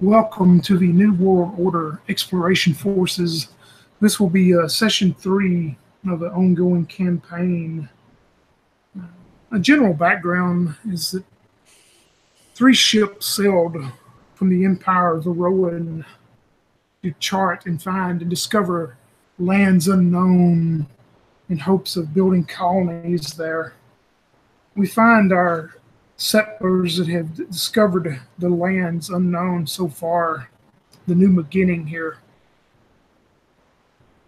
Welcome to the New World Order Exploration Forces. This will be session 3 of the ongoing campaign. A general background is that 3 ships sailed from the Empire of Rowan to chart and find and discover lands unknown in hopes of building colonies there. We find our settlers that have discovered the lands unknown so far, the new beginning here.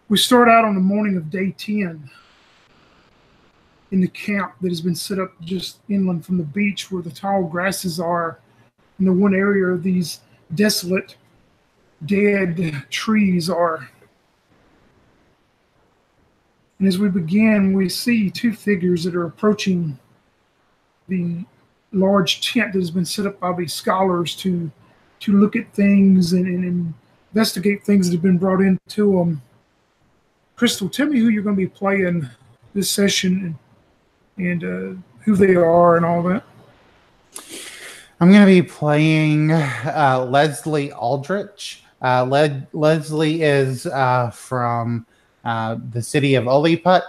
We start out on the morning of day 10 in the camp that has been set up just inland from the beach where the tall grasses are. In the one area of these desolate, dead trees are. And as we begin, we see 2 figures that are approaching the large tent that has been set up by these scholars to look at things and investigate things that have been brought into them. Crystal, tell me who you're going to be playing this session and who they are and all that. I'm going to be playing Leslie Aldrich. Leslie is from the city of Oliput,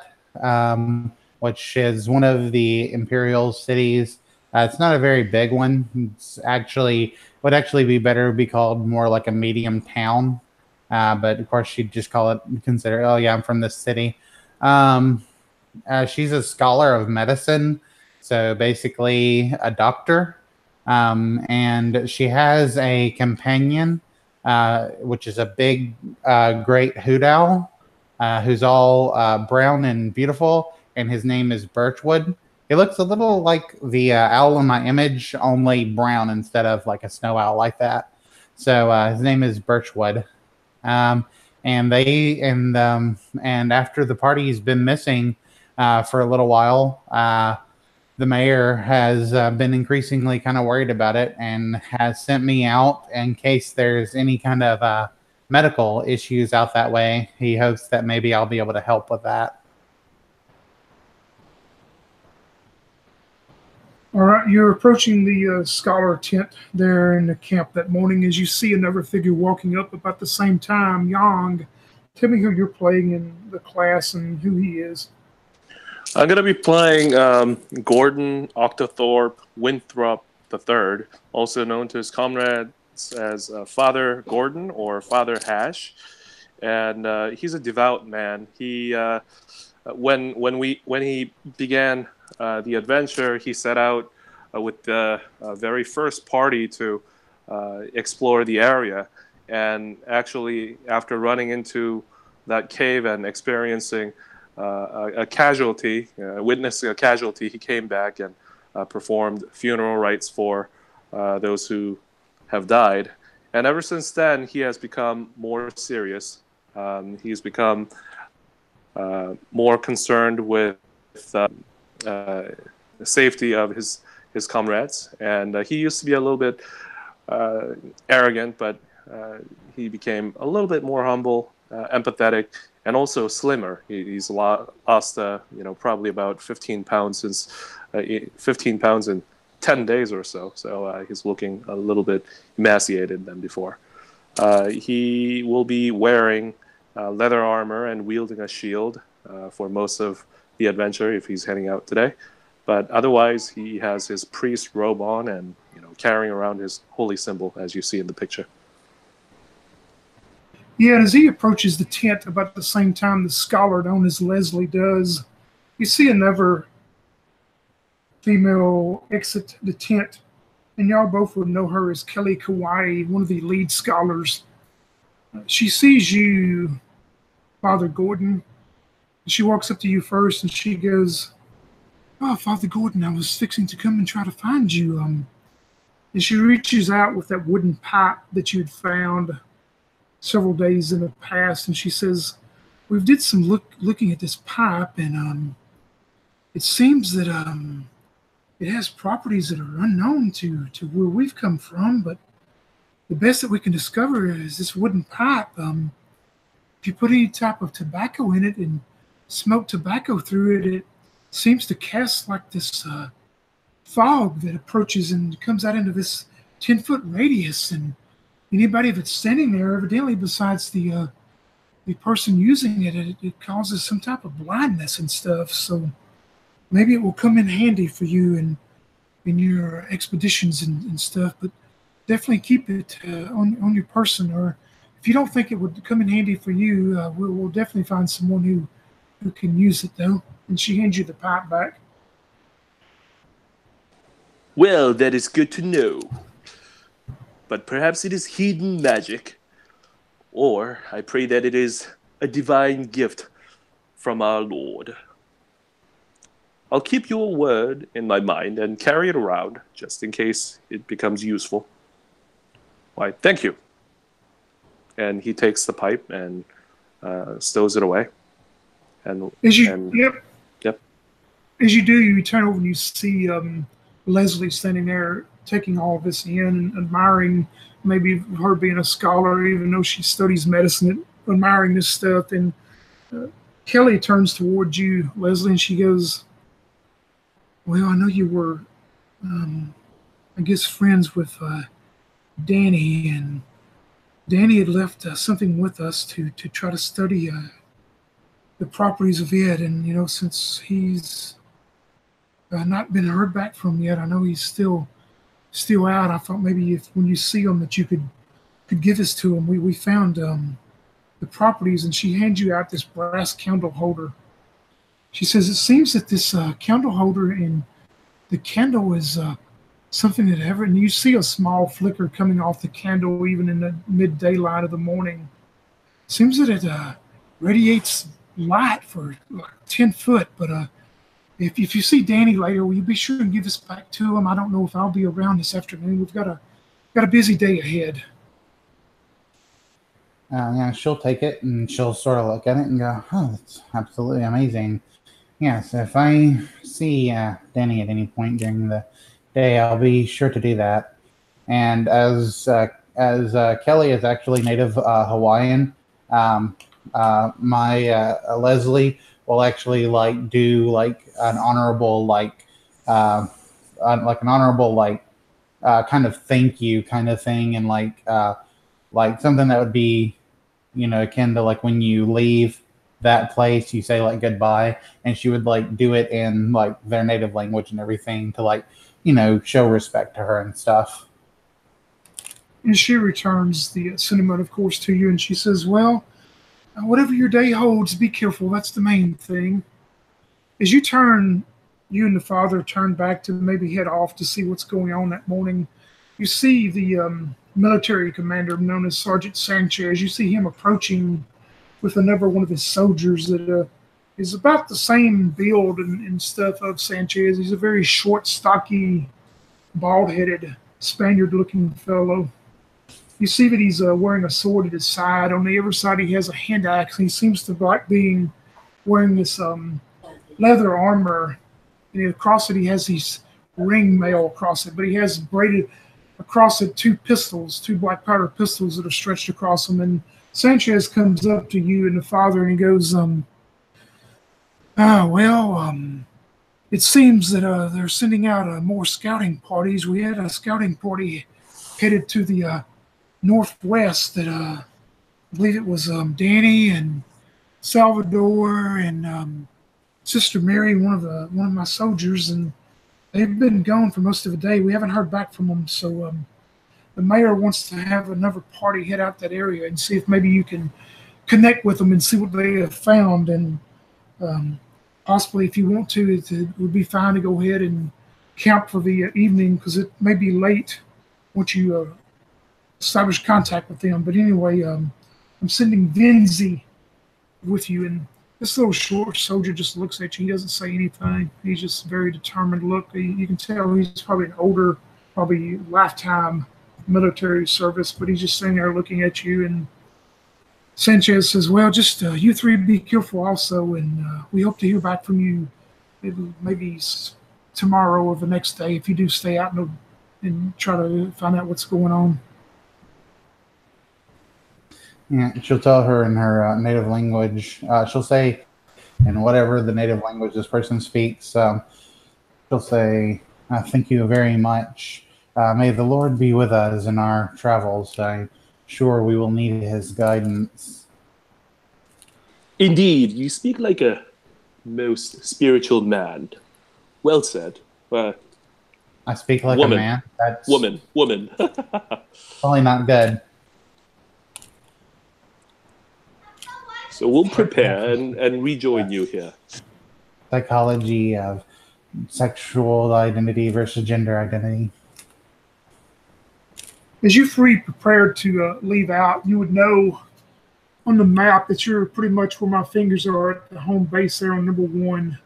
which is one of the imperial cities. It's not a very big one. It's would actually be better to be called more like a medium town. But of course, she'd just consider, oh yeah, I'm from this city. She's a scholar of medicine, so basically a doctor. And she has a companion, which is a big, great hoot owl, who's all brown and beautiful, and his name is Birchwood. He looks a little like the owl in my image, only brown instead of like a snow owl like that. So his name is Birchwood. And after the party's been missing for a little while, the mayor has been increasingly kind of worried about it and has sent me out in case there's any kind of medical issues out that way. He hopes that maybe I'll be able to help with that. All right, you're approaching the scholar tent there in the camp that morning as you see another figure walking up about the same time, Yang. Tell me who you're playing in the class and who he is. I'm going to be playing Gordon Octothorpe Winthrop III, also known to his comrades as Father Gordon or Father Hash. And he's a devout man. He when he began the adventure, he set out with the very first party to explore the area. And actually, after running into that cave and experiencing a casualty, witnessing a casualty, he came back and performed funeral rites for those who have died. And ever since then, he has become more serious. He's become more concerned with the safety of his comrades, and he used to be a little bit arrogant, but he became a little bit more humble, empathetic, and also slimmer. He's lost probably about 15 pounds since 15 pounds in 10 days or so. So he's looking a little bit emaciated than before. He will be wearing leather armor and wielding a shield for most of the adventure if he's heading out today, but otherwise he has his priest robe on and carrying around his holy symbol, as you see in the picture. Yeah, and as he approaches the tent about the same time the scholar known as Leslie does, you see another female exit the tent, and y'all both would know her as Kelly Kauai, one of the lead scholars. She sees you, Father Gordon. She walks up to you first and she goes, "Oh, Father Gordon, I was fixing to come and try to find you." And she reaches out with that wooden pipe that you had found several days in the past, and she says, "We've did some looking at this pipe, and it seems that it has properties that are unknown to where we've come from, but the best that we can discover is this wooden pipe. If you put any type of tobacco in it and smoke tobacco through it, it seems to cast like this fog that approaches and comes out into this 10-foot radius, and anybody that's standing there, evidently besides the person using it, it causes some type of blindness and stuff. So maybe it will come in handy for you in your expeditions and stuff. But definitely keep it on your person, or if you don't think it would come in handy for you, we'll definitely find someone who can use it though. And she hands you the pipe back. Well, that is good to know. But perhaps it is hidden magic. Or I pray that it is a divine gift from our Lord. I'll keep your word in my mind and carry it around just in case it becomes useful. Why, thank you. And he takes the pipe and stows it away. And as you yep. As you do, you turn over and you see Leslie standing there, taking all of this in and admiring maybe her being a scholar, even though she studies medicine, admiring this stuff. And Kelly turns towards you, Leslie, and she goes, "Well, I know you were, I guess, friends with Danny, and Danny had left something with us to try to study the properties of it. And, you know, since he's not been heard back from yet, I know he's still out. I thought maybe if when you see him that you could give this to him. We found the properties," and she hands you out this brass candle holder. She says, "It seems that this candle holder and the candle is something that ever," and you see a small flicker coming off the candle even in the midday light of the morning. Seems that it radiates light for like 10 foot, but if you see Danny later, will you be sure and give this back to him? I don't know if I'll be around this afternoon. We've got a busy day ahead." Yeah, she'll take it and she'll sort of look at it and go, "Oh, that's absolutely amazing. Yes, if I see Danny at any point during the day, I'll be sure to do that." And as Kelly is actually native Hawaiian, my Leslie will actually do an honorable kind of thank you kind of thing, and something that would be, you know, akin to when you leave that place, you say goodbye, and she would do it in their native language and everything to show respect to her and stuff. And she returns the cinnamon, of course, to you, and she says, "Well, whatever your day holds, be careful. That's the main thing." As you and the father turn back to maybe head off to see what's going on that morning, you see the military commander known as Sergeant Sanchez. You see him approaching with another one of his soldiers that is about the same build and stuff of Sanchez. He's a very short, stocky, bald-headed, Spaniard-looking fellow. You see that he's wearing a sword at his side. On the other side, he has a hand axe. He seems to like being wearing this leather armor. And across it, he has these ring mail across it. But he has braided across it two black powder pistols that are stretched across him. And Sanchez comes up to you and the father, and he goes, it seems that they're sending out more scouting parties. We had a scouting party headed to the northwest that I believe it was Danny and Salvador and Sister Mary, one of my soldiers, and they've been gone for most of the day. We haven't heard back from them, so the mayor wants to have another party head out that area and see if maybe you can connect with them and see what they have found. And possibly, if you want to, it would be fine to go ahead and camp for the evening, because it may be late once you establish contact with them. But anyway, I'm sending Vinzi with you, and this little short soldier just looks at you. He doesn't say anything. He's just very determined look. You can tell he's probably an older, probably lifetime military service, but he's just sitting there looking at you. And Sanchez says, "Well, just you three be careful also, and we hope to hear back from you maybe tomorrow or the next day if you do stay out and try to find out what's going on." Yeah, she'll tell her in her native language. She'll say, in whatever the native language this person speaks, she'll say, "Thank you very much. May the Lord be with us in our travels. I'm sure we will need his guidance. Indeed, you speak like a most spiritual man. Well said. I speak like Woman. a man. That's Woman. probably not good. So we'll prepare and rejoin you here. Psychology of sexual identity versus gender identity. As you three prepare to leave out, you would know on the map that you're pretty much where my fingers are at the home base there on #1.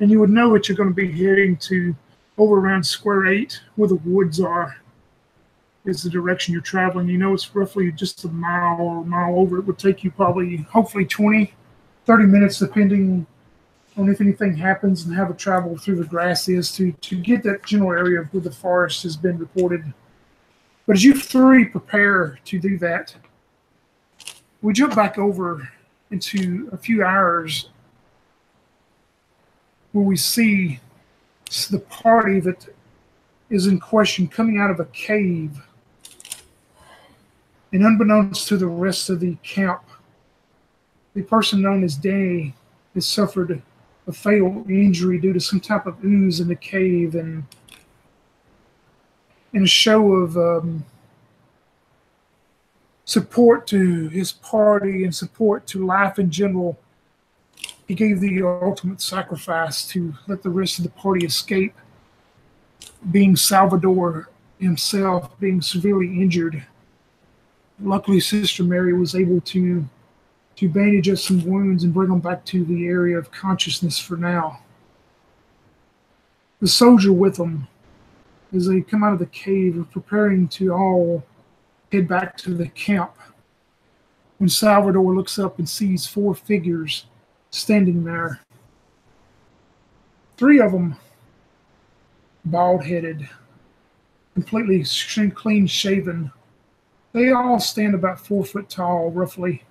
And you would know that you're going to be heading to over around Square 8, where the woods are, is the direction you're traveling. You know it's roughly just a mile or a mile over. It would take you probably, hopefully 20, 30 minutes, depending on if anything happens and how the travel through the grass is to get that general area where the forest has been reported. But as you three prepare to do that, we jump back over into a few hours where we see the party that is in question coming out of a cave. And unbeknownst to the rest of the camp, the person known as Danny has suffered a fatal injury due to some type of ooze in the cave. And in a show of support to his party and support to life in general, he gave the ultimate sacrifice to let the rest of the party escape, being Salvador himself being severely injured. Luckily, Sister Mary was able to bandage up some wounds and bring him back to the area of consciousness for now. The soldier with them, as they come out of the cave, are preparing to all head back to the camp, when Salvador looks up and sees 4 figures standing there. 3 of them bald-headed, completely clean-shaven. They all stand about 4 foot tall, roughly.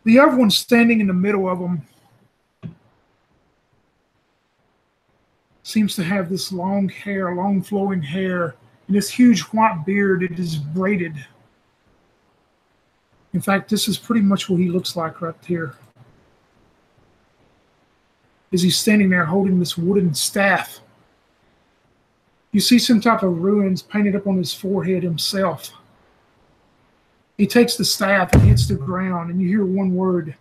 The other one standing in the middle of them seems to have this long hair, long flowing hair, and this huge white beard that is braided. In fact, this is pretty much what he looks like right here. As he's standing there holding this wooden staff. You see some type of runes painted up on his forehead himself. He takes the staff and hits the ground, and you hear one word,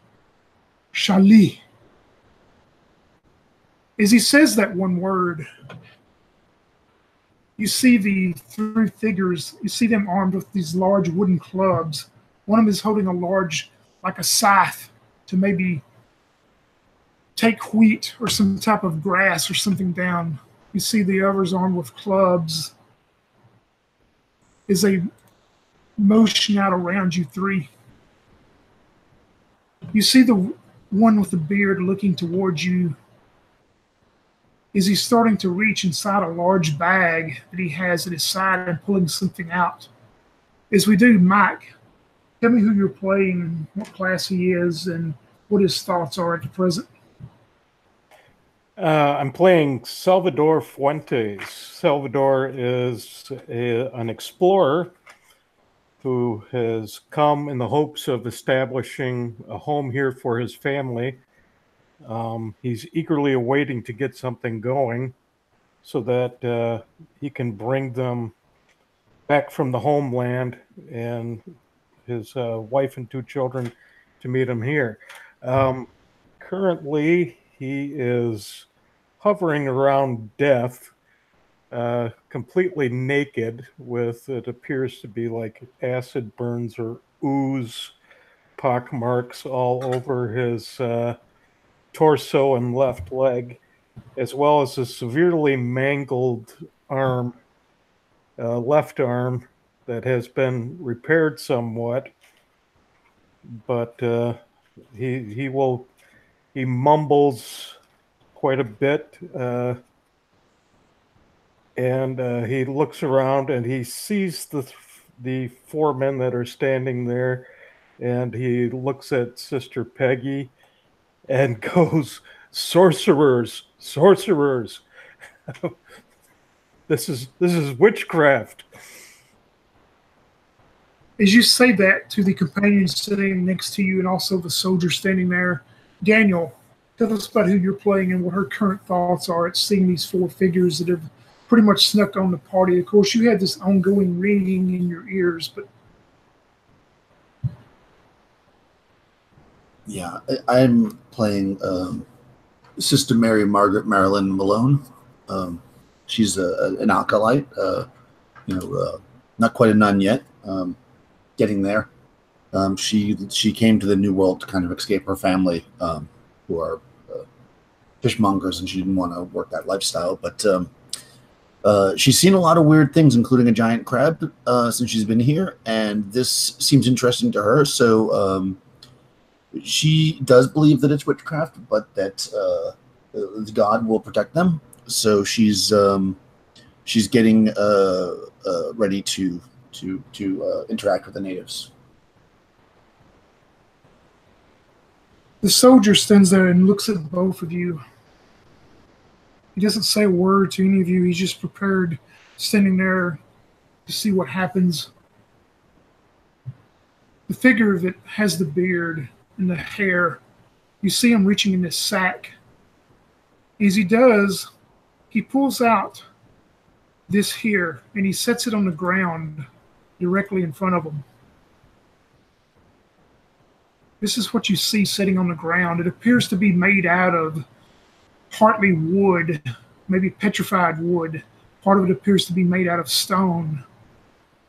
Shali. As he says that one word, you see the 3 figures, you see them armed with these large wooden clubs. One of them is holding a large, like a scythe, to maybe take wheat or some type of grass or something down. You see the others armed with clubs as they motion out around you 3. You see the one with the beard looking towards you. Is he starting to reach inside a large bag that he has at his side and pulling something out? As we do, Mike, tell me who you're playing, what class he is, and what his thoughts are at the present. I'm playing Salvador Fuentes. Salvador is an explorer who has come in the hopes of establishing a home here for his family. He's eagerly awaiting to get something going so that he can bring them back from the homeland and his wife and 2 children to meet him here. Currently, he is hovering around death, completely naked, with it appears to be like acid burns or ooze pock marks all over his torso and left leg, as well as a severely mangled arm, left arm, that has been repaired somewhat, but he mumbles quite a bit, and he looks around and he sees the 4 men that are standing there, and he looks at Sister Peggy and goes, "Sorcerers, sorcerers." This is witchcraft. As you say that to the companion sitting next to you and also the soldier standing there, Daniel, tell us about who you're playing and what her current thoughts are at seeing these four figures that have pretty much snuck on the party. Of course, you had this ongoing ringing in your ears, but yeah, I'm playing Sister Mary Margaret Marilyn Malone. She's an acolyte, not quite a nun yet, getting there. She came to the New World to kind of escape her family, who are fishmongers, and she didn't want to work that lifestyle. But she's seen a lot of weird things, including a giant crab, since she's been here, and this seems interesting to her. So she does believe that it's witchcraft, but that God will protect them. So she's getting ready to interact with the natives. the soldier stands there and looks at both of you. He doesn't say a word to any of you. He's just prepared, standing there to see what happens. The figure of it has the beard and the hair. You see him reaching in his sack. As he does, he pulls out this here and he sets it on the ground directly in front of him. This is what you see sitting on the ground. It appears to be made out of partly wood, maybe petrified wood. Part of it appears to be made out of stone.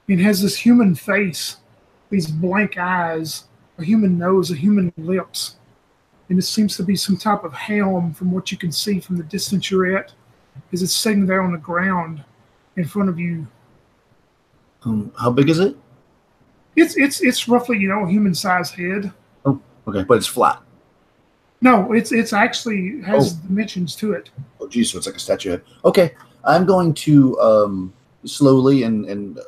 It has this human face, these blank eyes, a human nose, a human lips. And it seems to be some type of helm from what you can see from the distance you're at, as it's sitting there on the ground in front of you. How big is it? It's roughly, a human-sized head. Oh, okay, but it's flat. No, it's actually has dimensions to it. Oh, geez, so it's like a statue head. Okay, I'm going to slowly and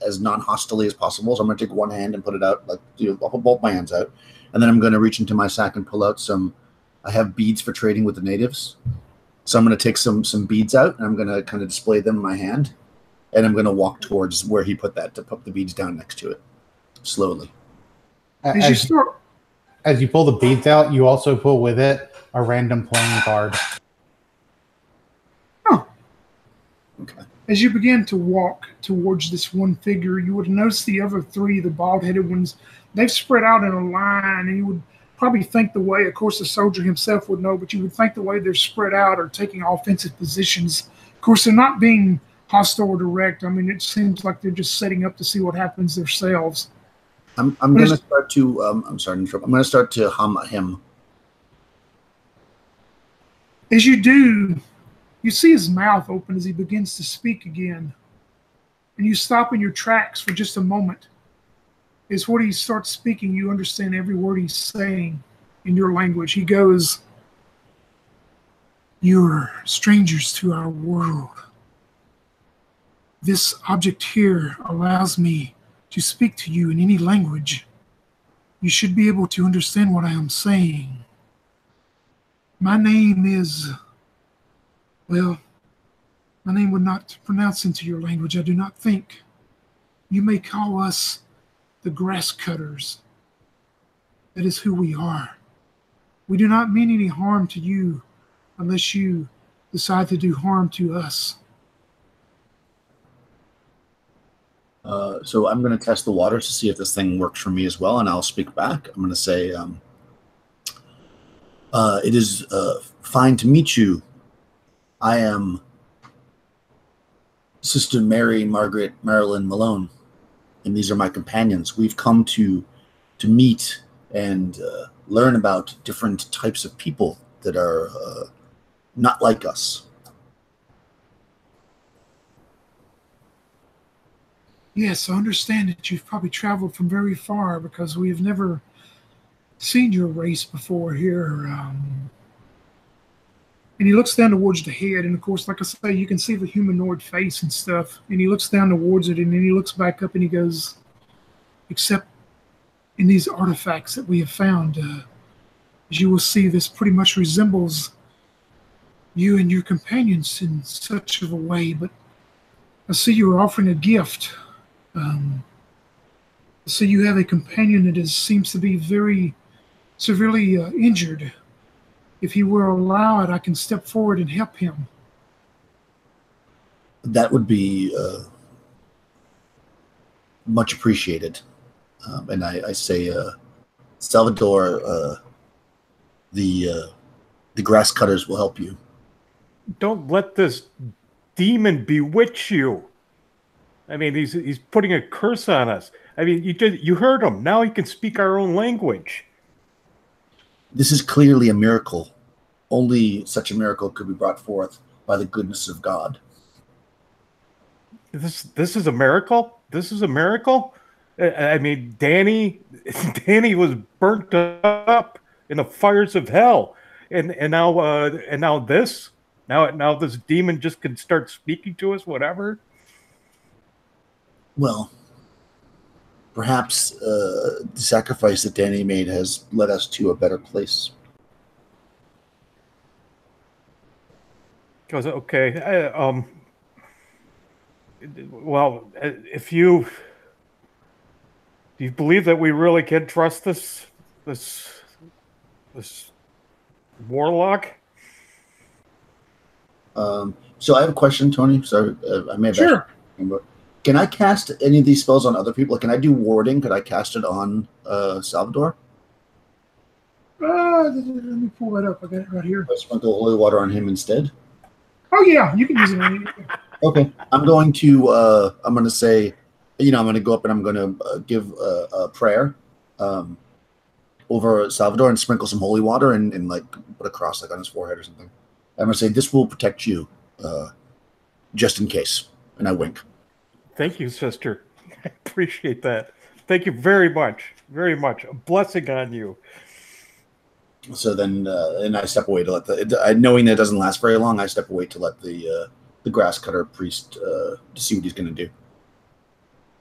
as non-hostilely as possible. So I'm going to take one hand and put it out, I'll put both my hands out, and then I'm going to reach into my sack and pull out some. I have beads for trading with the natives, so I'm going to take some beads out and I'm going to kind of display them in my hand, and I'm going to walk towards where he put that to put the beads down next to it, slowly. As you pull the beads out, you also pull with it a random playing card. Oh. Okay. As you begin to walk towards this one figure, you would notice the other three, the bald-headed ones, they've spread out in a line, and you would probably think the way, of course, the soldier himself would know, but you would think the way they're spread out or taking offensive positions. Of course, they're not being hostile or direct. I mean, it seems like they're just setting up to see what happens themselves. I'm going to start to. I'm sorry to interrupt. I'm going to start to hum a hymn. As you do, you see his mouth open as he begins to speak again, and you stop in your tracks for just a moment. As when he starts speaking, you understand every word he's saying in your language. He goes, "You're strangers to our world. This object here allows me to speak to you in any language. You should be able to understand what I am saying. My name is, my name would not pronounce into your language, I do not think. You may call us the grass cutters. That is who we are. We do not mean any harm to you unless you decide to do harm to us." So I'm going to test the waters to see if this thing works for me as well, and I'll speak back. I'm going to say, it is fine to meet you. I am Sister Mary Margaret Marilyn Malone, and these are my companions. We've come to meet and learn about different types of people that are not like us. Yes, I understand that you've probably traveled from very far because we have never seen your race before here. And he looks down towards the head, and of course, like I say, you can see the humanoid face and stuff. And he looks down towards it, and then he looks back up and he goes, "Except in these artifacts that we have found, as you will see, this pretty much resembles you and your companions in such of a way, but I see you are offering a gift. I see you have a companion that seems to be very severely injured. If you will allow it, I can step forward and help him. That would be much appreciated. And I say, Salvador, the grass cutters will help you. Don't let this demon bewitch you. I mean, he's putting a curse on us. I mean, you heard him. Now he can speak our own language. This is clearly a miracle. Only such a miracle could be brought forth by the goodness of God. This is a miracle. This is a miracle. I mean, Danny was burnt up in the fires of hell, and now this demon just can start speaking to us, whatever. Well, perhaps the sacrifice that Danny made has led us to a better place. Because okay, well, if you do you believe that we really can trust this warlock? So I have a question, Tony. Sorry, I may have Sure. Can I cast any of these spells on other people? Can I do warding? Could I cast it on Salvador? Let me pull that up. I got it right here. I sprinkle holy water on him instead. Oh yeah, you can use it on anything. Okay, I'm going to say, I'm going to go up and I'm going to give a prayer over Salvador and sprinkle some holy water and like put a cross like on his forehead or something. I'm going to say, this will protect you just in case. And I wink. Thank you, sister. I appreciate that. Thank you very much. Very much. A blessing on you. So then and I step away to let knowing that it doesn't last very long, I step away to let the grass cutter priest to see what he's going to do.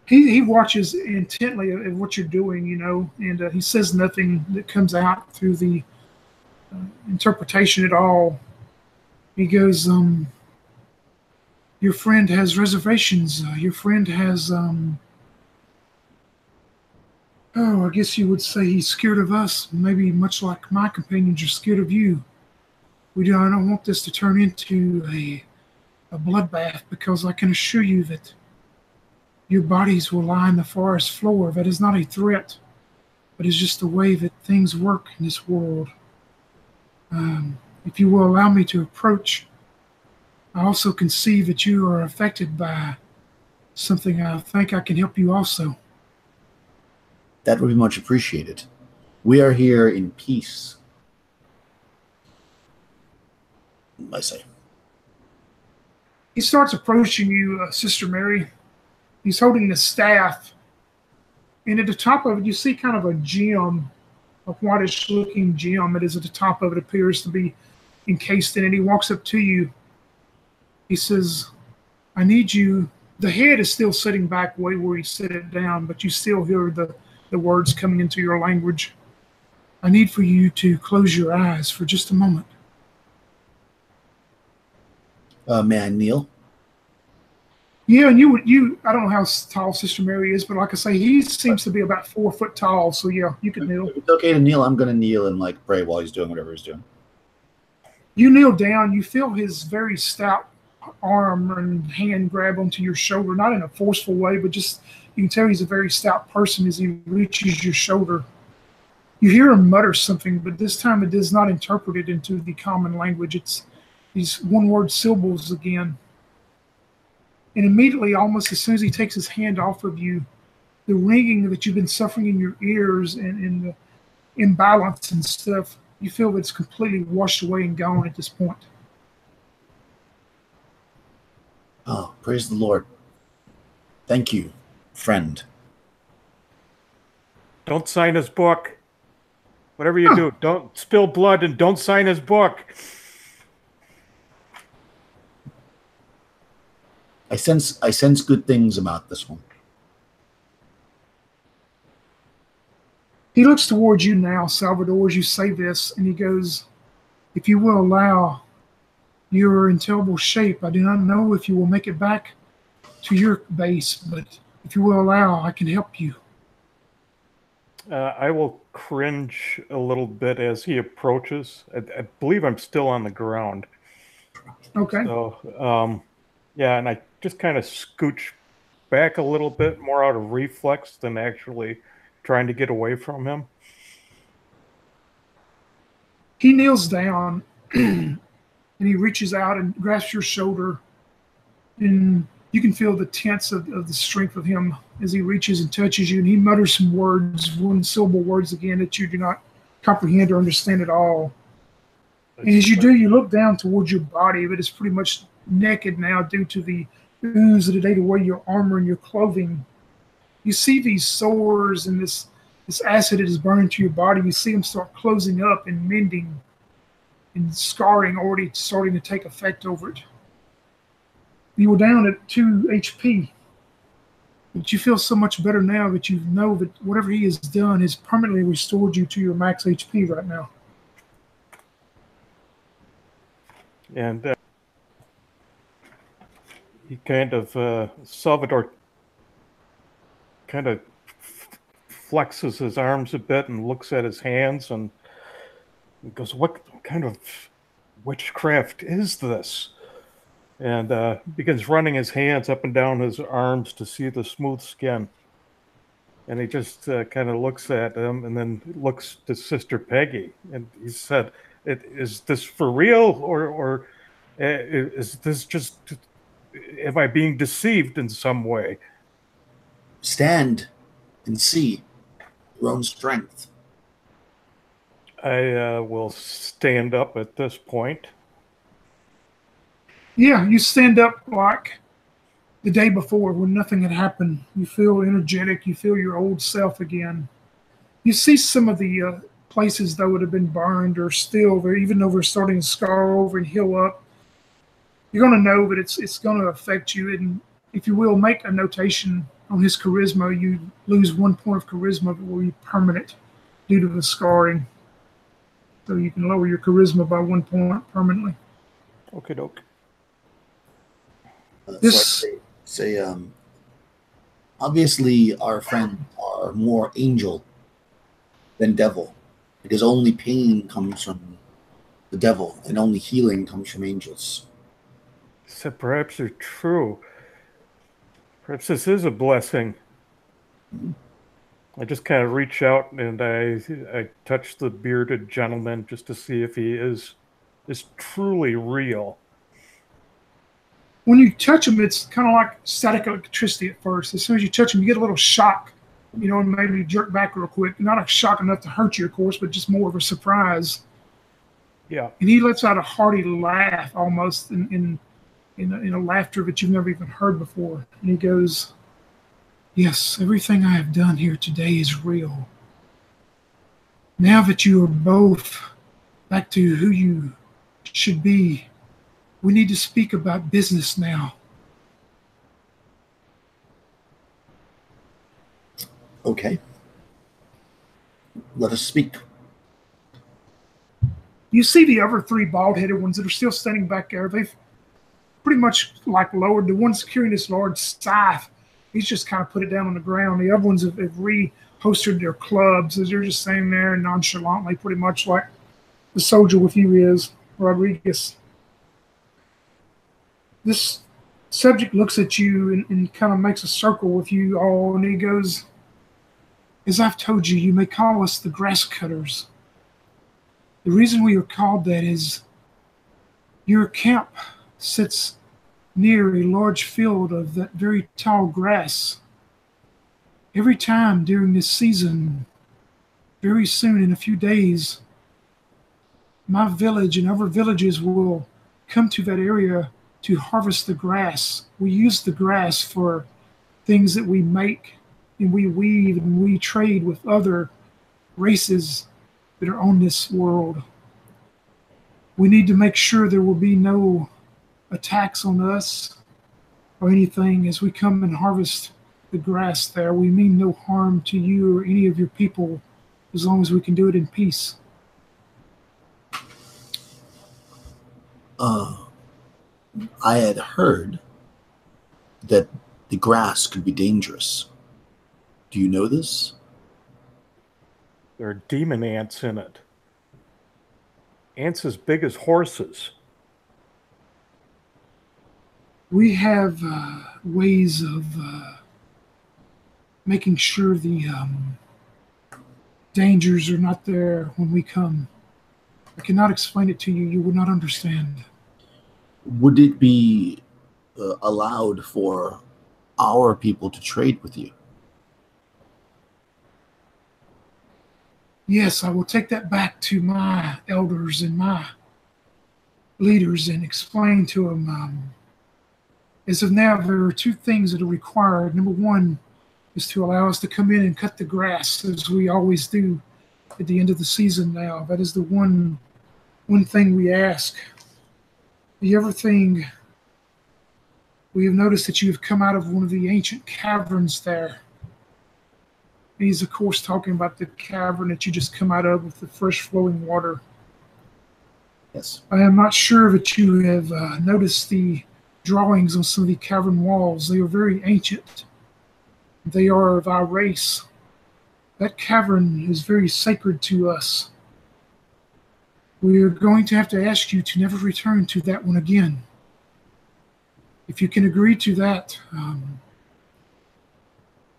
He watches intently at what you're doing, and he says nothing that comes out through the interpretation at all. He goes, your friend has reservations. Your friend has, I guess you would say he's scared of us. Maybe much like my companions are scared of you. I don't want this to turn into a bloodbath, because I can assure you that your bodies will lie on the forest floor. That is not a threat, but it's just the way that things work in this world. If you will allow me to approach, I also can see that you are affected by something. I think I can help you also. That would be much appreciated. We are here in peace, I say. He starts approaching you, Sister Mary. He's holding the staff, and at the top of it, you see kind of a gem, a whitish-looking gem. It is at the top of it, appears to be encased in it. He walks up to you. He says, I need you. The head is still sitting back way where he set it down, but you still hear the words coming into your language. I need for you to close your eyes for just a moment. May I kneel? Yeah, and you I don't know how tall Sister Mary is, but like I say, he seems to be about 4 foot tall. So yeah, you can kneel. If it's okay to kneel, I'm going to kneel and like pray while he's doing whatever he's doing. You kneel down. You feel his very stout arm and hand grab onto your shoulder, not in a forceful way, but just you can tell he's a very stout person as he reaches your shoulder. You hear him mutter something, but this time it is not interpreted into the common language. It's these one-word syllables again. And immediately, almost as soon as he takes his hand off of you, the ringing that you've been suffering in your ears and the imbalance and stuff, you feel that it's completely washed away and gone at this point. Oh, praise the Lord. Thank you, friend. Don't sign his book. Whatever you do, don't spill blood and don't sign his book. I sense good things about this one. He looks towards you now, Salvador, as you say this, and he goes, if you will allow, you are in terrible shape. I do not know if you will make it back to your base, but if you will allow, I can help you. I will cringe a little bit as he approaches. I believe I'm still on the ground. Okay. So, yeah, and I just kind of scooch back a little bit more out of reflex than actually trying to get away from him. He kneels down and he reaches out and grasps your shoulder, and you can feel the tense of the strength of him as he reaches and touches you, and he mutters some words, one-syllable words again that you do not comprehend or understand at all. And as you do, you look down towards your body, but it's pretty much naked now due to the ooze that had ate away your armor and your clothing. You see these sores and this acid that is burning to your body. You see them start closing up and mending, and scarring already starting to take effect over it. You were down at 2 HP, but you feel so much better now that you know that whatever he has done has permanently restored you to your max HP right now. And he kind of, Salvador kind of flexes his arms a bit and looks at his hands and goes, "What kind of witchcraft is this?" And begins running his hands up and down his arms to see the smooth skin. And he just kind of looks at him and then looks to Sister Peggy. And he said, "Is this for real? Or is this just, am I being deceived in some way?" Stand and see your own strength. I will stand up at this point. Yeah, you stand up like the day before when nothing had happened. You feel energetic. You feel your old self again. You see some of the places that would have been burned or still there, even though they're starting to scar over and heal up. You're going to know that it's going to affect you. And if you will, make a notation on his charisma. You lose 1 point of charisma that will be permanent due to the scarring. So you can lower your charisma by 1 point permanently. Okay, doke. This Obviously our friends are more angel than devil, because only pain comes from the devil and only healing comes from angels. So perhaps they're true. Perhaps this is a blessing. I just kind of reach out and I touch the bearded gentleman just to see if he is truly real. when you touch them, it's kind of like static electricity at first. As soon as you touch them, you get a little shock, and maybe you jerk back real quick. Not a shock enough to hurt you, of course, but just more of a surprise. Yeah. And he lets out a hearty laugh, almost in a laughter that you've never even heard before. And he goes, "Yes, everything I have done here today is real. Now that you are both back to who you should be, we need to speak about business now." Okay. Let us speak. You see the other three bald-headed ones that are still standing back there. They've pretty much lowered. The one's carrying this large scythe. He's just kind of put it down on the ground. The other ones have reholstered their clubs as they're just standing there nonchalantly, pretty much like the soldier with you is, Rodriguez. This subject looks at you and kind of makes a circle with you all, and he goes, "As I've told you, you may call us the grass cutters. The reason we are called that is your camp sits near a large field of that very tall grass. Every time during this season, very soon in a few days, my village and other villages will come to that area to harvest the grass. We use the grass for things that we make, and we weave and we trade with other races that are on this world. We need to make sure there will be no attacks on us or anything as we come and harvest the grass there. We mean no harm to you or any of your people as long as we can do it in peace." I had heard that the grass could be dangerous. Do you know this? There are demon ants in it. Ants as big as horses. We have ways of making sure the dangers are not there when we come. I cannot explain it to you. You would not understand. Would it be allowed for our people to trade with you? Yes, I will take that back to my elders and my leaders and explain to them. As of now, there are two things that are required. Number one is to allow us to come in and cut the grass, as we always do at the end of the season now. That is the one thing we ask. The other thing, we have noticed that you have come out of one of the ancient caverns there. He's, of course, talking about the cavern that you just come out of with the fresh flowing water. Yes. I am not sure that you have noticed the drawings on some of the cavern walls. They are very ancient. They are of our race. That cavern is very sacred to us. We are going to have to ask you to never return to that one again. If you can agree to that,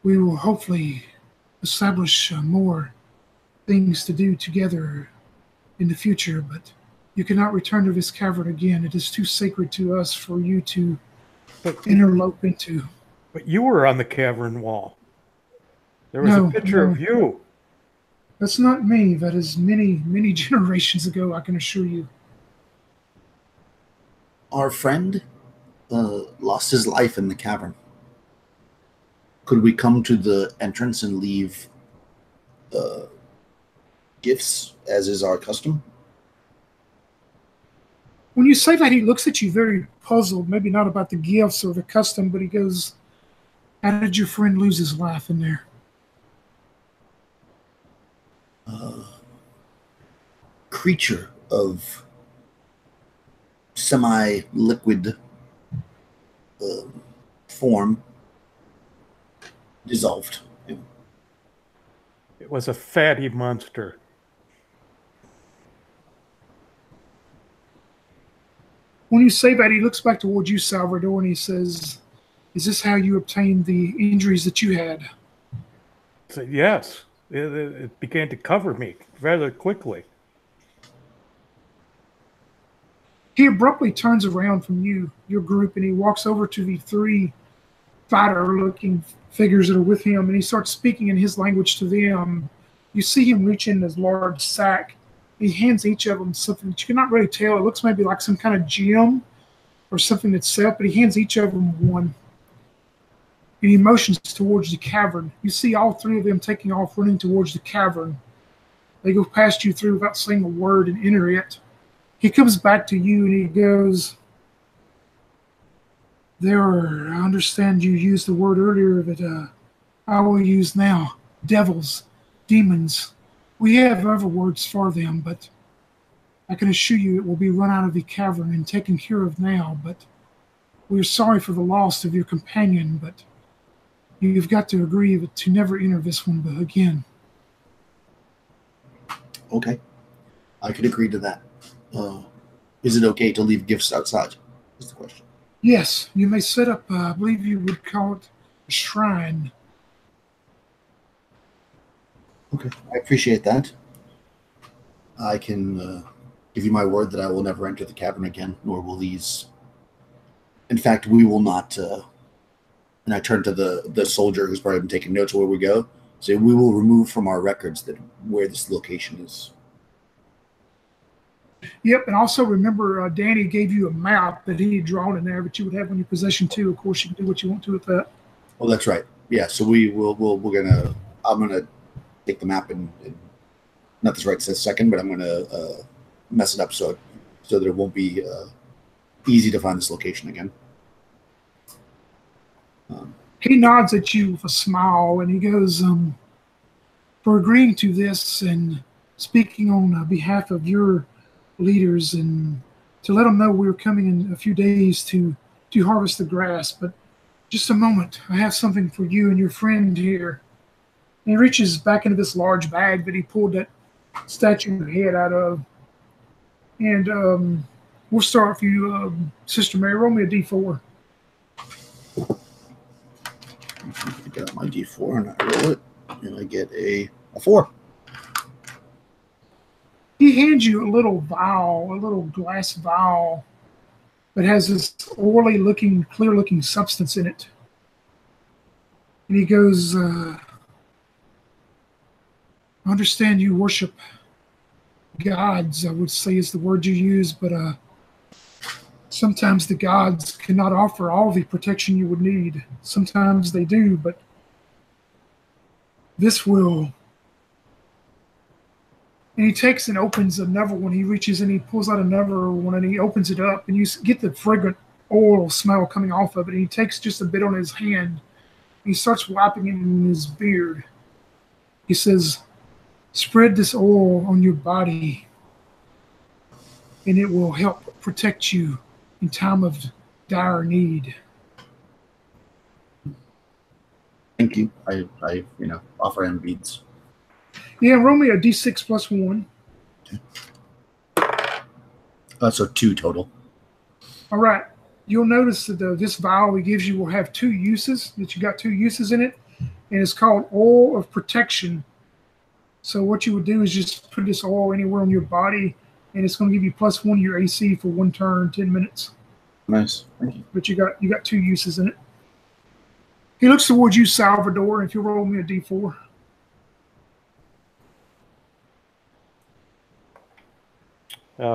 we will hopefully establish more things to do together in the future, but you cannot return to this cavern again. It is too sacred to us for you to interlope into. But you were on the cavern wall. There was a picture of you. That's not me. That is many, many generations ago, I can assure you. Our friend lost his life in the cavern. Could we come to the entrance and leave gifts, as is our custom? When you say that, he looks at you very puzzled, maybe not about the gifts or the custom, but he goes, how did your friend lose his life in there? Creature of semi-liquid form dissolved. It was a fatty monster. When you say that, he looks back towards you, Salvador, and he says, is this how you obtained the injuries that you had? I said, yes. It began to cover me rather quickly. He abruptly turns around from your group, and he walks over to the three fighter-looking figures that are with him, and he starts speaking in his language to them. You see him reach in his large sack. He hands each of them something that you cannot really tell. It looks maybe like some kind of gem or something that's set, but he hands each of them one. And he motions towards the cavern. You see all three of them taking off, running towards the cavern. They go past you through without saying a word and enter it. He comes back to you and he goes, I understand you used the word earlier that I will use now. Devils, demons. We have other words for them, but I can assure you it will be run out of the cavern and taken care of now. But we are sorry for the loss of your companion, but you've got to agree to never enter this one again. Okay. I could agree to that. Is it okay to leave gifts outside? Is the question. Yes, you may set up, I believe you would call it a shrine. Okay, I appreciate that. I can give you my word that I will never enter the cavern again, nor will these. In fact, we will not. And I turn to the soldier who's probably been taking notes where we go. Say, we will remove from our records that where this location is. Yep, and also remember, Danny gave you a map that he had drawn in there that you would have in your possession too. Of course, you can do what you want to with that. Oh, that's right. Yeah, so I'm gonna take the map and not this right second, but I'm gonna mess it up so that it won't be easy to find this location again. He nods at you with a smile, and he goes, for agreeing to this and speaking on behalf of your leaders, and to let them know we're coming in a few days to harvest the grass. But Just a moment. I have something for you and your friend here. And he reaches back into this large bag that he pulled that statue head out of. And we'll start with you, Sister Mary. Roll me a d4. I got my d4 and I roll it, and I get a 4. He hands you a little vial, a little glass vial that has this oily looking, clear looking substance in it. And he goes, I understand you worship gods, I would say is the word you use, but sometimes the gods cannot offer all the protection you would need. Sometimes they do, but this will. And he takes and opens another one. He reaches and he pulls out another one and he opens it up, and you get the fragrant oil smell coming off of it. And he takes just a bit on his hand. He starts wiping it in his beard. He says, spread this oil on your body, and it will help protect you in time of dire need. Thank you. I offer him beads. Yeah, roll me a d6 plus 1. So 2 total. All right. You'll notice that this vial he gives you will have 2 uses, that you got 2 uses in it, and it's called oil of protection. So what you would do is just put this oil anywhere on your body, and it's going to give you +1 to your AC for 1 turn, 10 minutes. Nice. Thank you. But you got 2 uses in it. He looks towards you, Salvador, if you roll me a d4.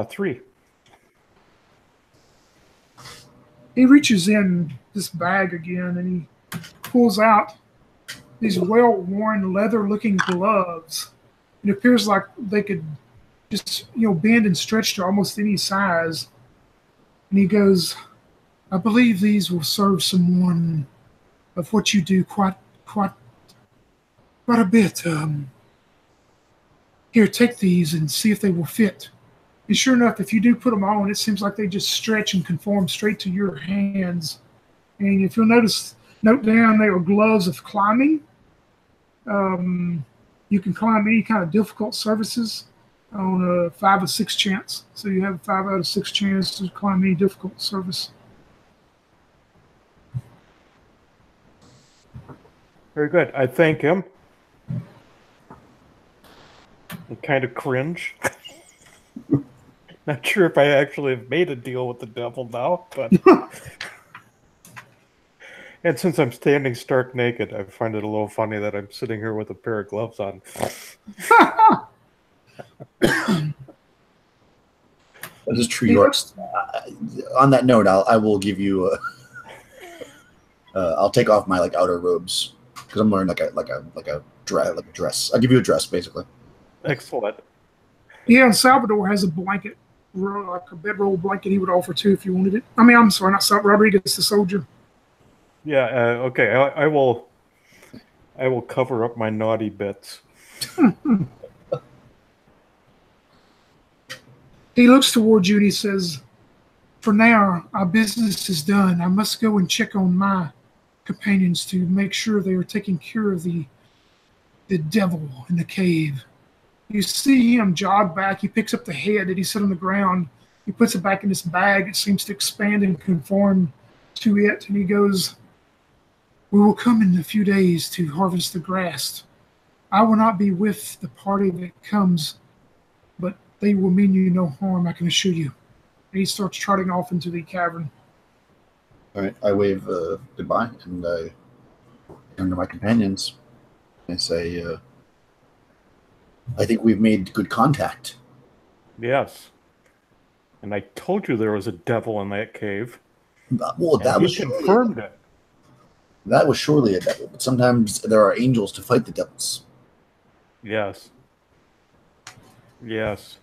Three. He reaches in this bag again and he pulls out these well-worn leather-looking gloves. It appears like they could just, bend and stretch to almost any size. And he goes, I believe these will serve someone of what you do quite a bit. Here, take these and see if they will fit. And sure enough, if you do put them on, it seems like they just stretch and conform straight to your hands. And if you'll note down, they are gloves of climbing. You can climb any kind of difficult surfaces on a 5 or 6 chance. So you have a 5 out of 6 chance to climb any difficult surface. Very good. I thank him. I kind of cringe. Not sure if I actually have made a deal with the devil now, but and since I'm standing stark naked, I find it a little funny that I'm sitting here with a pair of gloves on. That is true. Yorks. On that note, I will give you. I'll take off my outer robes because I'm wearing like a dress. I'll give you a dress, basically. Excellent. Yeah, and Salvador has a blanket, like a bedroll blanket he would offer too if you wanted it. I mean, I'm sorry, not Salvador, Rodriguez, the soldier. Yeah. Okay. I will cover up my naughty bits. He looks towards you and he says, for now, our business is done. I must go and check on my companions to make sure they are taking care of the devil in the cave. You see him jog back. He picks up the head that he set on the ground. He puts it back in this bag. It seems to expand and conform to it. And he goes, we will come in a few days to harvest the grass. I will not be with the party that comes, but they will mean you no harm, I can assure you. And he starts trotting off into the cavern. All right. I wave goodbye and I turn to my companions. I say, I think we've made good contact. Yes. And I told you there was a devil in that cave. Well, that was confirmed it. That was surely a devil, but sometimes there are angels to fight the devils. Yes. Yes.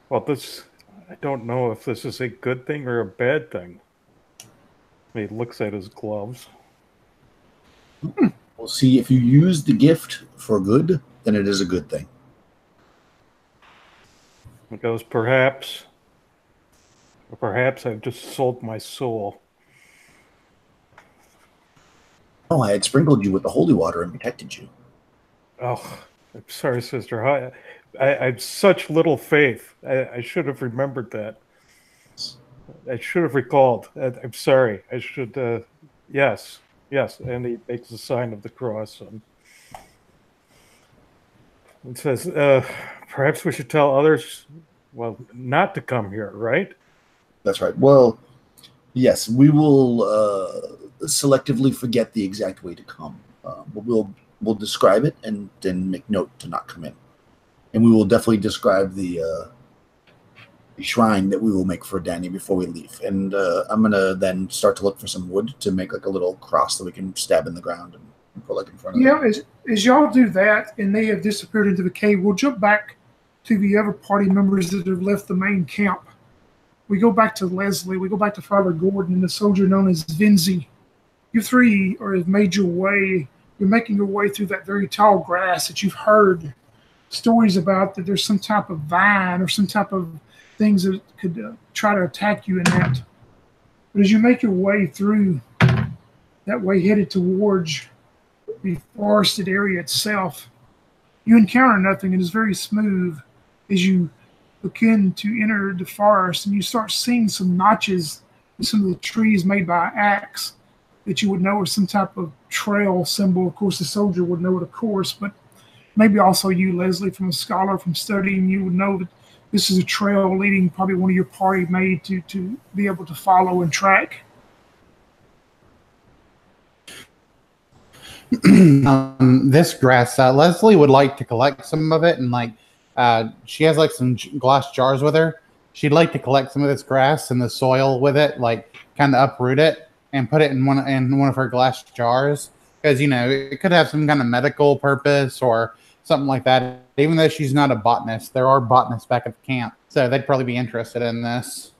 Well, I don't know if this is a good thing or a bad thing. He looks at his gloves. We'll see. If you use the gift for good, then it is a good thing. It goes, perhaps I've just sold my soul. Oh, I had sprinkled you with the holy water and protected you. Oh, I'm sorry, sister. I have such little faith. I should have remembered that. I should have recalled. I'm sorry. I should. Yes, yes. And he makes the sign of the cross and says, "Perhaps we should tell others, well, not to come here, right?" That's right. Well, yes, we will selectively forget the exact way to come. But we'll describe it and then make note to not come in. And we will definitely describe the shrine that we will make for Danny before we leave. And I'm gonna then start to look for some wood to make like a little cross that we can stab in the ground and put like in front of Yeah, as y'all do that and they have disappeared into the cave, we'll jump back to the other party members that have left the main camp. We go back to Leslie, we go back to Father Gordon and the soldier known as Vinzi. You three have made your way, you're making your way through that very tall grass that you've heard stories about, that there's some type of vine or some type of things that could try to attack you in that. But as you make your way through that way, headed towards the forested area itself, you encounter nothing. It is very smooth as you begin to enter the forest, and you start seeing some notches in some of the trees made by axe that you would know are some type of trail symbol. Of course, the soldier would know it, of course, but maybe also you, Leslie, from a scholar, from studying, you would know that this is a trail leading probably one of your party made to be able to follow and track. This grass, Leslie would like to collect some of it, and like she has like some glass jars with her. She'd like to collect some of this grass and the soil with it, like kind of uproot it and put it in one of her glass jars, because it could have some kind of medical purpose or something like that. Even though she's not a botanist, there are botanists back at the camp, so they'd probably be interested in this.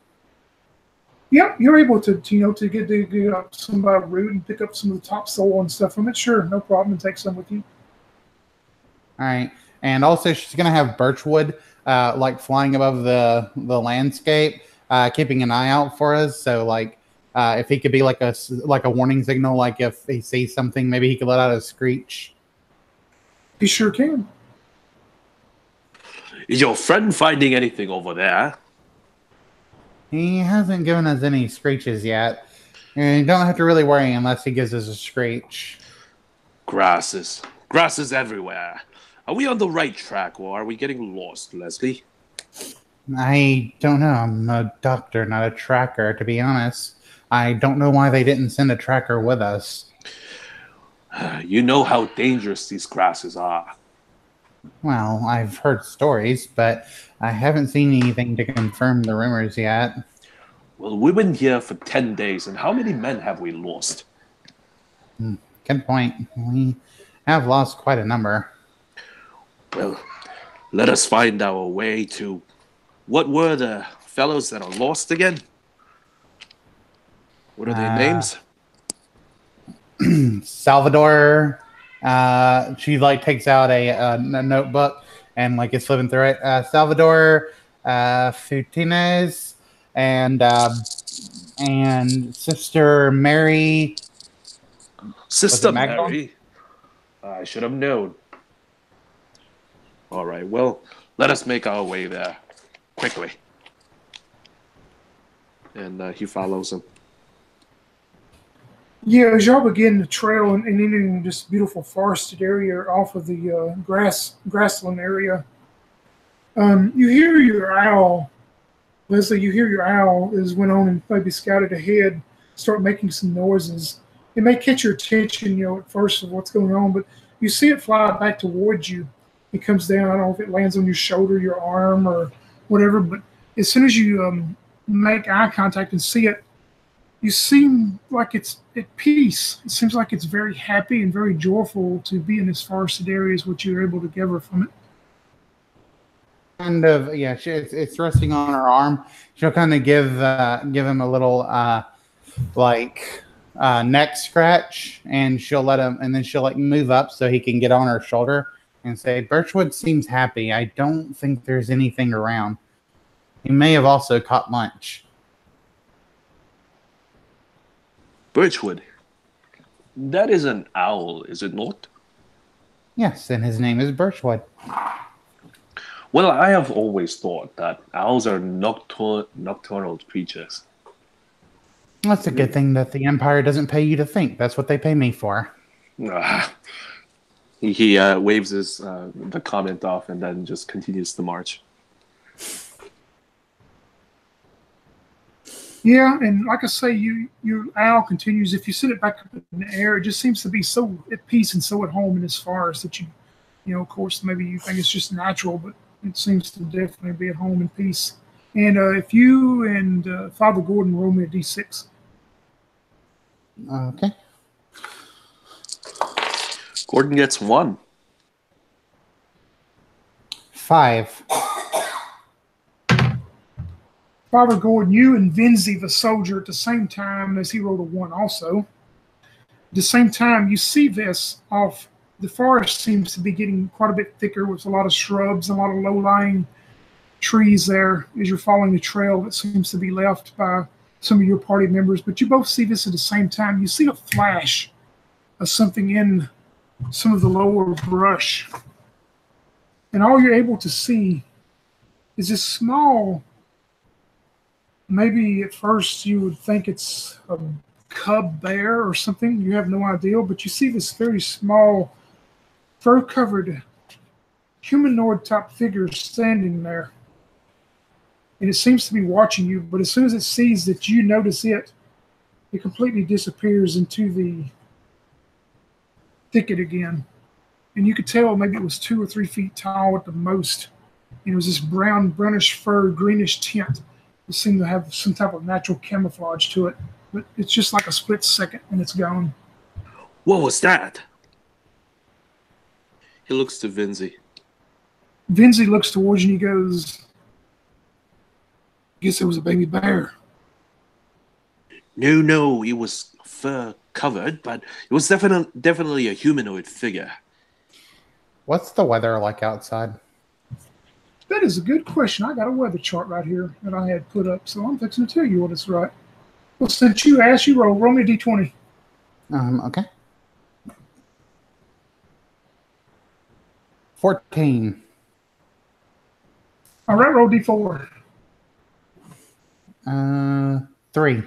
Yep, you're able to get up some root and pick up some of the topsoil and stuff from it. Sure, no problem, and take some with you. All right, and also she's gonna have birchwood, like flying above the landscape, keeping an eye out for us. So like, if he could be like a warning signal, like if he sees something, maybe he could let out a screech. He sure can. Is your friend finding anything over there? He hasn't given us any screeches yet. And you don't have to really worry unless he gives us a screech. Grasses everywhere. Are we on the right track, or are we getting lost, Leslie? I don't know. I'm a doctor, not a tracker, to be honest. I don't know why they didn't send a tracker with us. You know how dangerous these grasses are. Well, I've heard stories, but I haven't seen anything to confirm the rumors yet. Well, we've been here for 10 days, and how many men have we lost? Good point. We have lost quite a number. Well, let us find our way to... What were the fellows that are lost again? What are their names? Salvador. She like takes out a notebook and like is flipping through it. Salvador Futines and Sister Mary. Sister Mary? I should have known. All right, well, let us make our way there quickly. And he follows him. Yeah, as y'all begin the trail and entering this beautiful forested area off of the grassland area, you hear your owl. Leslie, you hear your owl as went on and maybe scouted ahead, start making some noises. It may catch your attention, at first of what's going on, but you see it fly back towards you. It comes down. I don't know if it lands on your shoulder, your arm, or whatever, but as soon as you make eye contact and see it, you seem like it's at peace. It seems like it's very happy and very joyful to be in this forested area is what you're able to gather from it. Kind of, yeah. It's resting on her arm. She'll kind of give him a little neck scratch, and she'll let him, and then she'll like move up so he can get on her shoulder and say, "Birchwood seems happy. I don't think there's anything around. He may have also caught lunch." Birchwood? That is an owl, is it not? Yes, and his name is Birchwood. Well, I have always thought that owls are nocturnal creatures. That's a good thing that the Empire doesn't pay you to think. That's what they pay me for. Ah. He waves the comment off and then just continues the march. Yeah, and like I say, your owl continues. If you sit it back up in the air, it just seems to be so at peace and so at home in his forest that of course, maybe you think it's just natural, but it seems to definitely be at home in peace. And if you and Father Gordon roll me a d6. Okay. Gordon gets 1. 5. Father Gordon, you and Vinzi, the soldier, at the same time, as he rolled a 1 also, at the same time, you see this off. The forest seems to be getting quite a bit thicker with a lot of shrubs and a lot of low-lying trees there as you're following the trail that seems to be left by some of your party members. But you both see this at the same time. You see a flash of something in some of the lower brush. And all you're able to see is this small, maybe at first you would think it's a cub bear or something. You have no idea, but you see this very small, fur-covered, humanoid-type figure standing there. And it seems to be watching you, but as soon as it sees that you notice it, it completely disappears into the thicket again. And you could tell maybe it was 2 or 3 feet tall at the most. And it was this brownish fur, greenish tint. It seemed to have some type of natural camouflage to it. But it's just like a split second and it's gone. What was that? He looks to Vinzi. Vinzi looks towards you and he goes, I guess it was a baby bear. No, it was fur covered, but it was definitely a humanoid figure. What's the weather like outside? That is a good question. I got a weather chart right here that I had put up, so I'm fixing to tell you what it's right. Well, since you asked, you roll me a d20. Okay. 14. All right, roll d4. 3.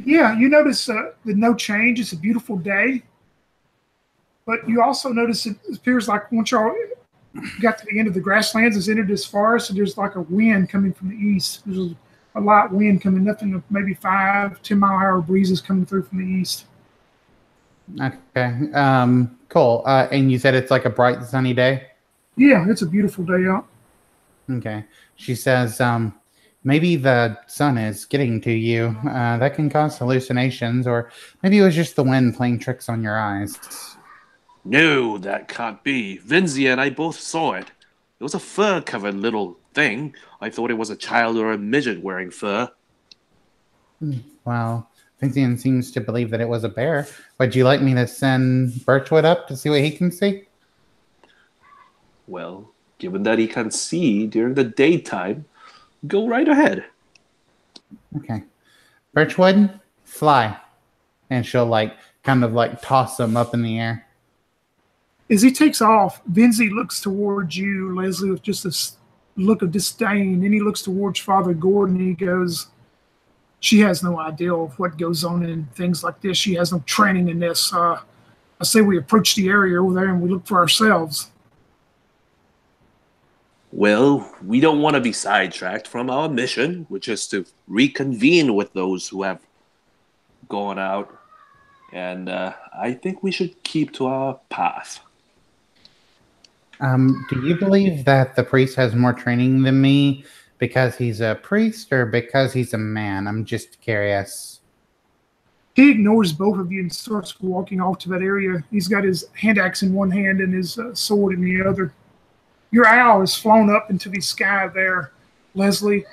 Yeah, you notice the no change. It's a beautiful day. But you also notice it appears like once y'all got to the end of the grasslands, it's entered this forest, and there's like a wind coming from the east. There's a light wind coming, nothing of maybe 5-10 mile an hour breezes coming through from the east. Okay. Cool. And you said it's like a bright sunny day? Yeah, it's a beautiful day out. Okay. She says, maybe the sun is getting to you. That can cause hallucinations, or maybe it was just the wind playing tricks on your eyes. No, that can't be. Vinzi and I both saw it. It was a fur-covered little thing. I thought it was a child or a midget wearing fur. Well, Vincian seems to believe that it was a bear. Would you like me to send Birchwood up to see what he can see? Well, given that he can see during the daytime, go right ahead. Okay. Birchwood, fly. And she'll kind of toss him up in the air. As he takes off, Vinzi looks towards you, Leslie, with just this look of disdain. Then he looks towards Father Gordon and he goes, she has no idea of what goes on in things like this. She has no training in this. I say we approach the area over there and we look for ourselves. Well, we don't want to be sidetracked from our mission, which is to reconvene with those who have gone out. And I think we should keep to our path. Do you believe that the priest has more training than me because he's a priest or because he's a man? I'm just curious. He ignores both of you and starts walking off to that area. He's got his hand axe in one hand and his sword in the other. Your owl has flown up into the sky there, Leslie.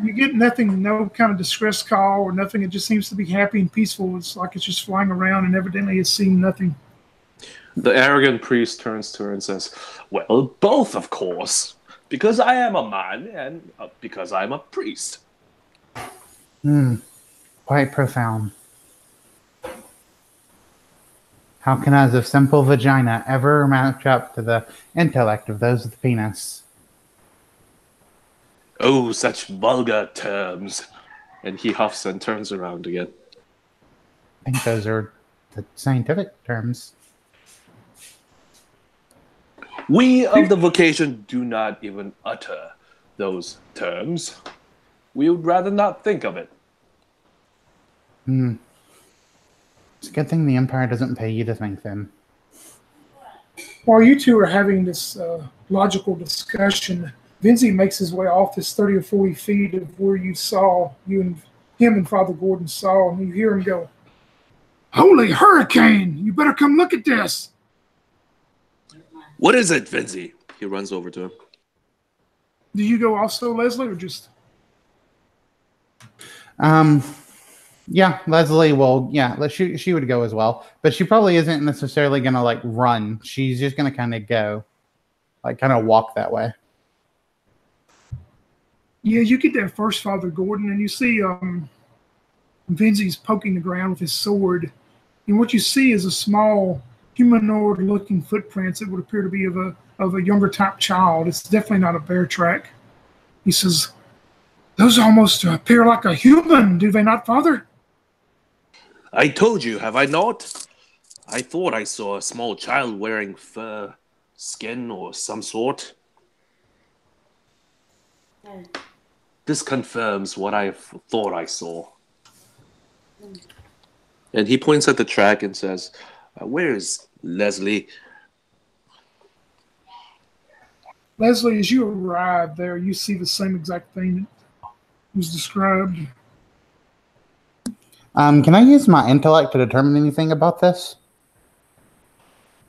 You get nothing, no kind of distress call or nothing. It just seems to be happy and peaceful. It's like it's just flying around and evidently it's seen nothing. The arrogant priest turns to her and says, well, both, of course, because I am a man and because I'm a priest. Quite profound. How can us of simple vagina ever match up to the intellect of those with the penis? Oh, such vulgar terms. And he huffs and turns around again. I think those are the scientific terms. We of the vocation do not even utter those terms. We would rather not think of it. It's a good thing the Empire doesn't pay you to think them. While you two are having this logical discussion, Vinzi makes his way off this 30 or 40 feet of where you saw, him and Father Gordon saw, and you hear him go, "Holy hurricane! You better come look at this!" What is it, Vinzi? He runs over to him. Do you go also, Leslie, or just... Yeah, Leslie will, she would go as well. But she probably isn't necessarily going to, like, run. She's just going to kind of go. Like, kind of walk that way. Yeah, you get there first, Father Gordon, and you see Vinzi's poking the ground with his sword. And what you see is a small humanoid-looking footprints that would appear to be of a younger type child. It's definitely not a bear track. He says, "Those almost appear like a human, do they not, Father?" I told you, have I not? I thought I saw a small child wearing fur, skin, or some sort. This confirms what I thought I saw. And he points at the track and says, where is Leslie? Leslie, as you arrive there, you see the same exact thing that was described. Can I use my intellect to determine anything about this?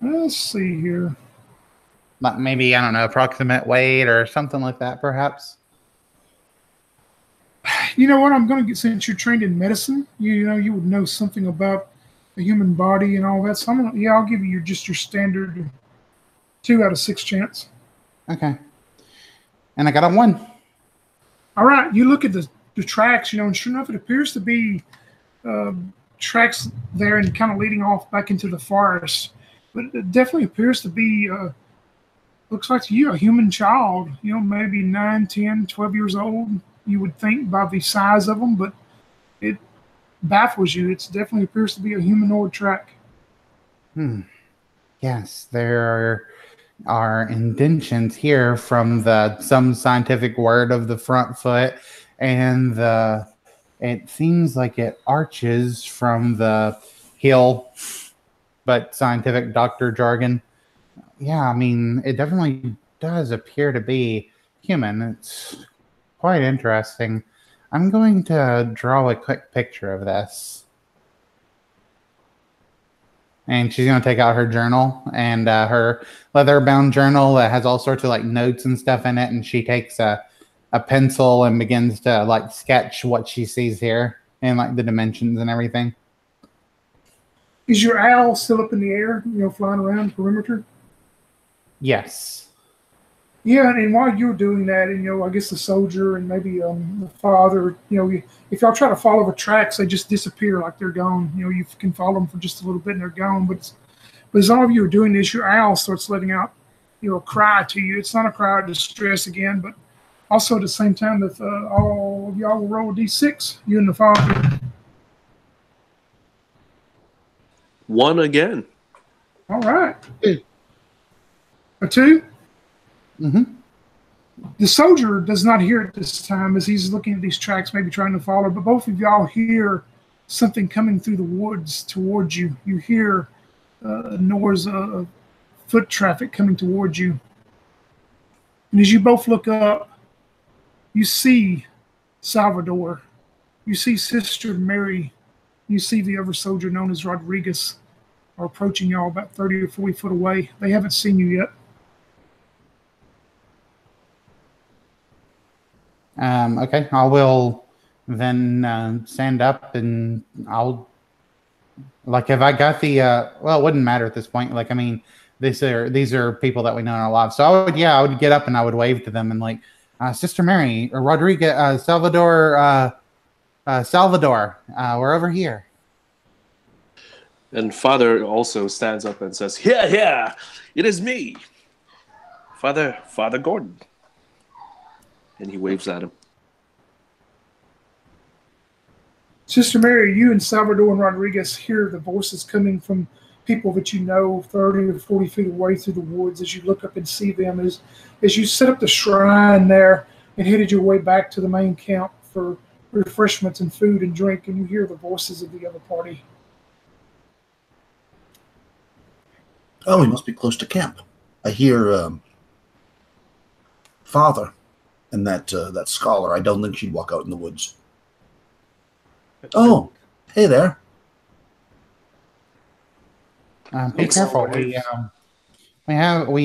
Let's see here. Like maybe, I don't know, approximate weight or something like that, perhaps? You know what? I'm going to get, since you're trained in medicine, you would know something about the human body and all that. So I'll give you just your standard 2 out of 6 chance. Okay. And I got a 1. All right. You look at the tracks, and sure enough, it appears to be tracks there and kind of leading off back into the forest. But it definitely appears to be, looks like to you, a human child, maybe 9, 10, 12 years old. You would think by the size of them, but it baffles you. It definitely appears to be a humanoid track. Yes, there are indentions here from some scientific word of the front foot, and it seems like it arches from the heel, but scientific doctor jargon. Yeah, I mean, it definitely does appear to be human. It's quite interesting. I'm going to draw a quick picture of this. And she's going to take out her journal and her leather-bound journal that has all sorts of like notes and stuff in it. And she takes a pencil and begins to like sketch what she sees here and like the dimensions and everything. Is your owl still up in the air, flying around the perimeter? Yes. Yeah, and while you're doing that, and I guess the soldier and maybe the father, if y'all try to follow the tracks, they just disappear like they're gone. You can follow them for just a little bit and they're gone. But as all of you are doing this, your owl starts letting out, a cry to you. It's not a cry of distress again, but also at the same time that all of y'all will roll a d6, you and the father. 1 again. All right. A 2? Mm-hmm. The soldier does not hear it this time as he's looking at these tracks, maybe trying to follow, but both of y'all hear something coming through the woods towards you. You hear noise of foot traffic coming towards you. And as you both look up, you see Salvador. You see Sister Mary. You see the other soldier known as Rodriguez are approaching y'all about 30 or 40 foot away. They haven't seen you yet. Okay, I will then stand up and I'll, like, if I got the, well, it wouldn't matter at this point. Like, I mean, these are people that we know in our lives. So I would get up and I would wave to them and like, Sister Mary or Rodriguez, Salvador, we're over here. And Father also stands up and says, "Here, it is me, Father Gordon." And he waves at him. Sister Mary, you and Salvador and Rodriguez hear the voices coming from people that you know 30 or 40 feet away through the woods as you look up and see them as you set up the shrine there and headed your way back to the main camp for refreshments and food and drink, and you hear the voices of the other party. Oh, we must be close to camp. I hear Father and that scholar. I don't think she'd walk out in the woods. Oh, hey there. Be careful. We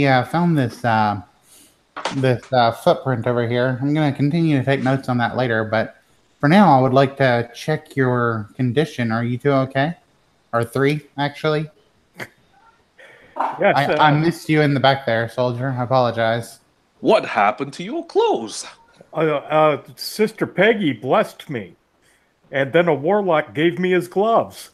found this footprint over here. I'm going to continue to take notes on that later, but for now, I would like to check your condition. Are you two okay? Or three, actually? Yes, I missed you in the back there, soldier. I apologize. What happened to your clothes? Sister Peggy blessed me, and then a warlock gave me his gloves.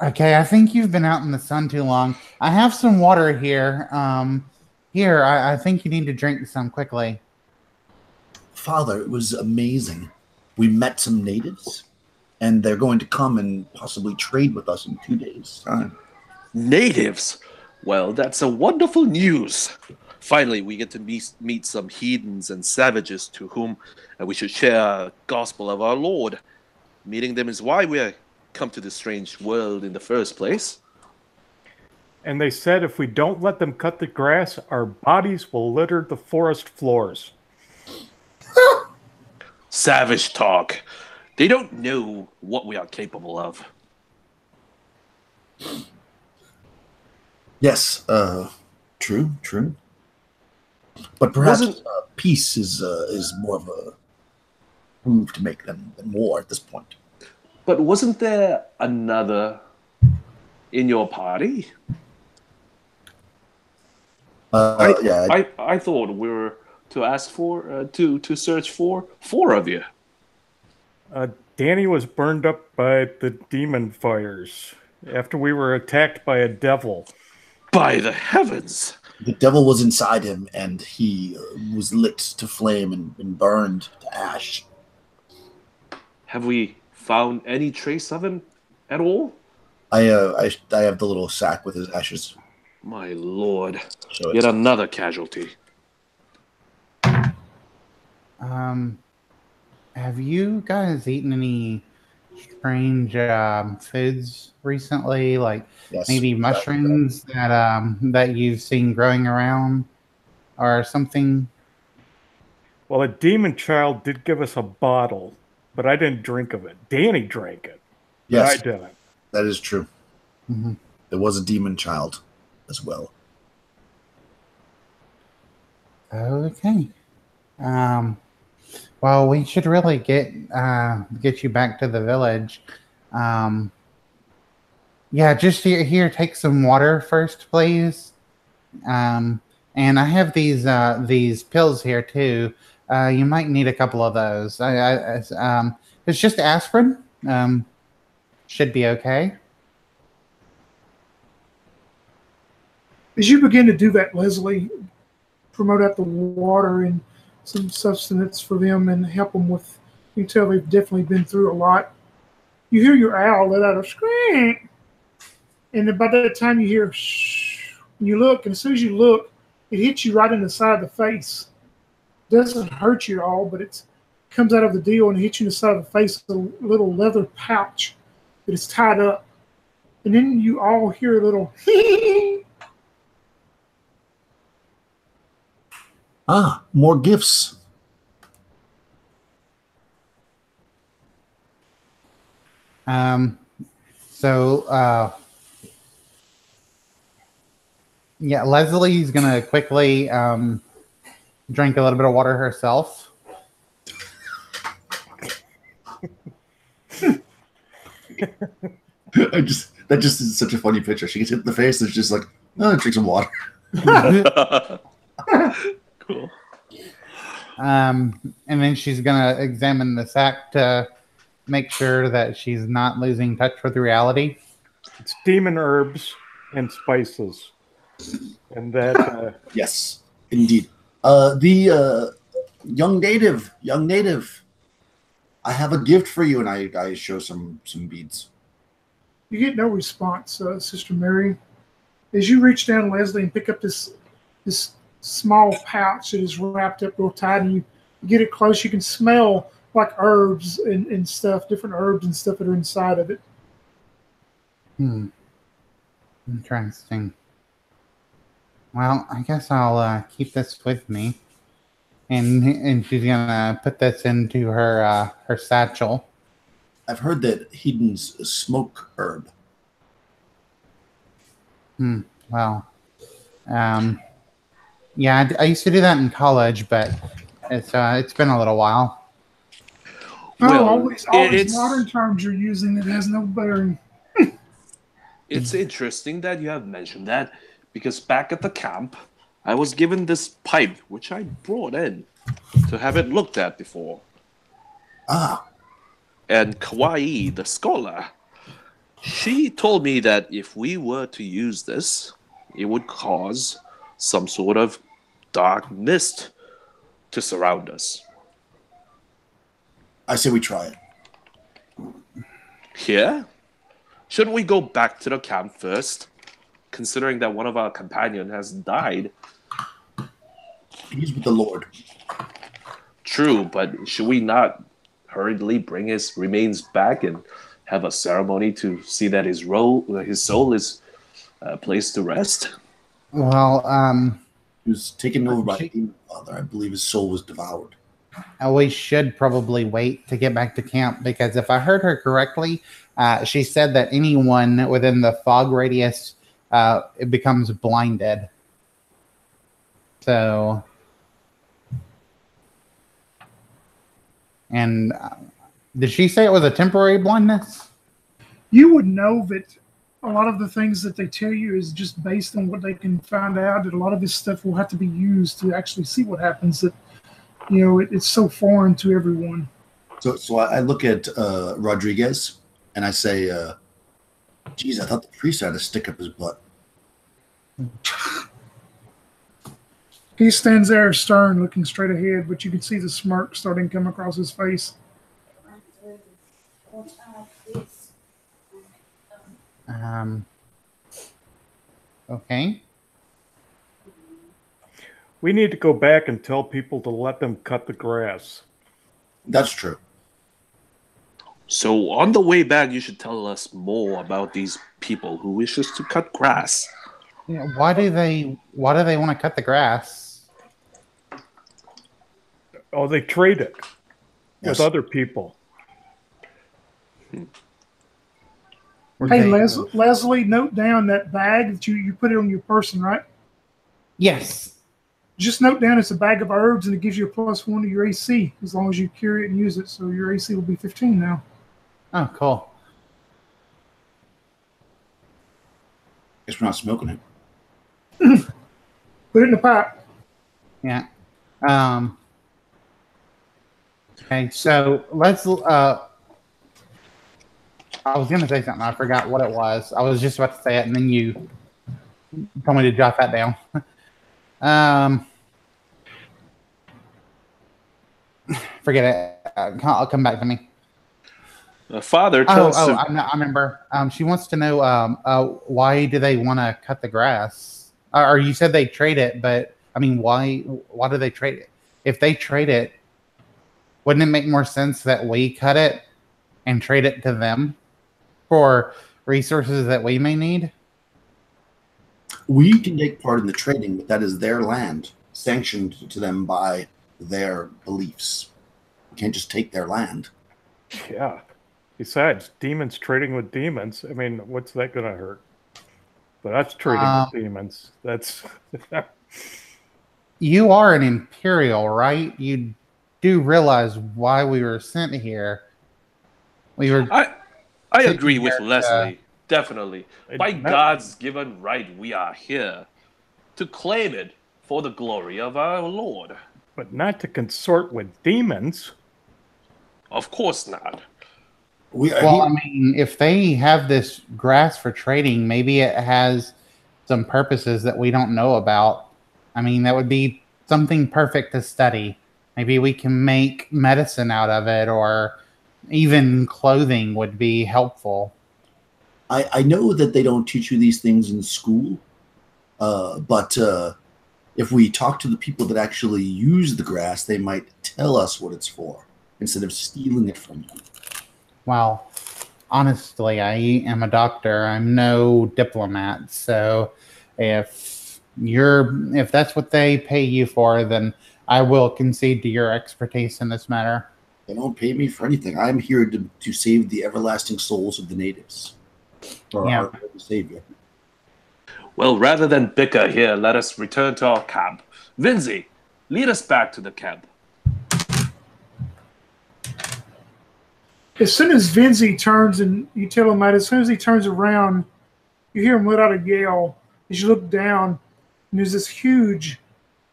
Okay, I think you've been out in the sun too long. I have some water here. I think you need to drink some quickly. Father, it was amazing. We met some natives, and they're going to come and possibly trade with us in 2 days' time. Natives? Well, that's a wonderful news. Finally, we get to meet some heathens and savages to whom we should share the gospel of our Lord. Meeting them is why we come to this strange world in the first place. And they said if we don't let them cut the grass, our bodies will litter the forest floors. Savage talk. They don't know what we are capable of. Yes, true. But perhaps peace is more of a move to make than war at this point. But wasn't there another in your party? I thought we were to ask for to search for 4 of you. Danny was burned up by the demon fires after we were attacked by a devil. By the heavens! The devil was inside him, and he was lit to flame and burned to ash. Have we found any trace of him at all? I have the little sack with his ashes. My lord, yet another casualty. Have you guys eaten any strange foods recently? Like maybe mushrooms that you've seen growing around or something? Well, a demon child did give us a bottle, but I didn't drink of it. Danny drank it. Yes, I didn't. That is true. Mm-hmm. There was a demon child as well. Okay. Well, we should really get you back to the village. Yeah, just here, take some water first, please. And I have these pills here too. You might need a couple of those. It's just aspirin. Should be okay. As you begin to do that, Leslie, promote out the water and some sustenance for them and help them with, you can tell they've definitely been through a lot. You hear your owl let out a scream. And about that time you hear shh, and you look, and as soon as you look, it hits you right in the side of the face. It doesn't hurt you at all, but it comes out of the deal and hits you in the side of the face with a little leather pouch that is tied up. And then you all hear a little more gifts. Yeah, Leslie's gonna quickly drink a little bit of water herself. That just is such a funny picture. She gets hit in the face and it's just like, drink some water. Cool. And then she's gonna examine the sack to make sure that she's not losing touch with reality. It's demon herbs and spices. And that Yes, indeed. The young native, I have a gift for you, and I show some beads. You get no response, Sister Mary. As you reach down, Leslie, and pick up this small pouch that is wrapped up real tight, and you get it close, you can smell like herbs and stuff, different herbs and stuff that are inside of it. Interesting. Well, I guess I'll keep this with me, and she's gonna put this into her her satchel. I've heard that Hedon's a smoke herb. Well, yeah, I used to do that in college, but it's been a little while. Well, all these modern terms you're using, it has no bearing. It's interesting that you have mentioned that, because back at the camp, I was given this pipe, which I brought in to have it looked at before. Ah. And Kawaii, the scholar, she told me that if we were to use this, it would cause some sort of dark mist to surround us. I say we try it. Here? Shouldn't we go back to the camp first, considering that one of our companions has died? He's with the Lord. True, but should we not hurriedly bring his remains back and have a ceremony to see that his soul is placed to rest? Well, he was taken over by Demon Father. I believe his soul was devoured. We should probably wait to get back to camp, because if I heard her correctly, she said that anyone within the fog radius it becomes blinded. So, and did she say it was a temporary blindness? You would know that a lot of the things that they tell you is just based on what they can find out. That a lot of this stuff will have to be used to actually see what happens. That it's so foreign to everyone. So I look at Rodriguez and I say, geez, I thought the priest had a stick up his butt. He stands there stern, looking straight ahead, but you can see the smirk starting to come across his face. Okay. we need to go back and tell people to let them cut the grass. That's true. So on the way back, you should tell us more about these people who wishes to cut grass. Yeah, why do they want to cut the grass? Oh, they trade it Yes. with other people. Hey, Leslie, note down that bag that you put it on your person, right? Yes. Just note down it's a bag of herbs, and it gives you a +1 to your AC as long as you carry it and use it. So your AC will be 15 now. Oh, cool. Guess we're not smoking it. Put it in the pipe. Yeah. Okay, so let's. I was going to say something. I forgot what it was. I was just about to say it, and then you told me to jot that down. Forget it. I'll come back to me. The father tells him, I remember. She wants to know why do they want to cut the grass? Or you said they trade it, but I mean, why do they trade it? If they trade it, wouldn't it make more sense that we cut it and trade it to them for resources that we may need? We can take part in the trading, but that is their land, sanctioned to them by their beliefs. We can't just take their land. Yeah. Besides, demons trading with demons. I mean, what's that going to hurt? But that's trading with demons. That's. You are an Imperial, right? You do realize why we were sent here. We were. I agree with Leslie. Definitely. By God's given right, we are here to claim it for the glory of our Lord. But not to consort with demons. Of course not. Well, I mean, if they have this grass for trading, maybe it has some purposes that we don't know about. I mean, that would be something perfect to study. Maybe we can make medicine out of it, or even clothing would be helpful. I know that they don't teach you these things in school, but if we talk to the people that actually use the grass, they might tell us what it's for instead of stealing it from you. Well, honestly, I am a doctor. I'm no diplomat. So if that's what they pay you for, then I will concede to your expertise in this matter. They don't pay me for anything. I'm here to save the everlasting souls of the natives. Or Yeah. our savior. Well, rather than bicker here, let us return to our camp. Vinzi, lead us back to the camp. As soon as Vinzi turns, and you tell him that, as soon as he turns around, you hear him let out a yell. As you look down, and there's this huge,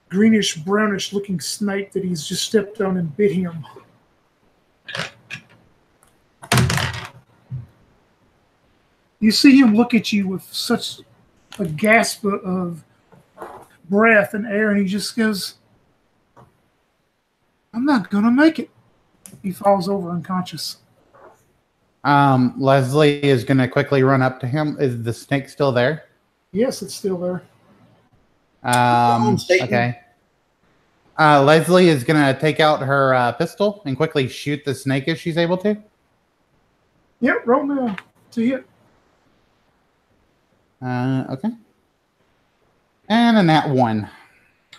greenish, brownish-looking snake that he's just stepped on and bit him. You see him look at you with such a gasp of breath and air, and he just goes, "I'm not going to make it." He falls over unconscious. Leslie is going to quickly run up to him. Is the snake still there? Yes, it's still there. Okay. Leslie is going to take out her pistol and quickly shoot the snake if she's able to. Yep, roll me to hit. Okay. And a nat 1.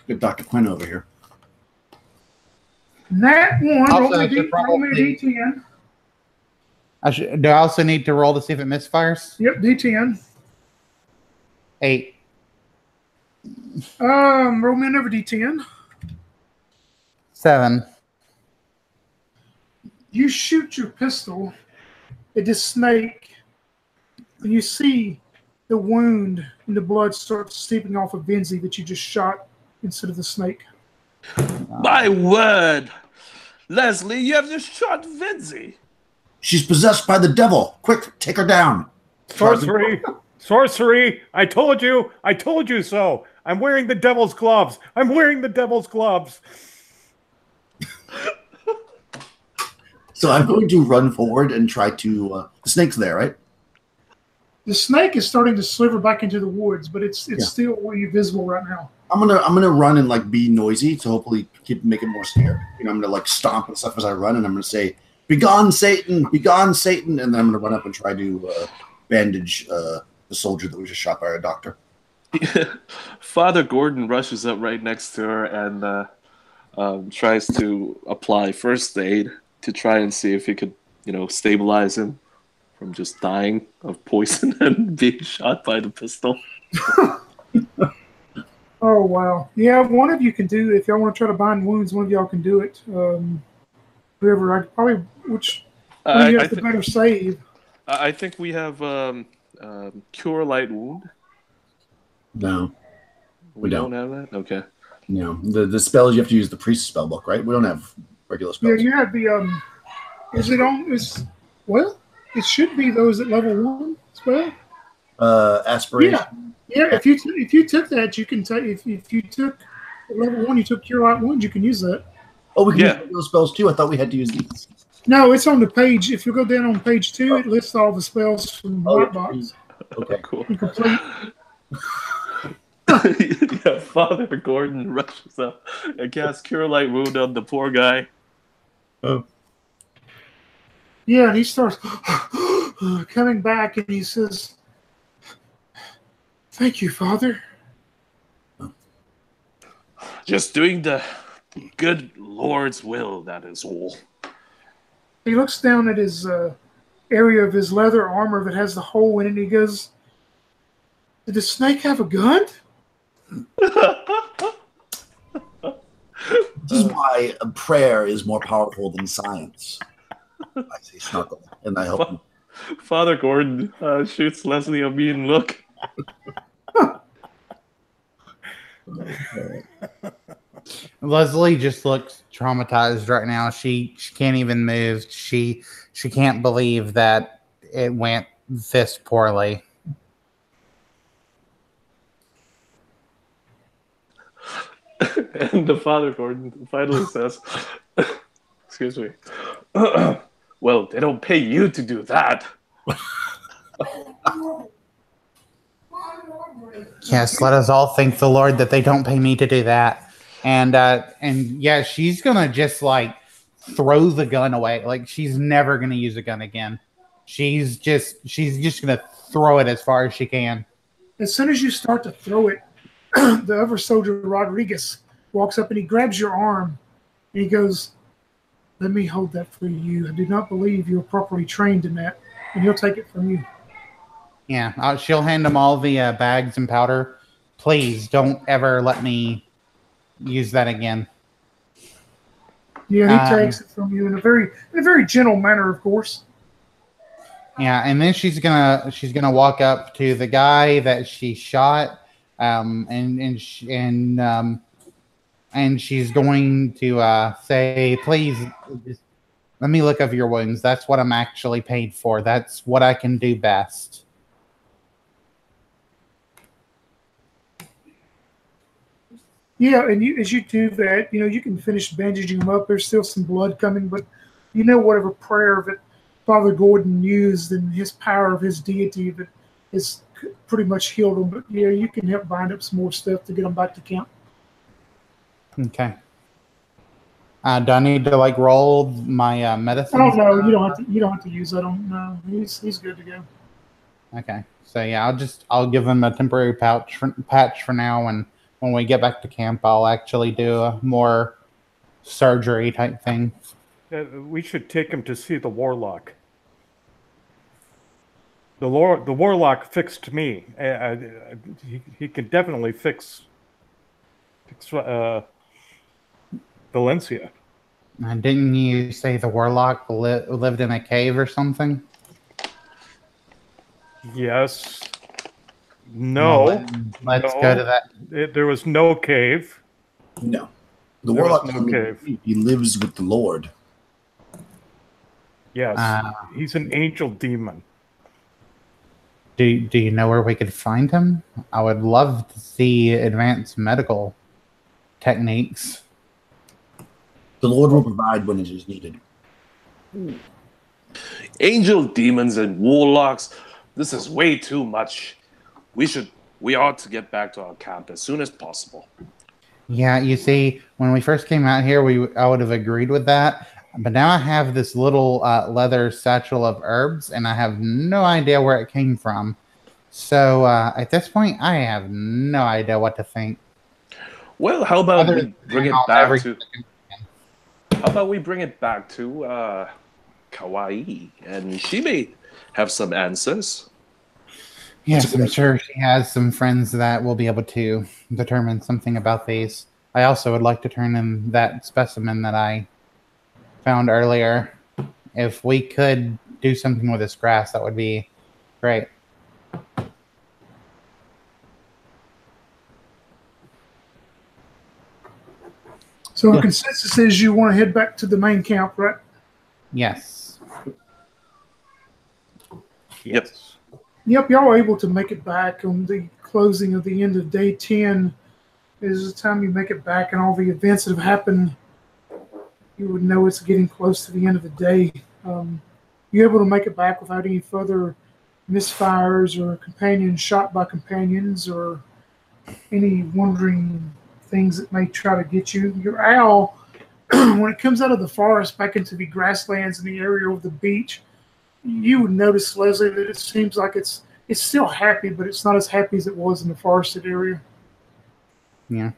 Good Dr. Quinn over here. Nat 1, Also, roll me a D10. Do I also need to roll to see if it misfires? Yep, D10. 8. Roll me another D10. 7. You shoot your pistol at this snake, and you see the wound and the blood starts seeping off of Vinzi that you just shot instead of the snake. My word! Leslie, you have just shot Vinzi. She's possessed by the devil. Quick, take her down. Sorcery! Sorcery! I told you so. I'm wearing the devil's gloves. I'm wearing the devil's gloves. So I'm going to run forward and try to. The snake's there, right? The snake is starting to sliver back into the woods, but it's still visible right now. I'm gonna run and like be noisy to hopefully make it more scared. You know, I'm gonna like stomp and stuff as I run, and I'm gonna say, "Begone, Satan! Begone, Satan!" And then I'm gonna run up and try to bandage the soldier that was just shot by our doctor. Father Gordon rushes up right next to her and tries to apply first aid to try and see if he could, stabilize him from just dying of poison and being shot by the pistol. Oh, wow. Yeah, one of you can do it. If y'all want to try to bind wounds, one of y'all can do it. Whoever, which one of you has the better save? I think we have Cure Light Wound. No. We don't have that? Okay. No. The spells, you have to use the priest spell book, right? We don't have regular spells. Yeah, you have the, well, it should be those at level 1 as well. Aspiration. Yeah, if you took that, you can take. If you took level 1, you took Cure Light Wounds, you can use that. Oh, we can use regular spells too. I thought we had to use these. No, it's on the page. If you go down on page 2, it lists all the spells from Whitebox. Okay, cool. Complete. Yeah, Father Gordon rushes up and casts Cure Light Wound on the poor guy. Oh. Yeah, and he starts coming back, and he says, "Thank you, Father." Just doing the good Lord's will, that is all. He looks down at his area of his leather armor that has the hole in it, and he goes, "Did the snake have a gun?" This is why a prayer is more powerful than science. I say snarkle, and I help him. Father Gordon shoots Leslie a mean look. Leslie just looks traumatized right now. She can't even move. She can't believe that it went this poorly. And the Father Gordon finally says, excuse me, well, they don't pay you to do that. Yes, let us all thank the Lord that they don't pay me to do that. And yeah, she's gonna just like throw the gun away. Like she's never gonna use a gun again. She's just gonna throw it as far as she can. As soon as you start to throw it, the other soldier, Rodriguez, walks up and he grabs your arm and he goes, "Let me hold that for you. I do not believe you're properly trained in that." And he'll take it from you. Yeah, she'll hand him all the bags and powder. Please don't ever let me use that again. Yeah, he takes it from you in a very gentle manner, of course. Yeah, and then she's gonna walk up to the guy that she shot, and she's going to say, "Please, just let me look over your wounds. That's what I'm actually paid for. That's what I can do best." Yeah, and as you do that, you can finish bandaging him up. There's still some blood coming, but whatever prayer that Father Gordon used and his power of his deity that has pretty much healed him. But yeah, you can help bind up some more stuff to get him back to camp. Okay. Do I need to like roll my medicine? Oh no, you don't have to use that on. No, he's good to go. Okay, so yeah, I'll give him a temporary patch for now, and when we get back to camp, I'll actually do a more surgery type thing. We should take him to see the warlock. The warlock fixed me. He can definitely fix Valencia. Didn't you say the warlock lived in a cave or something? Yes. No. Well, let's go to that. There was no cave. No. The There was warlock no cave. He lives with the Lord. Yes. He's an angel demon. Do you know where we could find him? I would love to see advanced medical techniques. The Lord will provide when it is needed. Angel demons and warlocks. This is way too much. We ought to get back to our camp as soon as possible. Yeah, you see, when we first came out here, I would have agreed with that. But now I have this little leather satchel of herbs, and I have no idea where it came from. So at this point, I have no idea what to think. Well, how about we bring it back to? How about we bring it back to Kawaii, and she may have some answers. Yes, I'm sure she has some friends that will be able to determine something about these. I also would like to turn in that specimen that I found earlier. If we could do something with this grass, that would be great. So the consensus is you want to head back to the main camp, right? Yes. Yep. Yep, y'all are able to make it back on the closing of the end of day 10. Is the time you make it back and all the events that have happened, you would know it's getting close to the end of the day. You're able to make it back without any further misfires or companions shot by companions or any wandering things that may try to get you. Your owl, when it comes out of the forest back into the grasslands in the area of the beach, you would notice, Leslie, that it seems like it's still happy, but it's not as happy as it was in the forested area. Yeah.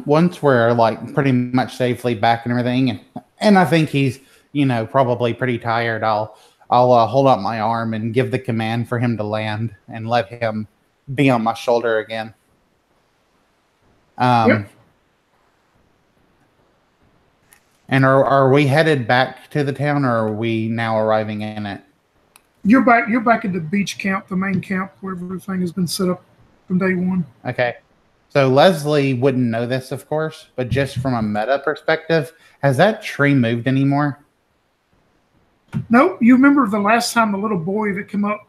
Once we're like pretty much safely back and everything, and I think he's probably pretty tired, I'll hold up my arm and give the command for him to land and let him be on my shoulder again. Yep. And are we headed back to the town, or are we now arriving in it? You're back at the beach camp, the main camp, where everything has been set up from day one. Okay. So Leslie wouldn't know this, of course, but just from a meta perspective, has that tree moved anymore? Nope. You remember the last time the little boy that came up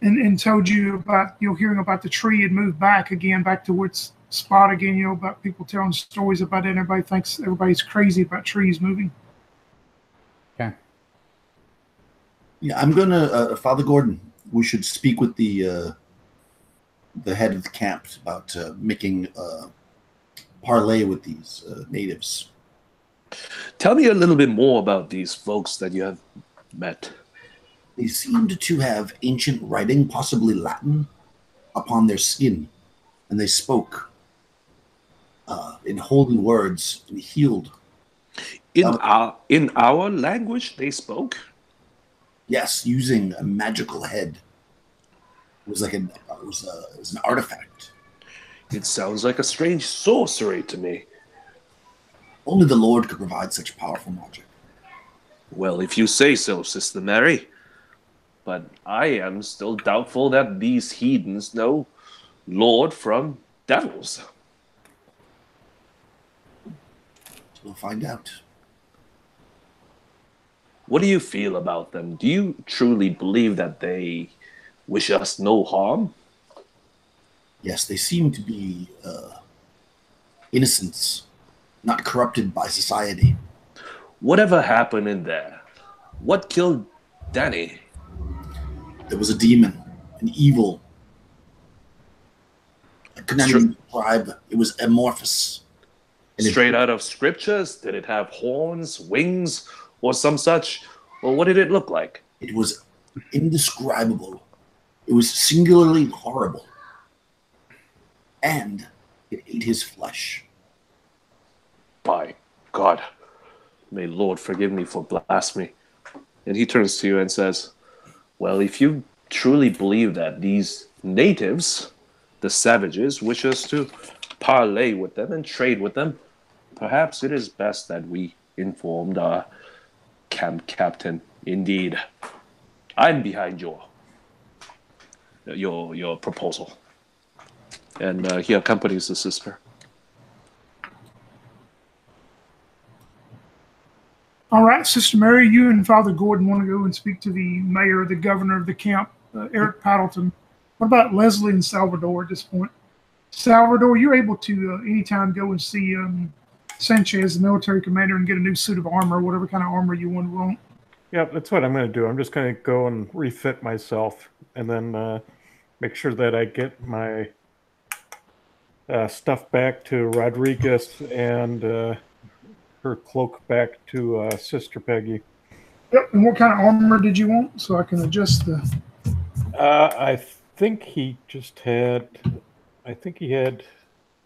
and told you about, hearing about the tree had moved back again, back to its spot again, about people telling stories about it, and everybody thinks everybody's crazy about trees moving. Okay. Yeah, I'm gonna, Father Gordon, we should speak with the head of the camp about making parlay with these natives. Tell me a little bit more about these folks that you have met. They seemed to have ancient writing, possibly Latin, upon their skin, and they spoke in holy words and healed. In our language, they spoke. Yes, using a magical head. It was like it was an artifact. It sounds like a strange sorcery to me. Only the Lord could provide such powerful magic. Well, if you say so, Sister Mary. But I am still doubtful that these heathens know Lord from devils. We'll find out. What do you feel about them? Do you truly believe that they wish us no harm? Yes, they seem to be innocents, not corrupted by society. Whatever happened in there? What killed Danny? There was a demon, an evil. I could not even describe. It was amorphous. And Straight out of scriptures? Did it have horns, wings, or some such? Or what did it look like? It was indescribable. It was singularly horrible. And it ate his flesh. By God, may Lord forgive me for blasphemy. And he turns to you and says, well, if you truly believe that these natives, the savages, wish us to parlay with them and trade with them, perhaps it is best that we informed our camp captain. Indeed, I'm behind your proposal. And he accompanies the sister. All right, Sister Mary, you and Father Gordon want to go and speak to the mayor, the governor of the camp, Eric Paddleton. What about Leslie and Salvador at this point? Salvador, you're able to anytime go and see Sanchez, the military commander, and get a new suit of armor, whatever kind of armor you want. Yeah, that's what I'm going to do. I'm just going to go and refit myself and then make sure that I get my stuff back to Rodriguez and her cloak back to Sister Peggy. Yep, and what kind of armor did you want so I can adjust the... I think he just had...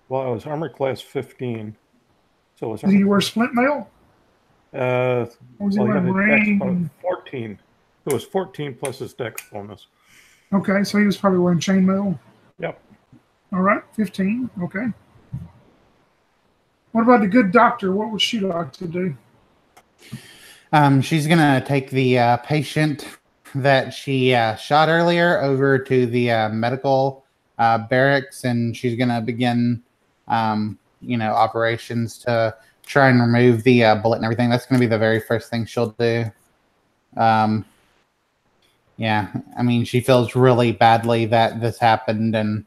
Well, it was armor class 15. So it was Did he wear splint mail? Or was he wearing rain? 14. It was 14 plus his dex bonus. Okay, so he was probably wearing chainmail. Yep. All right, 15. Okay. What about the good doctor? What would she like to do? She's going to take the patient that she shot earlier over to the medical barracks, and she's going to begin, operations to try and remove the bullet and everything. That's going to be the very first thing she'll do. Yeah, I mean, she feels really badly that this happened, and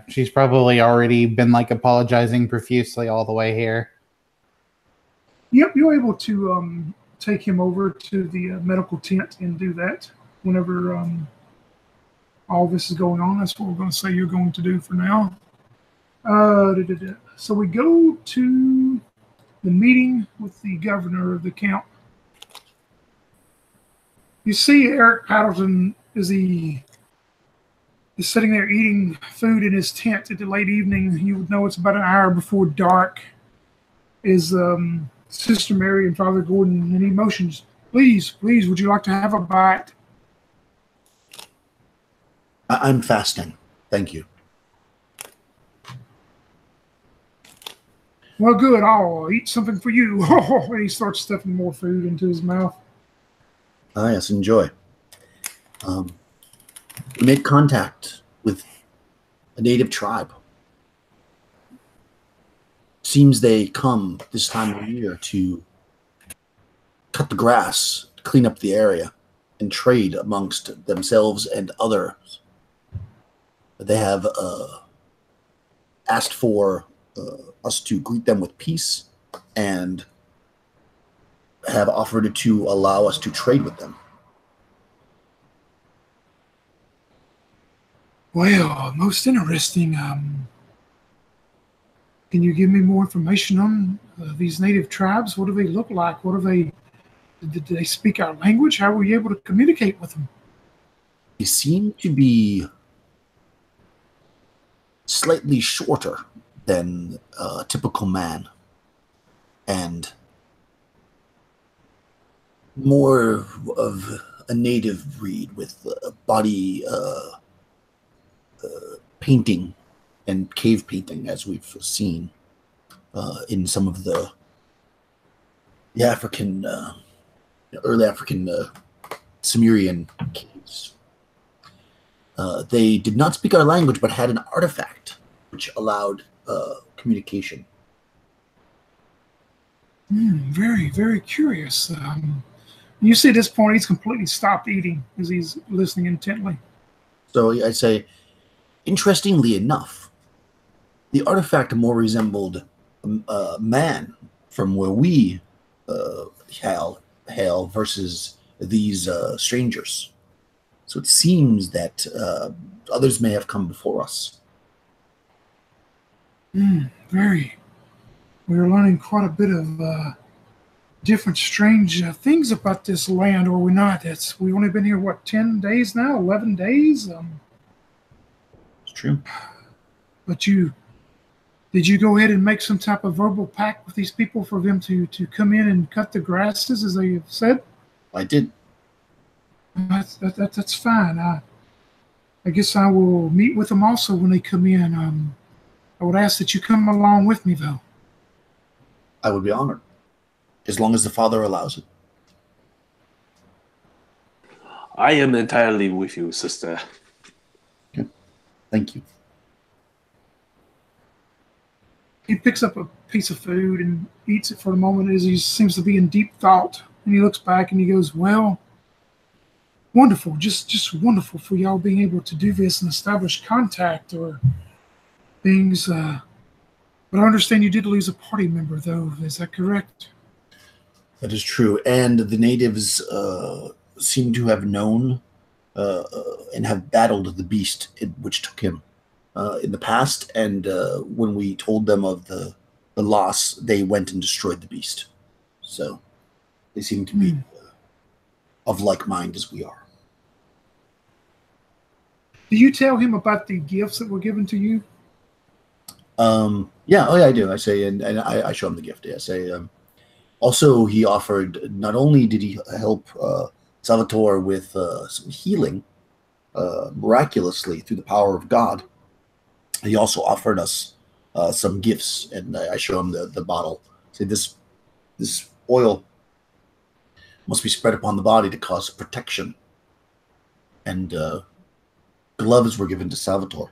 she's probably already been apologizing profusely all the way here. Yep, you're able to take him over to the medical tent and do that whenever all this is going on. That's what we're going to say you're going to do for now. So we go to the meeting with the governor of the camp. You see Eric Paddleton as he is sitting there eating food in his tent at the late evening. You would know it's about an hour before dark. Is Sister Mary and Father Gordon, and he motions, please, would you like to have a bite? I'm fasting. Thank you. Well, good. I'll eat something for you. And he starts stuffing more food into his mouth. Ah, yes, enjoy. We made contact with a native tribe. Seems they come this time of year to cut the grass, clean up the area, and trade amongst themselves and others. They have asked for us to greet them with peace and have offered to allow us to trade with them. Well, most interesting. Can you give me more information on these native tribes? What do they look like? What do they? Did they speak our language? How were you able to communicate with them? They seem to be slightly shorter than a typical man, and more of a native breed with body painting and cave painting, as we've seen in some of the African, early African Sumerian caves. They did not speak our language, but had an artifact which allowed communication. Very, very curious. You see at this point he's completely stopped eating as he's listening intently. So I say, interestingly enough, the artifact more resembled a man from where we hail versus these strangers. So it seems that others may have come before us. Very. We're learning quite a bit of different strange things about this land, or we're not. We've only been here, 10 days now? 11 days? It's true. But did you go ahead and make some type of verbal pact with these people for them to come in and cut the grasses, as they have said? I did. That's fine. I guess I will meet with them also when they come in. I would ask that you come along with me, though. I would be honored, as long as the Father allows it. I am entirely with you, sister. Okay. Thank you. He picks up a piece of food and eats it for a moment as he seems to be in deep thought. And he looks back and he goes, well, wonderful, just wonderful for y'all being able to do this and establish contact or things. But I understand you did lose a party member, though. Is that correct? That is true. And the natives seem to have known and have battled the beast which took him in the past. And when we told them of the loss, they went and destroyed the beast. So they seem to be of like mind as we are. Do you tell him about the gifts that were given to you? Yeah, I do. I say, and I show him the gift. I say, also he offered, not only did he help Salvatore with some healing miraculously through the power of God, he also offered us some gifts, and I show him the bottle. Say, this oil must be spread upon the body to cause protection. And gloves were given to Salvatore.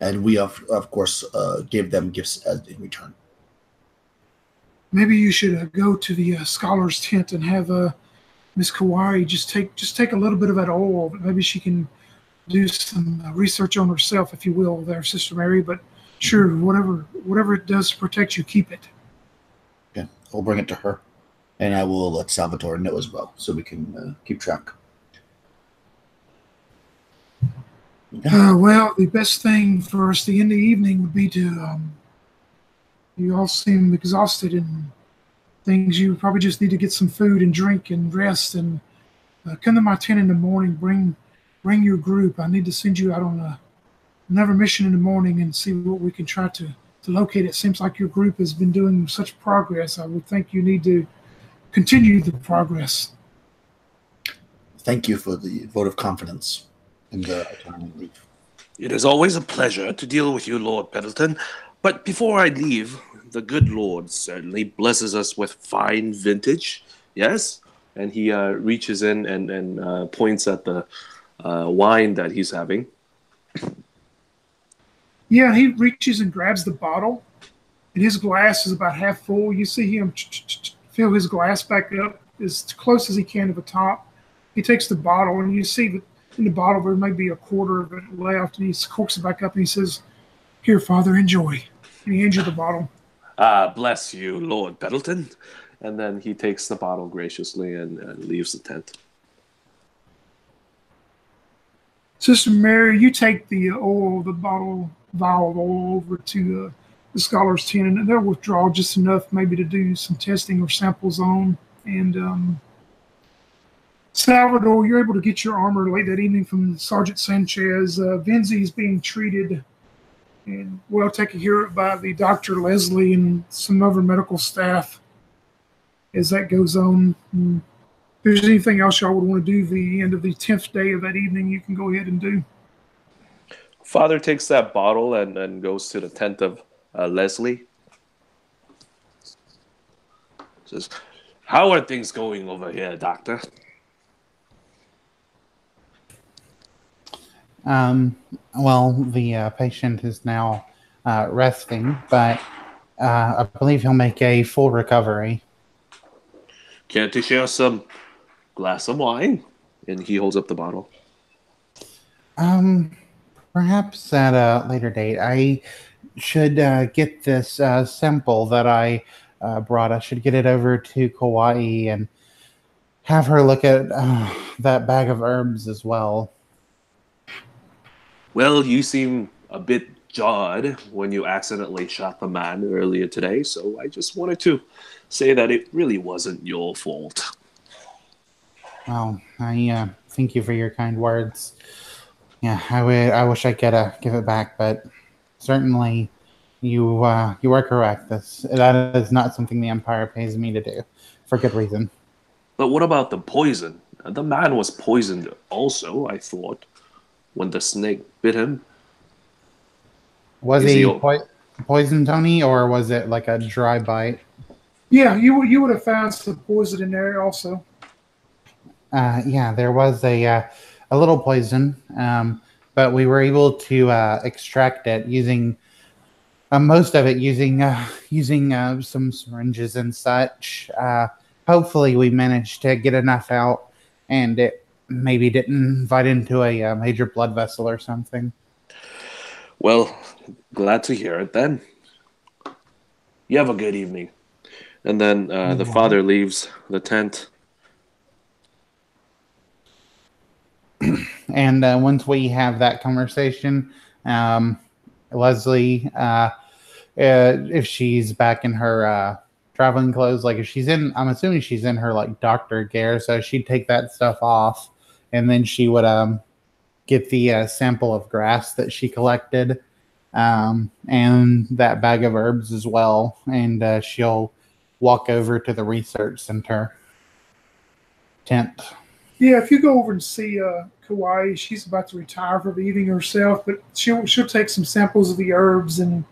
And we, of course, gave them gifts in return. Maybe you should go to the scholar's tent and have Miss Kawari just take a little bit of that oil. Maybe she can do some research on herself, if you will, there, Sister Mary. But sure, whatever it does to protect you, keep it. Okay, I'll bring it to her, and I will let Salvatore know as well, so we can keep track. Well, the best thing for us in the evening would be to. You all seem exhausted and things. You probably just need to get some food and drink and rest. And come to my tent in the morning. Bring your group. I need to send you out on another mission in the morning and see what we can try to locate. It seems like your group has been doing such progress. I would think you need to continue the progress. Thank you for the vote of confidence. And leave. It is always a pleasure to deal with you, Lord Pendleton. But before I leave, the good Lord certainly blesses us with fine vintage. Yes? And he reaches in and points at the wine that he's having. Yeah, he reaches and grabs the bottle and his glass is about half full. You see him fill his glass back up as close as he can to the top. He takes the bottle, and you see that in the bottle there may be a quarter of it left, and he corks it back up, and he says, "Here, Father, enjoy." And he hands you the bottle. Bless you, Lord Pendleton. And then he takes the bottle graciously and leaves the tent. Sister Mary, you take the oil, the bottle, vial of oil over to the scholar's tent, and they'll withdraw just enough maybe to do some testing or samples on. And Salvador, you're able to get your armor late that evening from Sergeant Sanchez. Vinzi is being treated and well taken care of by the Dr. Leslie and some other medical staff as that goes on. And if there's anything else y'all would want to do the end of the 10th day of that evening, you can go ahead and do. Father takes that bottle and goes to the tent of Leslie. Says, "How are things going over here, Doctor?" Well, the patient is now resting, but I believe he'll make a full recovery. Can't you share some glass of wine? And he holds up the bottle. Perhaps at a later date. I should get this sample that I brought. I should get it over to Kauai and have her look at that bag of herbs as well. Well, you seem a bit jarred when you accidentally shot the man earlier today, so I just wanted to say that it really wasn't your fault. Well, I thank you for your kind words. Yeah, I wish I could give it back, but certainly you are correct. That is not something the Empire pays me to do, for good reason. But what about the poison? The man was poisoned also, I thought, when the snake bit him. Was he poisoned, Tony, or was it like a dry bite? Yeah, you would have found some poison in there also. Yeah, there was a little poison, but we were able to extract it using most of it using some syringes and such. Hopefully, we managed to get enough out, and it maybe didn't invite into a major blood vessel or something. Well, glad to hear it then. You have a good evening. And then the father leaves the tent. And once we have that conversation, Leslie, if she's back in her traveling clothes, like if she's in, I'm assuming she's in her like doctor gear, so she'd take that stuff off, and then she would get the sample of grass that she collected, and that bag of herbs as well, and she'll walk over to the research center tent. Yeah, if you go over and see Kauai, she's about to retire for the evening herself, but she'll take some samples of the herbs and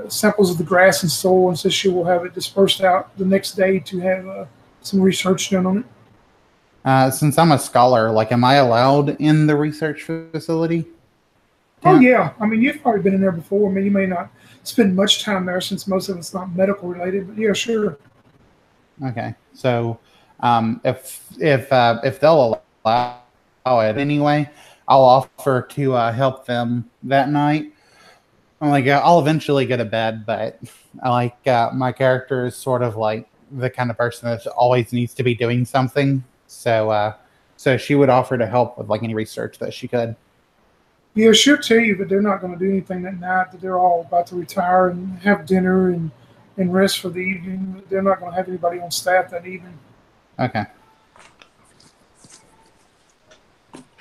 samples of the grass and soil, and so she will have it dispersed out the next day to have some research done on it. Since I'm a scholar, like, am I allowed in the research facility? Oh, yeah. I mean, you've probably been in there before. I mean, you may not spend much time there since most of it's not medical related, but yeah, sure. Okay. So if they'll allow it anyway, I'll offer to help them that night. I'll eventually go to bed, but my character is sort of like the kind of person that always needs to be doing something. So she would offer to help with like any research that she could. Yeah, she'll tell you that they're not going to do anything that night, that they're all about to retire and have dinner and rest for the evening. They're not going to have anybody on staff that evening. Okay.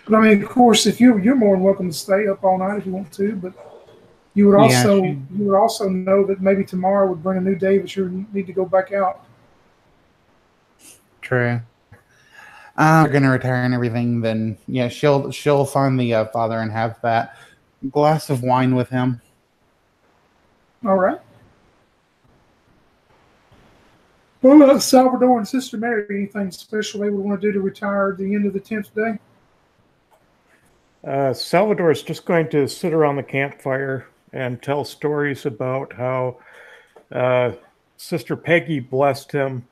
But I mean, of course, if you're more than welcome to stay up all night if you want to, but you would also know that maybe tomorrow would bring a new day that you need to go back out. True. We're gonna retire and everything. Then yeah, she'll find the father and have that glass of wine with him. All right. Well, Salvador and Sister Mary, anything special they would want to do to retire at the end of the 10th day? Salvador is just going to sit around the campfire and tell stories about how Sister Peggy blessed him,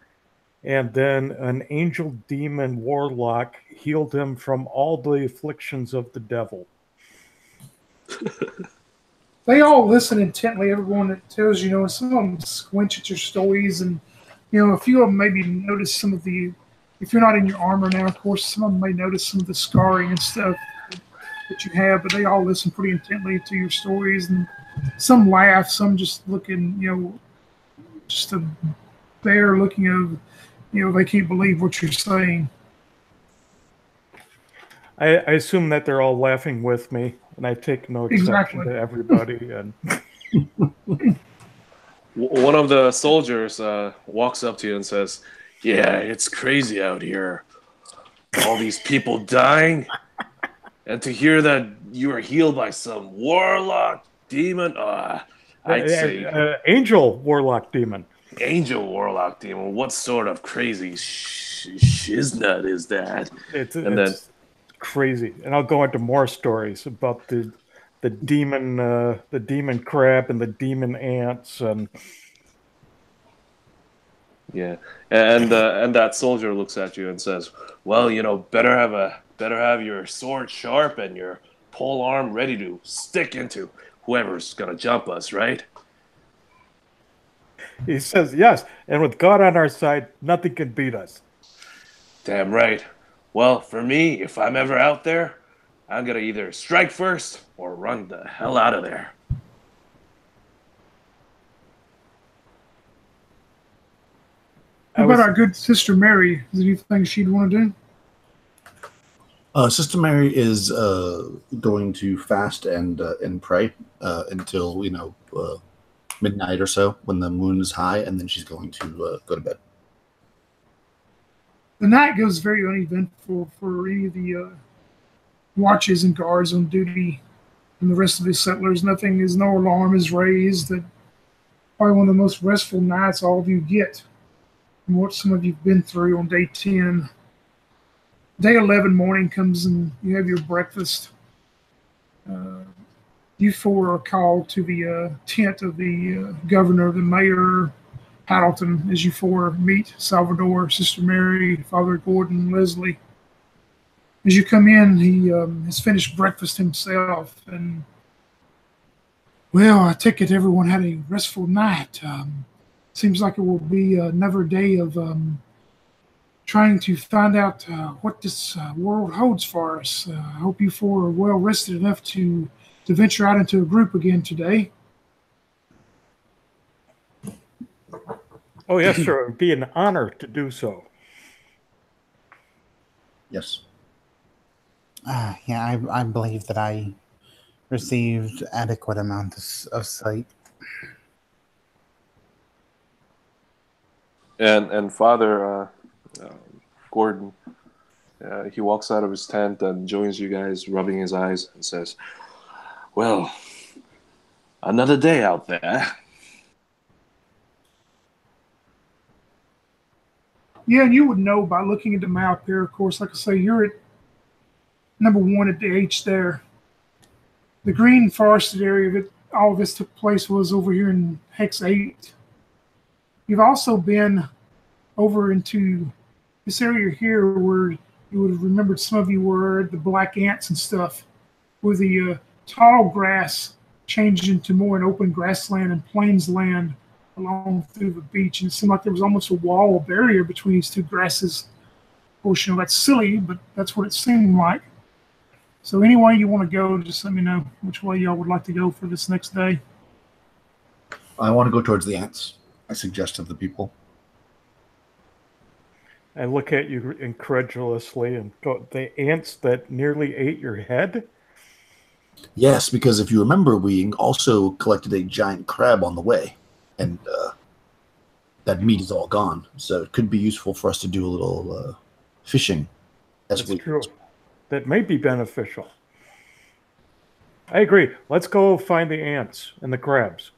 and then an angel demon warlock healed him from all the afflictions of the devil. They all listen intently, everyone that tells you, some of them squinch at your stories, and, a few of them maybe notice some of the, if you're not in your armor now, of course, some of them may notice some of the scarring and stuff that you have, but they all listen pretty intently to your stories, and some laugh, some just looking, just a bear looking of, they can't believe what you're saying. I assume that they're all laughing with me, and I take no exception to everybody. And one of the soldiers walks up to you and says, "Yeah, it's crazy out here. All these people dying, and to hear that you were healed by some warlock demon. I'd say angel warlock demon. Angel warlock demon. What sort of crazy shiznut is that?" It's crazy, and I'll go into more stories about the demon crab and the demon ants, and yeah, and that soldier looks at you and says, "Well, better have your sword sharp and your pole arm ready to stick into whoever's gonna jump us, right?" He says, "Yes, and with God on our side, nothing can beat us." Damn right. Well, for me, if I'm ever out there, I'm gonna either strike first or run the hell out of there. How about our good Sister Mary? Is there anything she'd want to do? Sister Mary is going to fast and pray until midnight or so when the moon is high, and then she's going to go to bed. The night goes very uneventful for any of the watches and guards on duty and the rest of the settlers. No alarm is raised. That probably one of the most restful nights all of you get from what some of you've been through on day 10. Day 11 morning comes and you have your breakfast. You four are called to the tent of the governor, the mayor, Paddleton, as you four meet Salvador, Sister Mary, Father Gordon, Leslie. As you come in, he has finished breakfast himself, and I take it everyone had a restful night. Seems like it will be another day of trying to find out what this world holds for us. I hope you four are well rested enough to venture out into a group again today. Oh, yes, sir. It would be an honor to do so. Yes. Yeah, I believe that I received adequate amounts of sight. And Father Gordon, he walks out of his tent and joins you guys, rubbing his eyes, and says, "Well, another day out there." Yeah, and you would know by looking at the map here, of course. Like I say, you're at number 1 at the H there. The green forested area that all of this took place was over here in Hex 8. You've also been over into this area here where you would have remembered some of you were the black ants and stuff, where the tall grass changed into more an open grassland and plains land along through the beach, and it seemed like there was almost a wall, a barrier between these two grasses. Of course, that's silly, but that's what it seemed like. So any way you want to go, just let me know which way y'all would like to go for this next day. I want to go towards the ants, I suggest to the people. I look at you incredulously and go, "The ants that nearly ate your head?" Yes, because if you remember, we also collected a giant crab on the way, and that meat is all gone. So it could be useful for us to do a little fishing. That's true. That may be beneficial. I agree. Let's go find the ants and the crabs.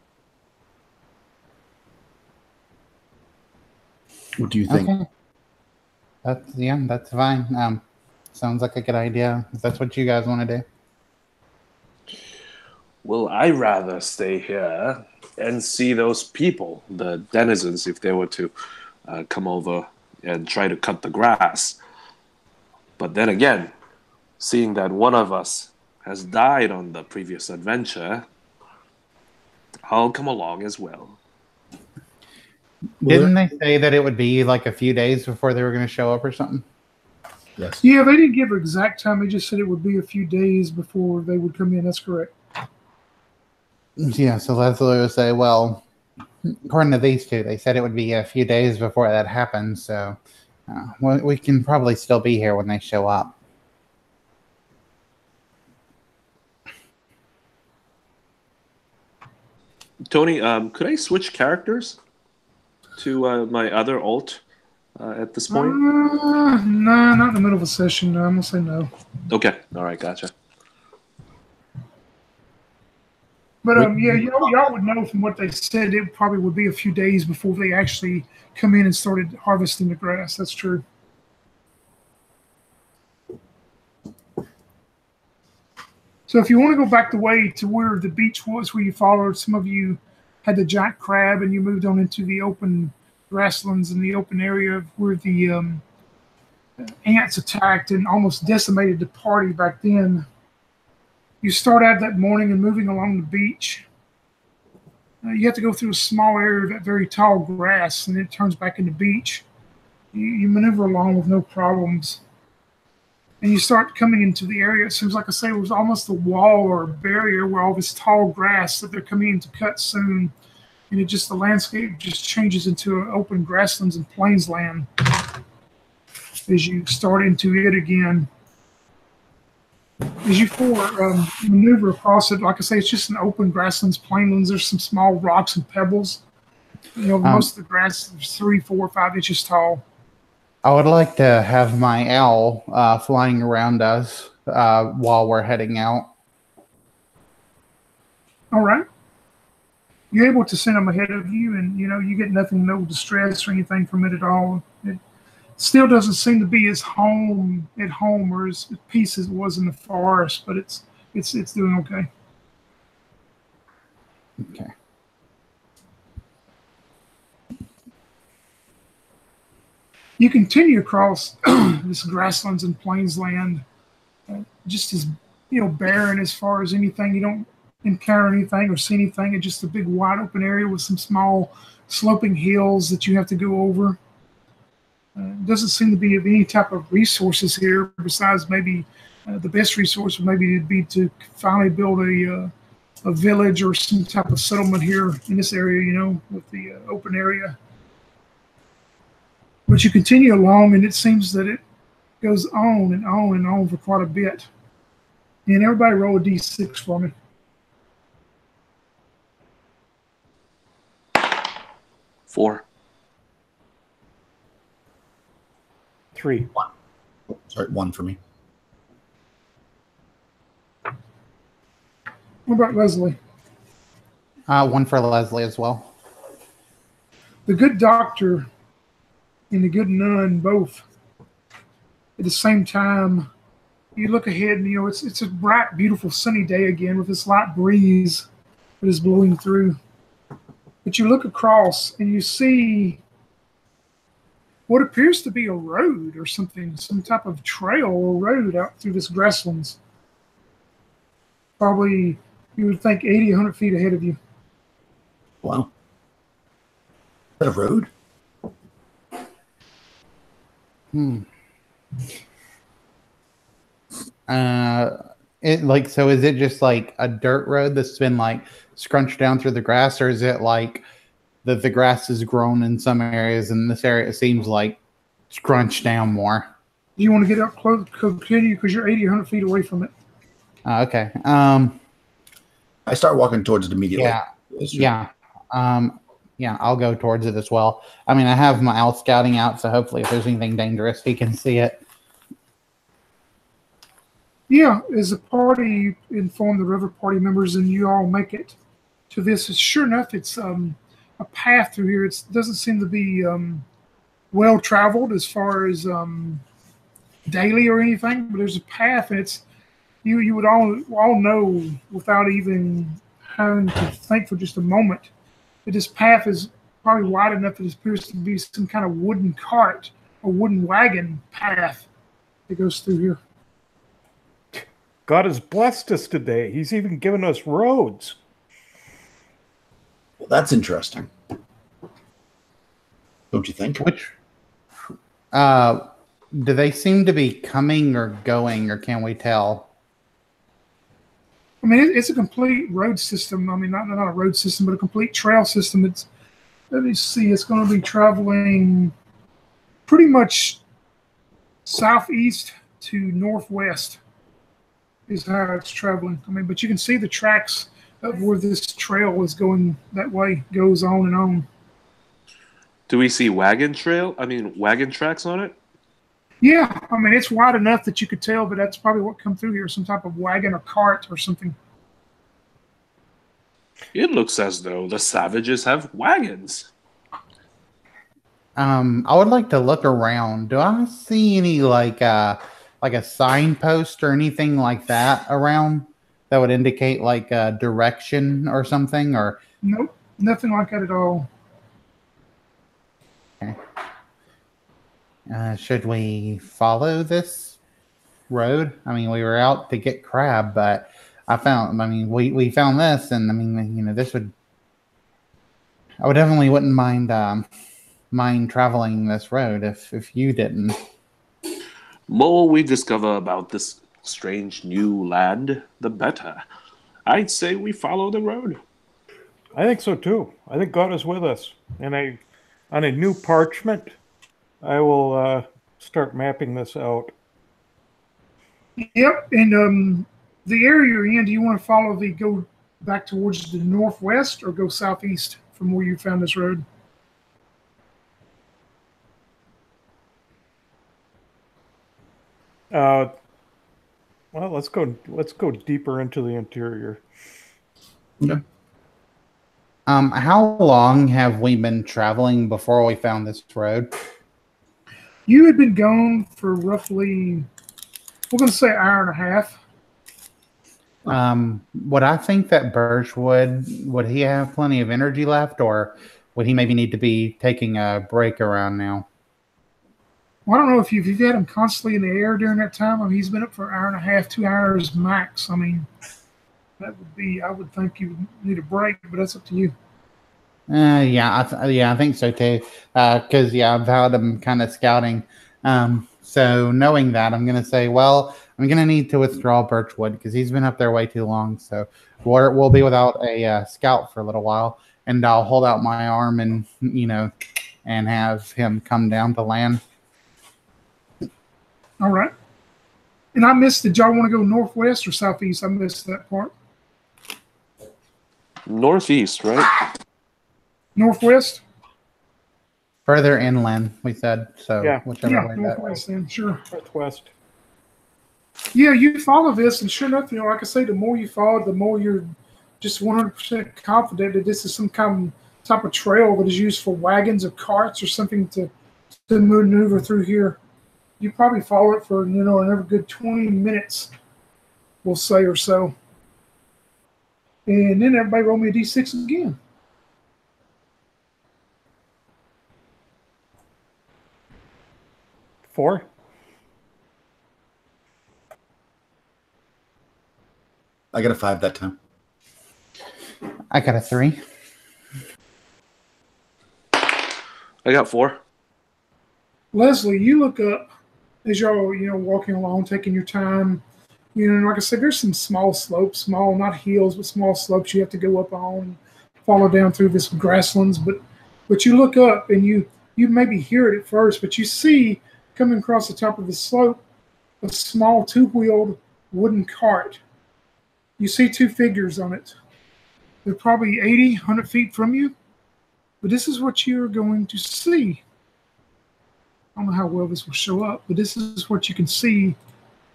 What do you think? Okay. That's fine. Sounds like a good idea. If that's what you guys want to do. Well, I'd rather stay here and see those people, the denizens, if they were to come over and try to cut the grass. But then again, seeing that one of us has died on the previous adventure, I'll come along as well. Didn't they say that it would be like a few days before they were going to show up or something? Yes. Yeah, they didn't give an exact time. They just said it would be a few days before they would come in. That's correct. Yeah, so Leslie would say, well, according to these two, they said it would be a few days before that happens, so we can probably still be here when they show up. Tony, could I switch characters to my other alt at this point? No, not in the middle of a session. No, I'm going to say no. Okay. All right. Gotcha. But yeah, y'all would know from what they said it probably would be a few days before they actually come in and started harvesting the grass. That's true. So if you want to go back the way to where the beach was, where you followed, some of you had the giant crab and you moved on into the open grasslands in the open area where the ants attacked and almost decimated the party back then. You start out that morning and moving along the beach. You have to go through a small area of that very tall grass, and it turns back into beach. You maneuver along with no problems. And you start coming into the area. It seems like I say it was almost a wall or a barrier where all this tall grass that they're coming in to cut soon. And the landscape just changes into an open grasslands and plains land as you start into it again. As you maneuver across it, like I say, it's just an open grasslands, plainlands. There's some small rocks and pebbles. Most of the grass is 3, 4, 5 inches tall. I would like to have my owl flying around us while we're heading out. All right. You're able to send them ahead of you, and you get nothing, no distress or anything from it at all. It still doesn't seem to be as at home or as at peace as it was in the forest, but it's doing okay. Okay. You continue across this grasslands and plains land, just as barren as far as anything. You don't encounter anything or see anything. It's just a big wide open area with some small sloping hills that you have to go over. Doesn't seem to be of any type of resources here besides maybe the best resource would maybe be to finally build a village or some type of settlement here in this area, with the open area. But you continue along, and it seems that it goes on and on and on for quite a bit. And everybody roll a d6 for me. 4. 3. 1. Oh, sorry, 1 for me. What about Leslie? 1 for Leslie as well. The good doctor and the good nun both at the same time. You look ahead and it's a bright, beautiful, sunny day again with this light breeze that is blowing through. But you look across and you see what appears to be a road or something, some type of trail or road out through this grasslands. Probably, you would think 80, 100 feet ahead of you. Wow. Is that a road? So is it just like a dirt road that's been like scrunched down through the grass, or is it like the grass has grown in some areas and this area it seems like scrunched down more? Do you want to get up close, continue, because you're 80, 100 feet away from it? Okay. I start walking towards it immediately. Yeah. Yeah, I'll go towards it as well. I mean, I have my owl scouting out, so hopefully if there's anything dangerous, he can see it. Yeah, as a party, inform the river party members, and you all make it to this. Sure enough, it's a path through here. It doesn't seem to be well traveled as far as daily or anything, but there's a path, and it's you would all know without even having to think for just a moment. But this path is probably wide enough that it appears to be some kind of wooden cart or wooden wagon path that goes through here. God has blessed us today. He's even given us roads. Well, that's interesting. Don't you think? Do they seem to be coming or going, or can we tell? I mean, it's a complete road system. I mean, not a road system, but a complete trail system. Let me see, it's going to be traveling pretty much southeast to northwest is how it's traveling. I mean, but you can see the tracks of where this trail is going that way, goes on and on. Do we see wagon tracks on it? Yeah, I mean, it's wide enough that you could tell, but that's probably what come through here, some type of wagon or cart or something. It looks as though the savages have wagons. I would like to look around. Do I see any like a signpost or anything like that around that would indicate like a direction or something? Or nope, nothing like that at all. Okay. Should we follow this road? I mean, we were out to get crab, but we found this, and I mean, this would. I would definitely wouldn't mind traveling this road if you didn't. More we discover about this strange new land, the better. I'd say we follow the road. I think so too. I think God is with us. And on a new parchment, I will start mapping this out. Yep, and the area you're in, do you want to go back towards the northwest or go southeast from where you found this road? Well, let's go deeper into the interior. Okay. How long have we been traveling before we found this road? You had been gone for roughly, we're going to say, an hour and a half. Would I think that Birch would he have plenty of energy left, or would he maybe need to be taking a break around now? Well, I don't know if you've had him constantly in the air during that time. I mean, he's been up for an hour and a half, 2 hours max. I mean, that would be, I would think you need a break, but that's up to you. I think so too. Because I've had him kind of scouting. So knowing that, I'm gonna say, well, I'm gonna need to withdraw Birchwood because he's been up there way too long. So we'll be without a scout for a little while, and I'll hold out my arm and and have him come down to land. All right. And I missed, did y'all want to go northwest or southeast? I missed that part. Northeast, right? Northwest? Further inland, we said. So yeah, whichever way northwest then, sure. Northwest. Yeah, you follow this, and sure enough, like I say, the more you follow, the more you're just 100% confident that this is some kind of type of trail that is used for wagons or carts or something to maneuver through here. You probably follow it for another good 20 minutes, we'll say, or so. And then everybody roll me a d6 again. Four. I got a 5 that time. I got a 3. I got 4. Leslie, you look up as you're walking along, taking your time. Like I said, there's some small slopes, small, not hills, but small slopes you have to go up on, follow down through this grasslands. But you look up and you maybe hear it at first, but you see coming across the top of the slope a small 2-wheeled wooden cart. You see 2 figures on it. They're probably 80, 100 feet from you. But this is what you're going to see. I don't know how well this will show up, but this is what you can see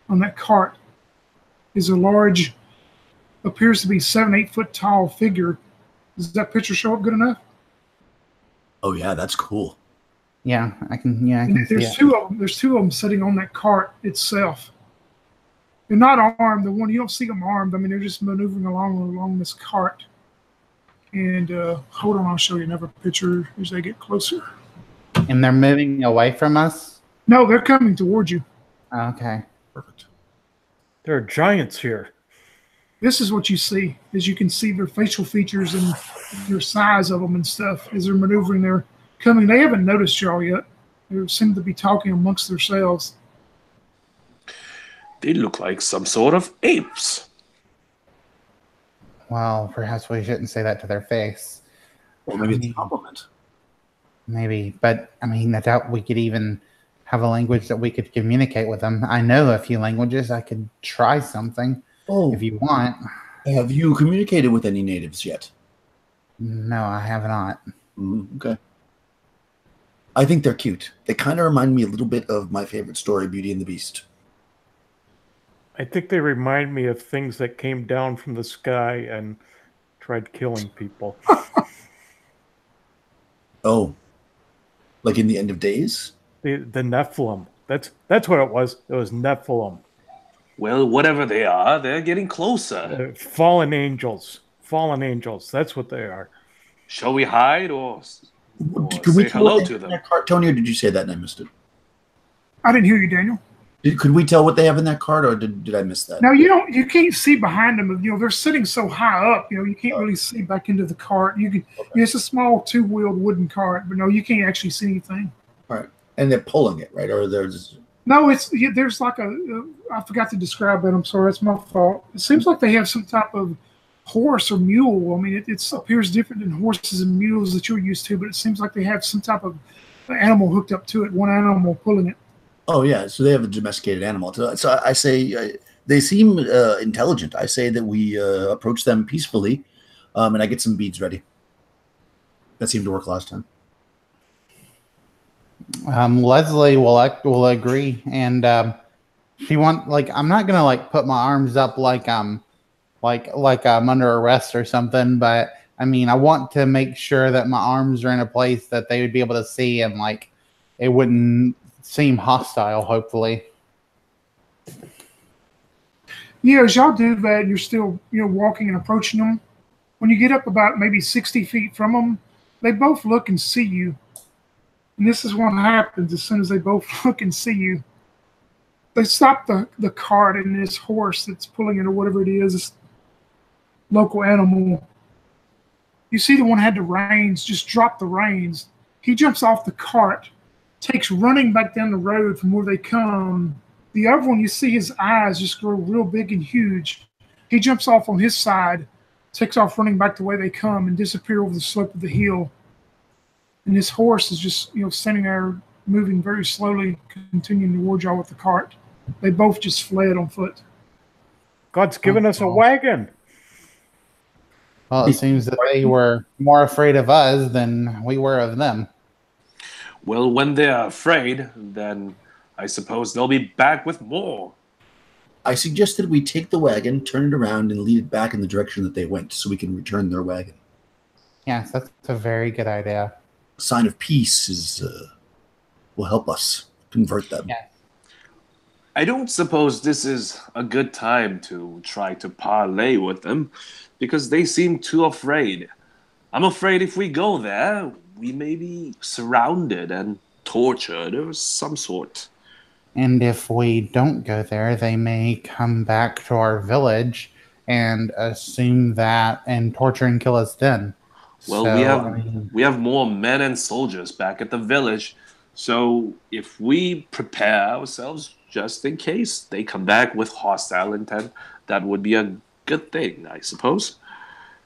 on that cart. Is a large, appears to be 7-8 foot tall figure. Does that picture show up good enough? Oh yeah, that's cool. Yeah, I can. Yeah, I can see there's it. 2 of them. There's 2 of them sitting on that cart itself. They're not armed. The one you don't see them armed. I mean, they're just maneuvering along this cart. And hold on, I'll show you another picture as they get closer. And they're moving away from us? No, they're coming towards you. Okay. Perfect. There are giants here. This is what you see, as you can see their facial features and their size of them and stuff as they're maneuvering. They're coming. They haven't noticed y'all yet. They seem to be talking amongst themselves. They look like some sort of apes. Well, perhaps we shouldn't say that to their face. Well, maybe it's a compliment. Maybe, but I mean, I doubt we could even have a language that we could communicate with them. I know a few languages. I could try something if you want. Have you communicated with any natives yet? No, I have not. Okay. I think they're cute. They kind of remind me a little bit of my favorite story, Beauty and the Beast. I think they remind me of things that came down from the sky and tried killing people. Oh, like in the End of Days? The Nephilim. That's what it was. It was Nephilim. Well, whatever they are, they're getting closer. Fallen angels. Fallen angels. That's what they are. Shall we hide or Could we say tell hello what they to have in them? that cart, Tony, or did you say that and I missed it? I didn't hear you, Daniel. Could we tell what they have in that cart, or did I miss that? No, you don't. You can't see behind them. You know, they're sitting so high up. You know, you can't really see back into the cart. You can. Okay. It's a small two-wheeled wooden cart, but no, you can't actually see anything. All right, and they're pulling it, right? Or there's No, there's like I forgot to describe it. I'm sorry, that's my fault. It seems like they have some type of horse or mule. I mean, it appears different than horses and mules that you're used to, but it seems like they have some type of animal hooked up to it. One animal pulling it. Oh yeah, so they have a domesticated animal. So I say they seem intelligent. I say that we approach them peacefully, and I get some beads ready. That seemed to work last time. Leslie will agree, and she I'm not gonna put my arms up like I'm under arrest or something, but I mean I want to make sure that my arms are in a place that they would be able to see and it wouldn't seem hostile, hopefully. Yeah, as y'all do that, you're still walking and approaching them. When you get up about maybe 60 feet from them, they both look and see you. And this is what happens as soon as they both look and see you. They stop the cart and this horse that's pulling it or whatever it is, this local animal. You see the one had the reins, just drop the reins. He jumps off the cart, takes running back down the road from where they come. The other one, you see his eyes just grow real big and huge. He jumps off on his side, takes off running back the way they come and disappear over the slope of the hill. And this horse is just, standing there moving very slowly, continuing towards y'all with the cart. They both just fled on foot. God's given us a wagon. Well, it seems that they were more afraid of us than we were of them. Well, when they're afraid, then I suppose they'll be back with more. I suggested we take the wagon, turn it around, and lead it back in the direction that they went, so we can return their wagon. Yes, that's a very good idea. A sign of peace will help us convert them. Yeah. I don't suppose this is a good time to try to parley with them, because they seem too afraid. I'm afraid if we go there, we may be surrounded and tortured of some sort. And if we don't go there, they may come back to our village and assume that and torture and kill us then. Well, So, we have more men and soldiers back at the village, so if we prepare ourselves just in case they come back with hostile intent, that would be a good thing, I suppose.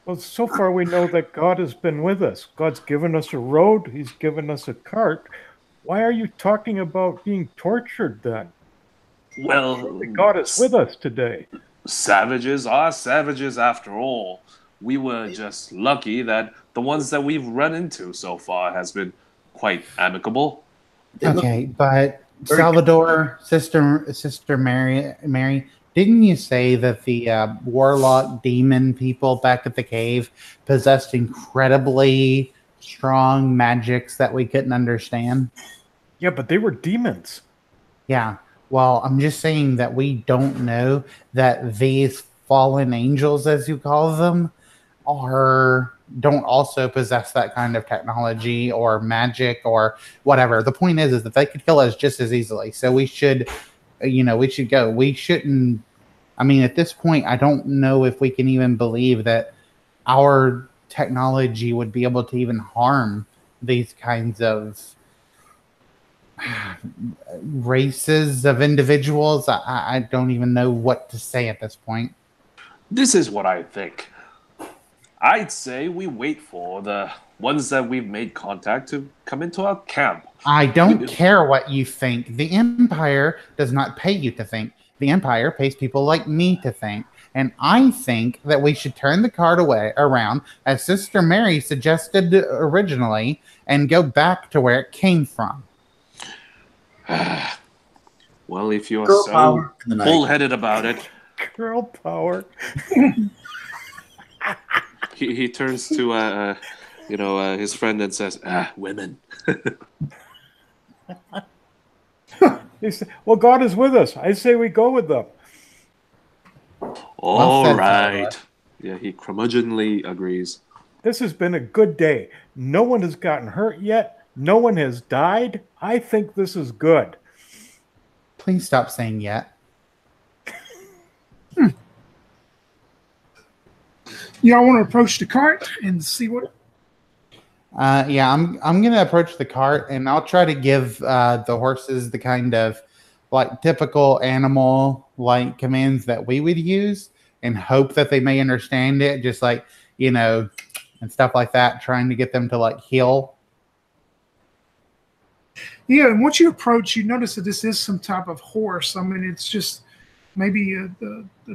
Well, so far we know that God has been with us. God's given us a road. He's given us a cart. Why are you talking about being tortured then? Well, God is with us today. Savages are savages after all. We were just lucky that the ones that we've run into so far has been quite amicable. okay, but Salvador, Sister Mary, didn't you say that the warlock demon people back at the cave possessed incredibly strong magics that we couldn't understand? Yeah, but they were demons. Yeah. Well, I'm just saying that we don't know that these fallen angels, as you call them, don't also possess that kind of technology or magic or whatever. The point is that they could kill us just as easily. So we should, we should go. We shouldn't. I mean, at this point, I don't know if we can even believe that our technology would be able to even harm these kinds of races of individuals. I don't even know what to say at this point. This is what I think. I'd say we wait for the ones that we've made contact to come into our camp. I don't care what you think. The Empire does not pay you to think. The Empire pays people like me to think. And I think that we should turn the card around, as Sister Mary suggested originally, and go back to where it came from. Well, if you're Girl so power in the night. bullheaded about it, Girl power. he turns to his friend and says, women. He said, well, God is with us. I say we go with them. All right. Yeah, he curmudgeonly agrees. This has been a good day. No one has gotten hurt yet. No one has died. I think this is good. Please stop saying yet. Y'all want to approach the cart and see what? Yeah, I'm gonna approach the cart, and I'll try to give the horses the kind of like typical animal like commands that we would use, and hope that they may understand it, just like and stuff like that, trying to get them to like heel. Yeah, and once you approach, you notice that this is some type of horse. I mean, it's just maybe a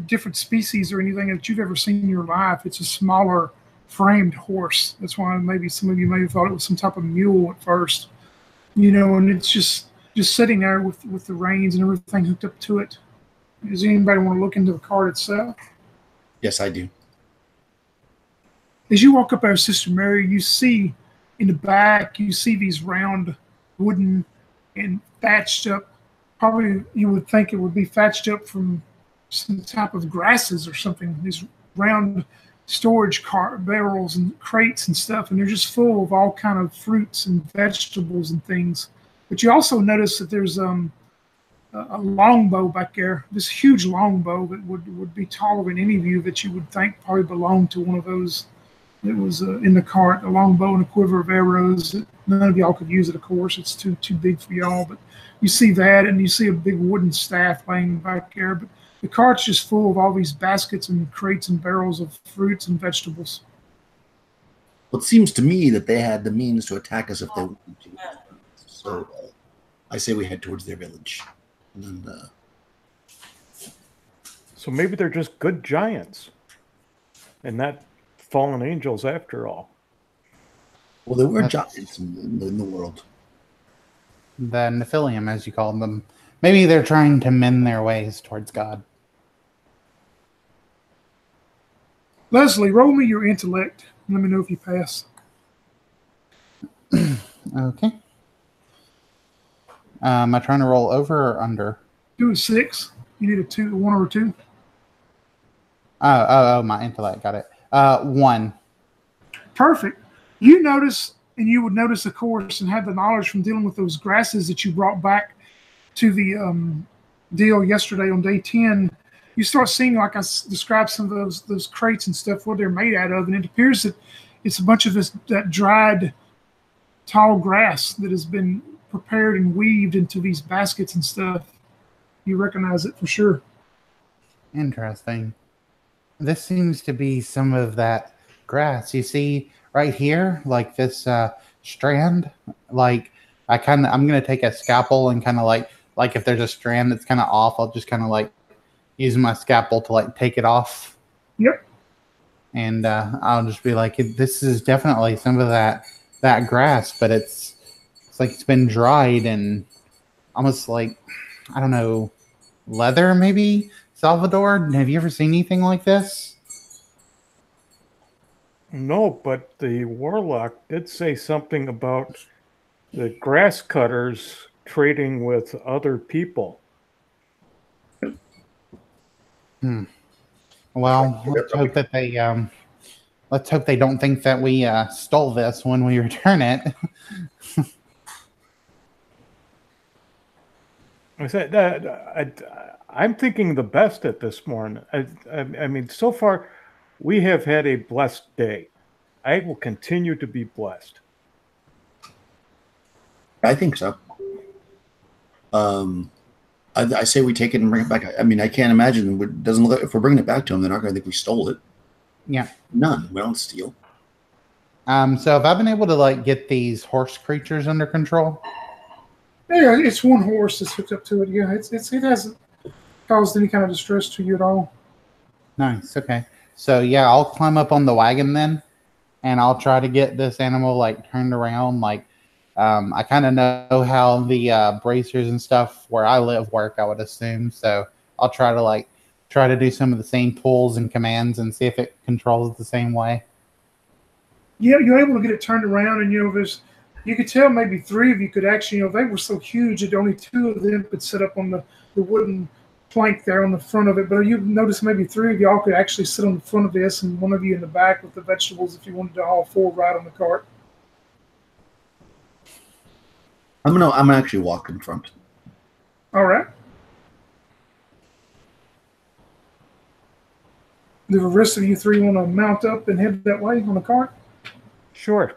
different species or anything that you've ever seen in your life. It's a smaller framed horse. That's why maybe some of you may have thought it was some type of mule at first. And it's just sitting there with the reins and everything hooked up to it. Does anybody want to look into the cart itself? Yes, I do. As you walk up there, Sister Mary, you see in the back, you see these round wooden and thatched up. Probably you would think it would be thatched up from some type of grasses or something. These round storage barrels and crates and stuff, and they're just full of all kind of fruits and vegetables and things. But you also notice that there's a longbow back there, this huge longbow that would be taller than any of you that you would think probably belonged to one of those that was in the cart. A longbow and a quiver of arrows. None of y'all could use it, of course. It's too big for y'all. But you see that, and you see a big wooden staff laying back there. But the cart's just full of all these baskets and crates and barrels of fruits and vegetables. Well, it seems to me that they had the means to attack us if they wanted to. So I say we head towards their village. And So maybe they're just good giants and not fallen angels after all. well, there were giants in the world. The Nephilim, as you call them. Maybe they're trying to mend their ways towards God. Leslie, roll me your intellect. Let me know if you pass. Okay. Am I trying to roll over or under? Do a 6. You need a 1 or a 2. Oh, my intellect. Got it. 1. Perfect. You notice, and you would notice, of course, and have the knowledge from dealing with those grasses that you brought back to the deal yesterday on day 10. You start seeing, like I described, some of those crates and stuff, what they're made out of, and it appears that it's a bunch of that dried tall grass that has been prepared and weaved into these baskets and stuff. You recognize it for sure. Interesting. This seems to be some of that grass. You see right here, like this strand, like I'm going to take a scalpel and kind of like if there's a strand that's kind of off, I'll just kind of like use my scalpel to like take it off. Yep. And I'll just be like, this is definitely some of that grass, but it's like it's been dried and almost like, I don't know, leather maybe? Salvador, have you ever seen anything like this? No, but the warlock did say something about the grass cutters trading with other people. Well, let's hope that they let's hope they don't think that we stole this when we return it. I said I'm thinking the best at this morning. I mean, so far we have had a blessed day. I will continue to be blessed. I think so. I say we take it and bring it back. I mean, I can't imagine. It doesn't look, if we're bringing it back to them, they're not going to think we stole it. Yeah. None. We don't steal. So have I been able to like get these horse creatures under control? Yeah, it's one horse that's hooked up to it. Yeah, it hasn't caused any kind of distress to you at all. Nice. Okay. So yeah, I'll climb up on the wagon then, and I'll try to get this animal like turned around. Like, I kind of know how the bracers and stuff where I live work, I would assume. So I'll try to do some of the same pulls and commands and see if it controls it the same way. Yeah, you're able to get it turned around, and you could tell maybe three of you could actually, they were so huge that only two of them could sit up on the wooden plank there on the front of it. But you notice maybe three of y'all could actually sit on the front of this, and one of you in the back with the vegetables if you wanted to all four ride on the cart. I'm actually walk in front. All right. Do the rest of you three want to mount up and head that way on the cart? Sure.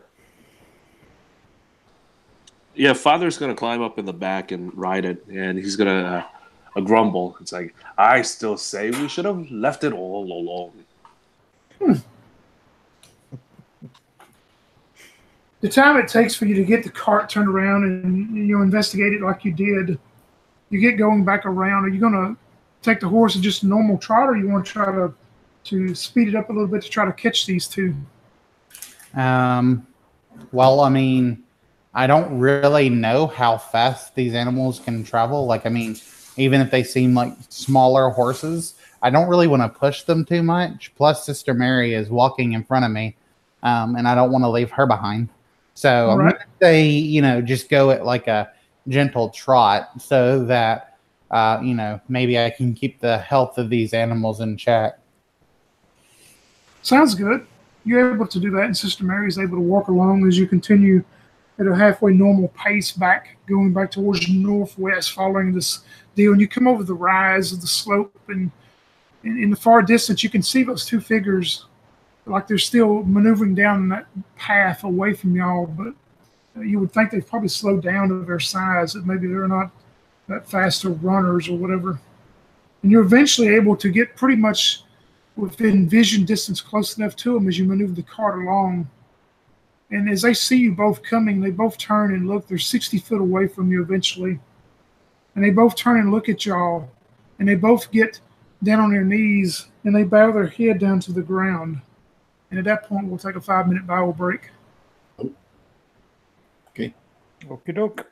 Yeah, Father's gonna climb up in the back and ride it, and he's gonna grumble. It's like, I still say we should have left it all alone. The time it takes for you to get the cart turned around and investigate it like you did, you get going back around. Are you going to take the horse in just a normal trot, or you want to try to speed it up a little bit to try to catch these two? Well, I mean, I don't really know how fast these animals can travel. Like, I mean, even if they seem like smaller horses, I don't really want to push them too much. Plus, Sister Mary is walking in front of me, and I don't want to leave her behind. So I'm going to say, just go at like a gentle trot so that, maybe I can keep the health of these animals in check. Sounds good. You're able to do that, and Sister Mary is able to walk along as you continue at a halfway normal pace going back towards the northwest, following this deal. And you come over the rise of the slope, and in the far distance, you can see those two figures like they're still maneuvering down that path away from y'all, but you would think they've probably slowed down to their size, that maybe they're not that fast of runners or whatever. And you're eventually able to get pretty much within vision distance close enough to them as you maneuver the cart along. And as they see you both coming, they both turn and look. They're 60 foot away from you eventually. And they both turn and look at y'all. And they both get down on their knees and they bow their head down to the ground. And at that point, we'll take a 5-minute Bible break. Okay. Okie doke.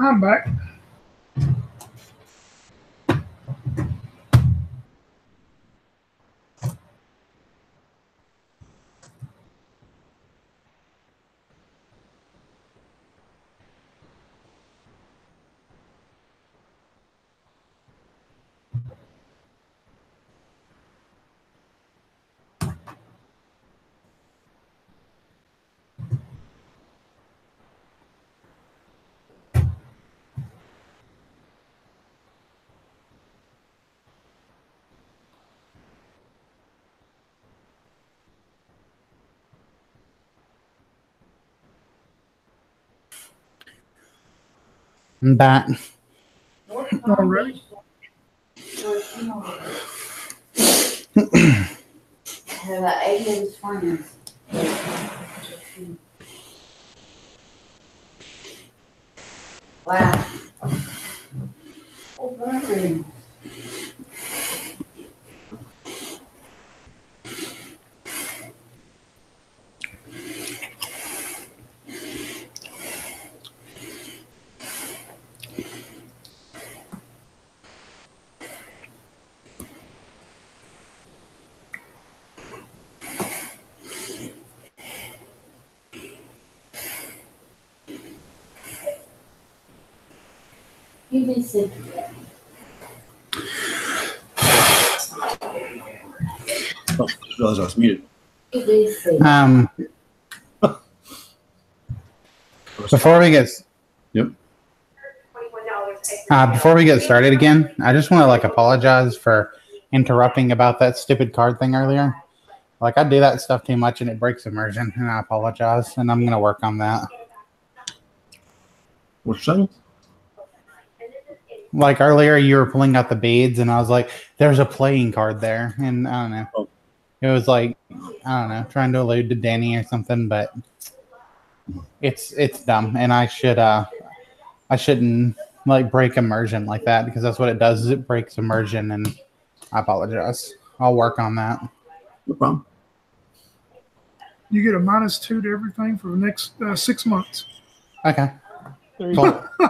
I'm back. I'm back. Already? Wow. You did sit. Oh, I realized I was muted. You did sit. Before we get Yep. before we get started again, I just want to like apologize for interrupting about that stupid card thing earlier. Like I do that stuff too much and it breaks immersion, and I apologize, and I'm gonna work on that. What's you saying? Like earlier, you were pulling out the beads, and I was like, "There's a playing card there," and I don't know. Oh. It was like I don't know, trying to allude to Danny or something, but it's dumb, and I shouldn't like break immersion like that, because that's what it does. Is it breaks immersion, and I apologize. I'll work on that. No problem. You get a -2 to everything for the next 6 months. Okay. There you Cool. go.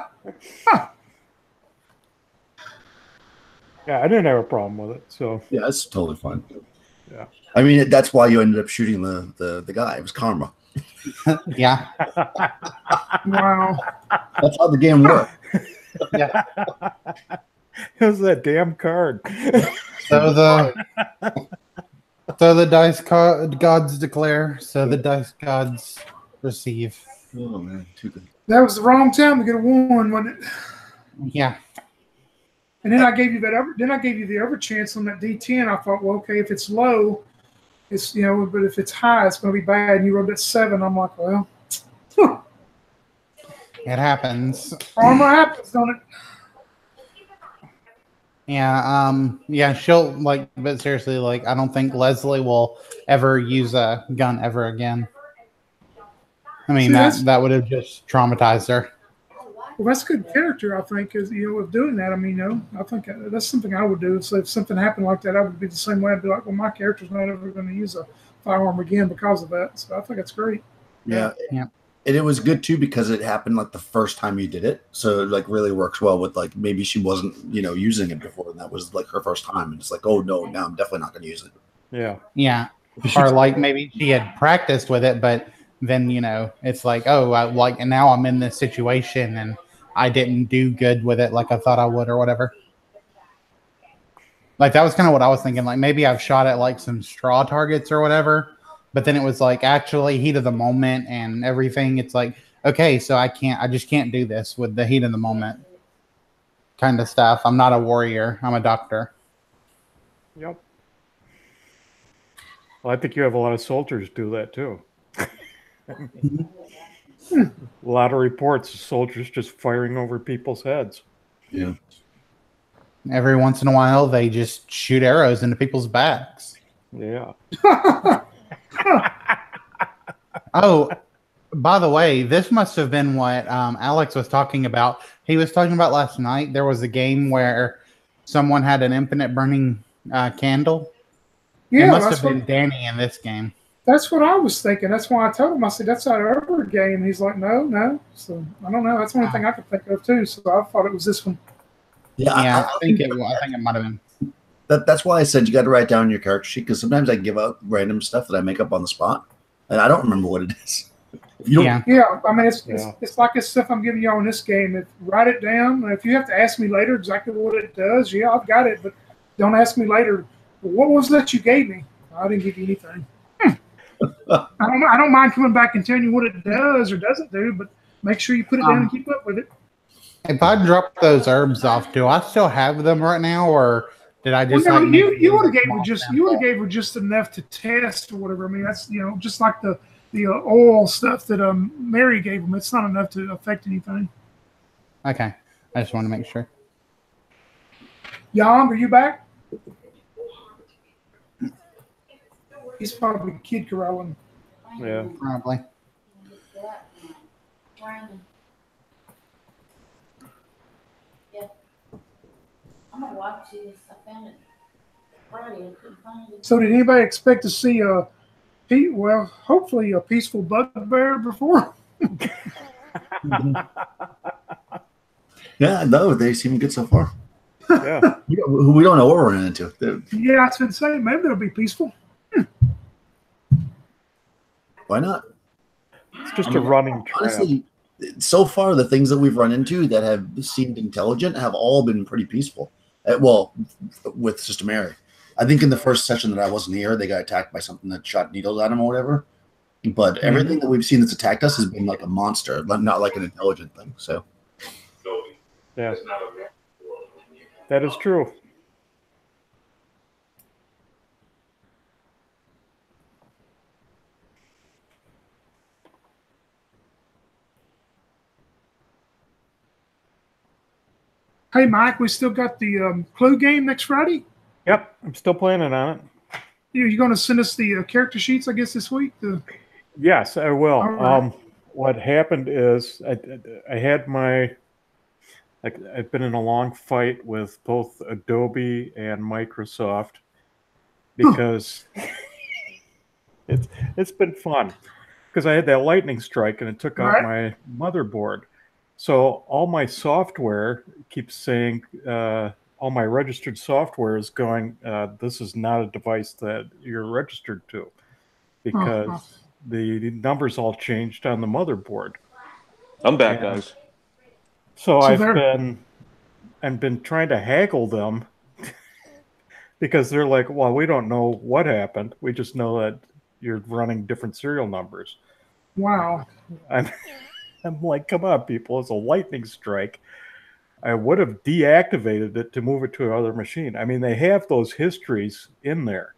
Yeah, I didn't have a problem with it. So Yeah, that's totally fine. Yeah. I mean, that's why you ended up shooting the guy. It was karma. Yeah. Wow. That's how the game works. Yeah. it was that damn card. So the dice gods declare. So the dice gods receive. Oh man, too good. That was the wrong time to get a 1, wasn't it? Yeah. And then I gave you the other chance on that D10. I thought, well, okay, if it's low, it's but if it's high, it's going to be bad. And you rolled at 7. I'm like, well, It happens. karma happens, don't it? Yeah. Yeah. She'll like, but seriously, like, I don't think Leslie will ever use a gun ever again. I mean, See, that would have just traumatized her. Well, that's a good character, I think, is of doing that. I mean, I think that's something I would do. So if something happened like that, I would be the same way. I'd be like, well, my character's not ever going to use a firearm again because of that. So I think it's great. Yeah. Yeah. And it was good too because it happened like the first time you did it, so it like really works well with like maybe she wasn't using it before, and that was like her first time, and it's like, oh no, now I'm definitely not going to use it. Yeah. Yeah. Or like maybe she had practiced with it, but then it's like, oh, and now I'm in this situation and I didn't do good with it like I thought I would or whatever. Like that was kind of what I was thinking. Like maybe I've shot at like some straw targets or whatever, but then it was like actually heat of the moment and everything. It's like, okay, so I just can't do this with the heat of the moment kind of stuff. I'm not a warrior. I'm a doctor. Yep. Well, I think you have a lot of soldiers do that too. A lot of reports of soldiers just firing over people's heads. Yeah. Every once in a while, they just shoot arrows into people's backs. Yeah. Oh, by the way, this must have been what Alex was talking about. He was talking about last night. There was a game where someone had an infinite burning candle. Yeah, it must have been Danny in this game. That's what I was thinking. That's why I told him. I said, that's our other game. He's like, no, no. So I don't know. That's the only thing I could think of too. So I thought it was this one. Yeah, Yeah, I think it might have been. that's why I said you got to write down your character sheet, because sometimes I give out random stuff that I make up on the spot, and I don't remember what it is. If you don't, Yeah. Yeah, I mean, it's Yeah. it's like this stuff I'm giving y'all in this game. Write it down. If you have to ask me later exactly what it does, yeah, I've got it. But don't ask me later. What was that you gave me? I didn't give you anything. I don't mind coming back and telling you what it does or doesn't do, but make sure you put it down and keep up with it. If I drop those herbs off, do I still have them right now, or did I just? Well, no, like, make you would have a gave her small just sample? just enough to test or whatever. I mean, that's just like the oil stuff that Mary gave them. It's not enough to affect anything. Okay, I just want to make sure. Jan, are you back? He's probably kid corralling. Yeah. Probably. Yeah. I'm gonna watch this. I found it Friday. I couldn't find it. So did anybody expect to see hopefully a peaceful bugbear before? yeah, no, they seem good so far. Yeah. We don't know what we're running into. Yeah, I was going to say maybe it'll be peaceful. Why not? It's just a running trap. Honestly, so far the things that we've run into that have seemed intelligent have all been pretty peaceful. Well, with Sister Mary. I think in the first session that I wasn't here, they got attacked by something that shot needles at them or whatever. But everything that we've seen that's attacked us has been like a monster, not like an intelligent thing. So, Yeah. That is true. Hey, Mike, we still got the Clue game next Friday. Yep. I'm still planning on it. You're going to send us the character sheets, I guess, this week? Yes, I will. All right. What happened is I had I've been in a long fight with both Adobe and Microsoft because it's been fun, because I had that lightning strike and it took out my motherboard. So all my software keeps saying, all my registered software is going, this is not a device that you're registered to, because the numbers all changed on the motherboard. I'm back, guys. So I've been trying to haggle them because they're like, well, we don't know what happened. We just know that you're running different serial numbers. Wow. I'm like, come on, people, it's a lightning strike. I would have deactivated it to move it to another machine. I mean, they have those histories in there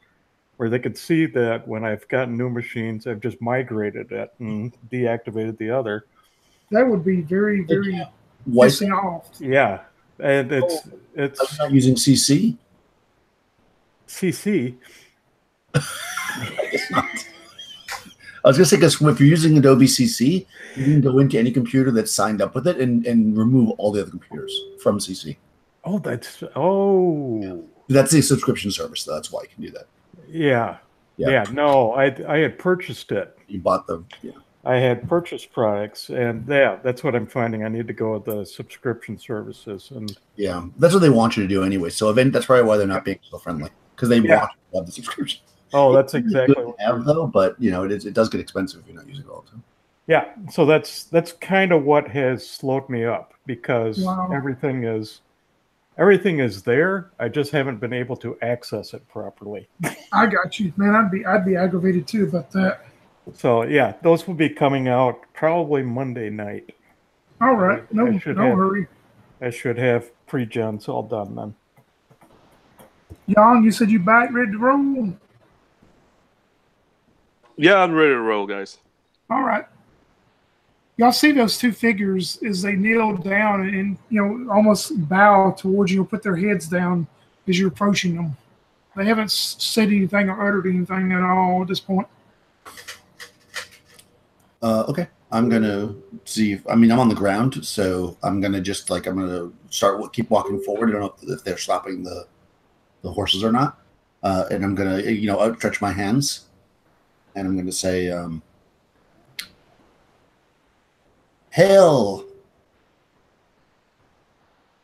where they could see that when I've gotten new machines, I've just migrated it and deactivated the other. That would be very, very pissing off. Yeah. And it's I'm not using CC. CC. It's not. I was going to say, because if you're using Adobe CC, you can go into any computer that's signed up with it and remove all the other computers from CC. Oh, that's a subscription service, though. That's why you can do that. Yeah. No, I had purchased it. You bought them. Yeah. I had purchased products, and that's what I'm finding. I need to go with the subscription services, and yeah, that's what they want you to do anyway. So that's probably why they're not being so friendly, because they want you to have the subscription. Oh, that's exactly what I have, though. But it does get expensive if you're not using it all the time. Yeah, so that's kind of what has slowed me up, because everything is there. I just haven't been able to access it properly. I got you, man. I'd be aggravated too about that. So yeah, those will be coming out probably Monday night. All right, no hurry. I should have pre-gens all done then. Jan, you said you back ready to roll? Yeah, I'm ready to roll, guys. All right. Y'all see those two figures as they kneel down and almost bow towards you, put their heads down as you're approaching them. They haven't said anything or uttered anything at all at this point. Okay. I'm going to see. I'm on the ground, so I'm going to just keep walking forward. I don't know if they're stopping the horses or not. And I'm going to, outstretch my hands and I'm going to say, "Hail,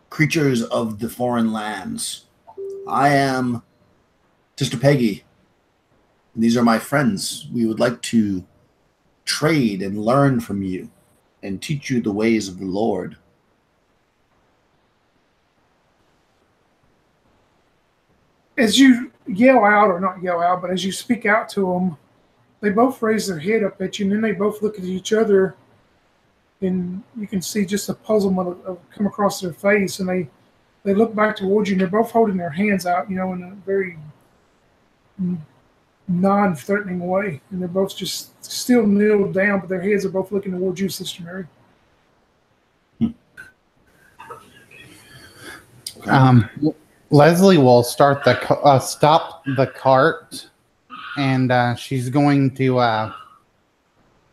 creatures of the foreign lands! I am Sister Peggy. And these are my friends. We would like to trade and learn from you and teach you the ways of the Lord." As you yell out, or not yell out, but as you speak out to them, they both raise their head up at you, and then they both look at each other, and you can see just a puzzlement come across their face, and they look back towards you, and they're both holding their hands out, in a very non-threatening way, and they're both just still kneeled down, but their heads are both looking towards you, Sister Mary. Leslie will stop the cart, and she's going to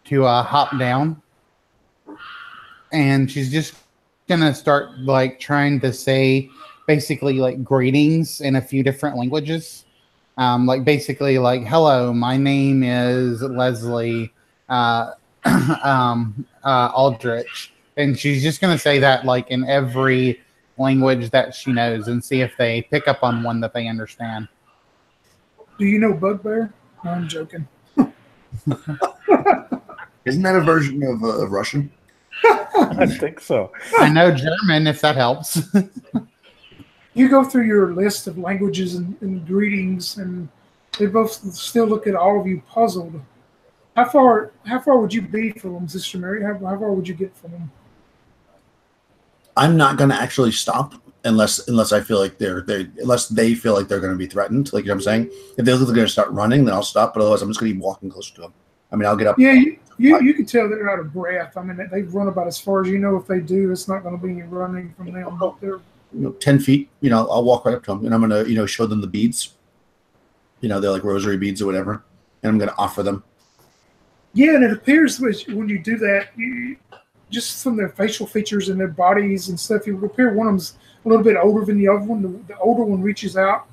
hop down, and she's just gonna start trying to say basically greetings in a few different languages, basically hello, my name is Leslie Aldrich, and she's just gonna say that in every language that she knows and see if they pick up on one that they understand. Do you know Bugbear? No, I'm joking. Isn't that a version of Russian? I think so. I know German, if that helps. You go through your list of languages and greetings, and they both still look at all of you puzzled. How far would you be from them, Sister Mary? How far would you get from them? I'm not going to actually stop unless I feel like unless they feel like they're going to be threatened. Like, you know what I'm saying? If they look like they're going to start running, then I'll stop. But otherwise, I'm just going to keep walking closer to them. I mean, I'll get up. Yeah, you can tell they're out of breath. I mean, they've run about as far as if they do, it's not going to be any running from them. But they're 10 feet. I'll walk right up to them, and I'm going to show them the beads. They're like rosary beads or whatever, and I'm going to offer them. Yeah, and it appears when you do that, just from their facial features and their bodies and stuff, you appear one of them's a little bit older than the other one. The older one reaches out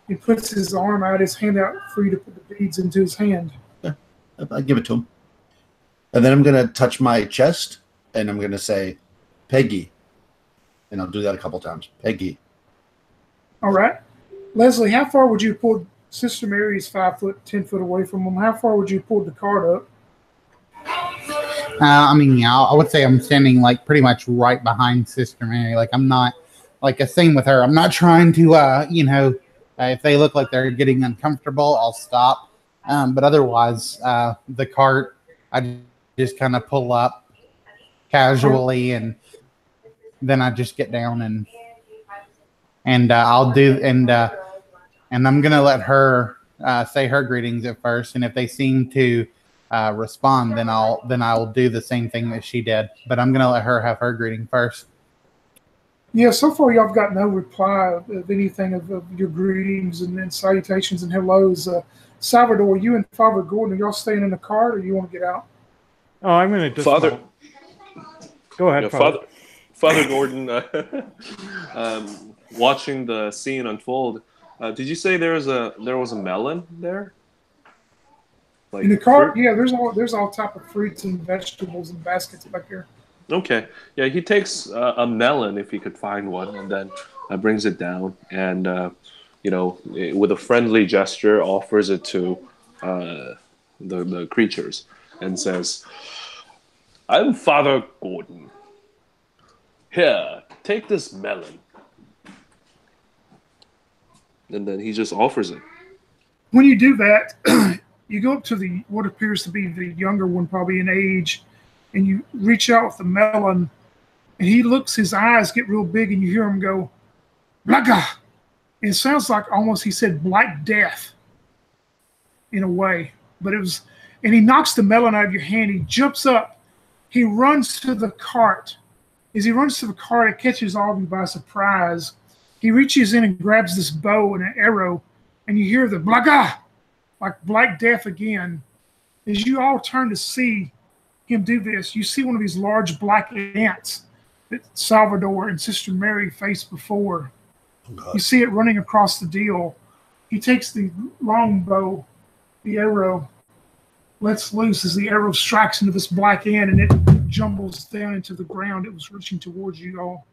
and puts his arm out, his hand out for you to put the beads into his hand. Yeah, I give it to him. And then I'm going to touch my chest, and I'm going to say, Peggy. And I'll do that a couple times. Peggy. All right. Leslie, how far would you pull? Sister Mary's 5 foot, 10 foot away from them. How far would you pull the cart up? I would say I'm standing pretty much right behind Sister Mary. I'm not same with her. I'm not trying to, if they look like they're getting uncomfortable, I'll stop. But otherwise, the cart, I just kind of pull up casually, and then I just get down and I'll do and I'm gonna let her say her greetings at first, and if they seem to respond, then I'll do the same thing that she did. But I'm gonna let her have her greeting first. Yeah, so far y'all have got no reply of anything of your greetings and salutations and hellos. Salvador, you and Father Gordon, are y'all staying in the car, or you want to get out? Oh, I'm going to Father. Go ahead, Father. Father Gordon, watching the scene unfold. Did you say there was a melon there? In the cart, fruit? Yeah, there's all type of fruits and vegetables and baskets back there. Okay, yeah, he takes a melon if he could find one, and then brings it down, and with a friendly gesture, offers it to the creatures, and says, "I'm Father Gordon. Here, take this melon." And then he just offers it. When you do that, you go up to what appears to be the younger one, probably in age, and you reach out with the melon, and his eyes get real big, and you hear him go, "Blaga!" And it sounds like almost he said Black Death in a way. But and he knocks the melon out of your hand. He jumps up. He runs to the cart. As he runs to the cart, it catches all of you by surprise. He reaches in and grabs this bow and an arrow, and you hear the Blaga, like Black Death again. As you all turn to see him do this, you see one of these large black ants that Salvador and Sister Mary faced before. Oh, you see it running across the deal. He takes the long bow, the arrow, lets loose as the arrow strikes into this black ant, and it jumbles down into the ground. It was reaching towards you all.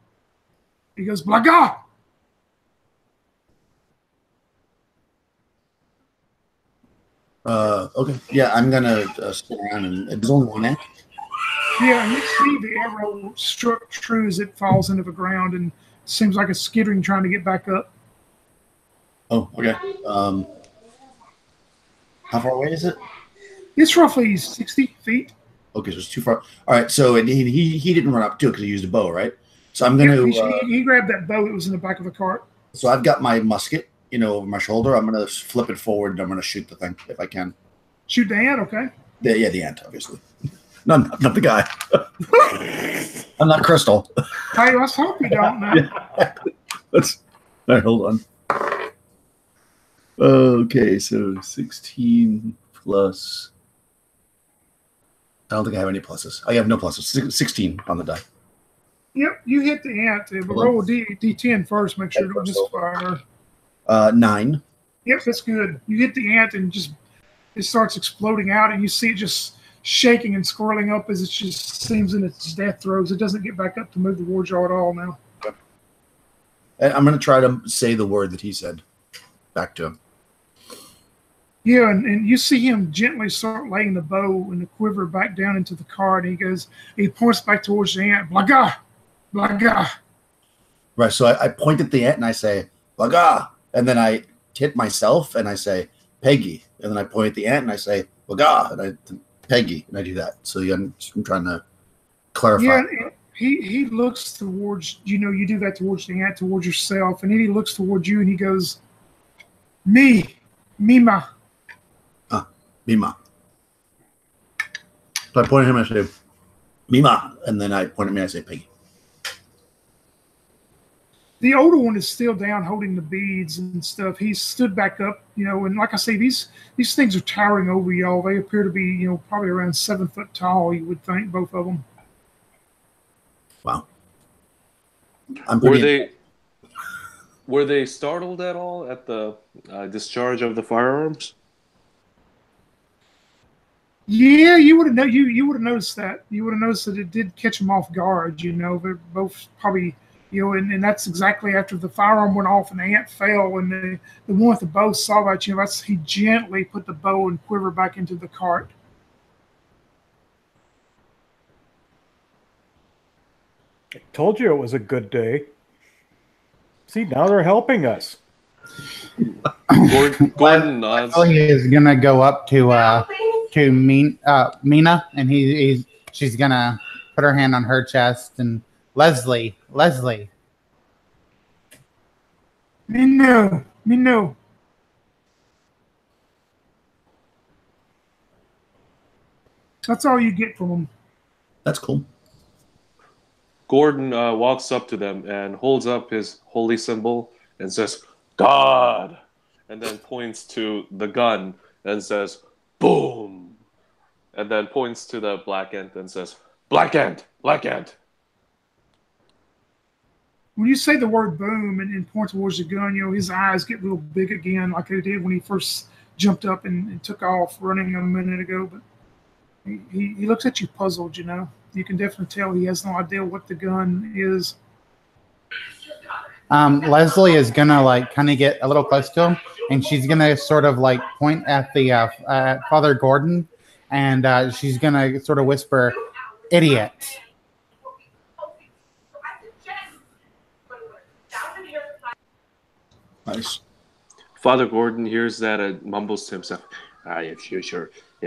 He goes, Blaga! Okay. Yeah, I'm gonna sit around, and there's only one ant. Yeah, and you see the arrow struck true as it falls into the ground, and seems like it's skittering, trying to get back up. Oh, okay. How far away is it? It's roughly 60 feet. Okay, so it's too far. All right, so and he didn't run up to it because he used a bow, right? So I'm gonna. He grabbed that bow that was in the back of the cart. So I've got my musket, over my shoulder. I'm gonna flip it forward, and I'm gonna shoot the thing if I can. Shoot the ant, okay? Yeah, the ant, obviously. Not the guy. I'm not Crystal. Hey, let's hope you don't know. All right, hold on. Okay, so 16 plus. I don't think I have any pluses. I have no pluses. 16 on the die. Yep, you hit the ant. But roll a D10 first. Make sure it don't misfire. 9. Yep, that's good. You hit the ant and it starts exploding out, and you see it just shaking and swirling up as it just seems in its death throes. It doesn't get back up to move the war jar at all now. Okay. And I'm going to try to say the word that he said back to him. Yeah, and you see him gently start laying the bow and the quiver back down into the cart, and he points back towards the ant, Blaga, Blaga. Right, so I point at the ant and I say, Blaga, and then I hit myself and I say, Peggy, and then I point at the ant and I say, Blaga, and I Peggy, and I do that. So I'm trying to clarify. Yeah, he looks towards, you do that towards the ant, towards yourself, and then he looks towards you and he goes, Mima. Mima. So I point at him and I say, Mima, and then I point at me and I say, Peggy. The older one is still down holding the beads and stuff. He's stood back up, and like I say, these things are towering over y'all. They appear to be, probably around 7 foot tall, you would think, both of them. Wow. Were they startled at all at the discharge of the firearms? Yeah, you would have you would have noticed that. You would have noticed that it did catch them off guard. They're both probably. And that's exactly after the firearm went off and the ant fell, and the one with the bow saw that. He gently put the bow and quiver back into the cart. I told you it was a good day. See, now they're helping us. Gordon nods. He is gonna go up to Mina, and she's gonna put her hand on her chest and. Leslie. Me no. That's all you get from him. That's cool. Gordon walks up to them and holds up his holy symbol and says, God! And then points to the gun and says, boom! And then points to the black ant and says, black ant! When you say the word boom and point towards the gun, his eyes get real big again like they did when he first jumped up and took off running a minute ago. But he looks at you puzzled, You can definitely tell he has no idea what the gun is. Leslie is going to kind of get a little close to him, and she's going to sort of point at the Father Gordon, and she's going to sort of whisper, idiot. Nice. Father Gordon hears that and mumbles to himself, if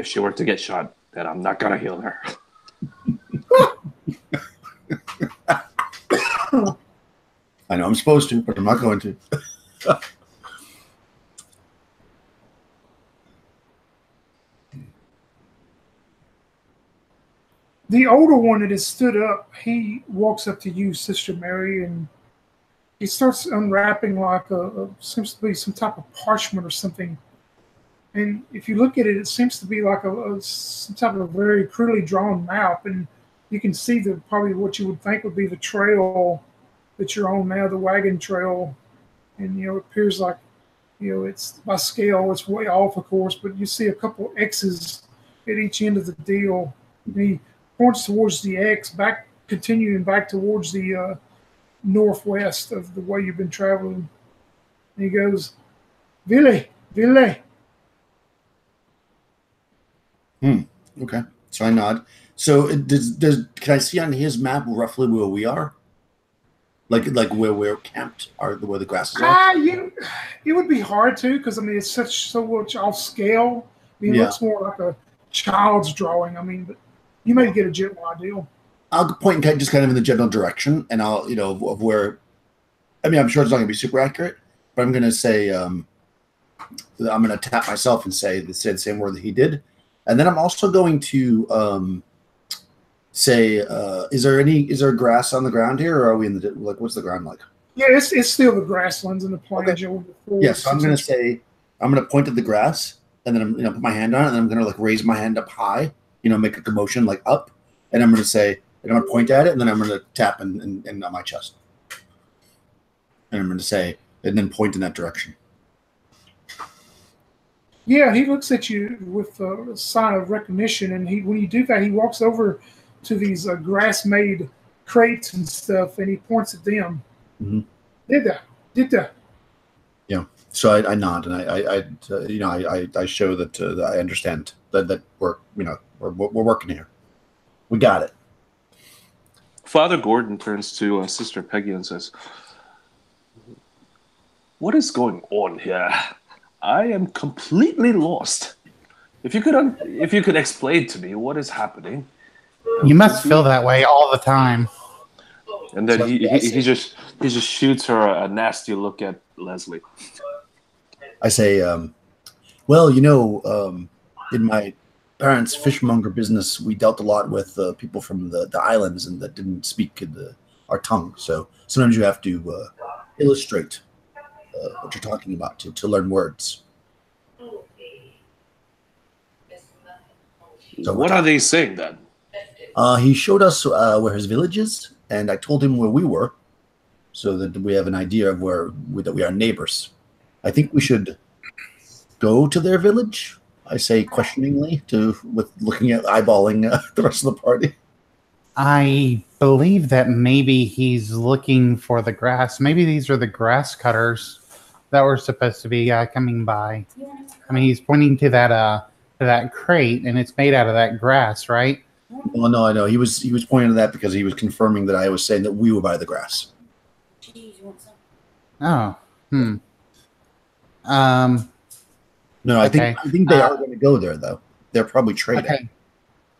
she were to get shot, then I'm not gonna heal her. I know I'm supposed to, but I'm not going to. The older one that has stood up, he walks up to you, Sister Mary, and he starts unwrapping seems to be some type of parchment or something. And if you look at it, it seems to be like some type of very crudely drawn map. And you can see probably what you would think would be the trail that you're on now, the wagon trail. And, it appears like, it's by scale, it's way off, of course, but you see a couple X's at each end of the deal. And he points towards the X, continuing back towards the northwest of the way you've been traveling. And he goes, Ville, Ville. Okay. So I nod. So can I see on his map roughly where we are? Like where we're camped, or where the grasses are? It would be hard to, because I mean it's so much off scale. I mean, it looks more like a child's drawing. I mean, but you may get a general idea. I'll point just kind of in the general direction, and I'll of where. I mean, I'm sure it's not going to be super accurate, but I'm going to say I'm going to tap myself and say the same word that he did, and then I'm also going to say, is there grass on the ground here, or are we in the what's the ground like? Yeah, it's still the grasslands and the plains. Okay. Yeah, so I'm going to point at the grass, and then I'm put my hand on it, and then I'm going to raise my hand up high, make a commotion up, and I'm going to say, and I'm going to point at it, and then I'm going to tap in on my chest, and I'm going to say, and then point in that direction. Yeah, he looks at you with a sign of recognition, and when you do that, he walks over to these grass-made crates and stuff, and he points at them. Mm-hmm. Did that. Yeah. So I nod, and I show that I understand that we're working here. We got it. Father Gordon turns to Sister Peggy and says, "What is going on here? I am completely lost. If you could explain to me what is happening." You must feel that way all the time. And then he just shoots her a nasty look at Leslie. I say, well, in my parents' fishmonger business, we dealt a lot with people from the islands and that didn't speak our tongue. So sometimes you have to illustrate what you're talking about to learn words. So what are they saying then? He showed us where his village is, and I told him where we were, so that we have an idea of that we are neighbors. I think we should go to their village, I say questioningly, with looking at eyeballing the rest of the party. I believe that maybe he's looking for the grass. Maybe these are the grass cutters that were supposed to be coming by. I mean, he's pointing to that crate, and it's made out of that grass, right? Well, no, I know. He was pointing to that because he was confirming that I was saying that we were by the grass. Oh. No, I think they are going to go there though. They're probably trading. Okay.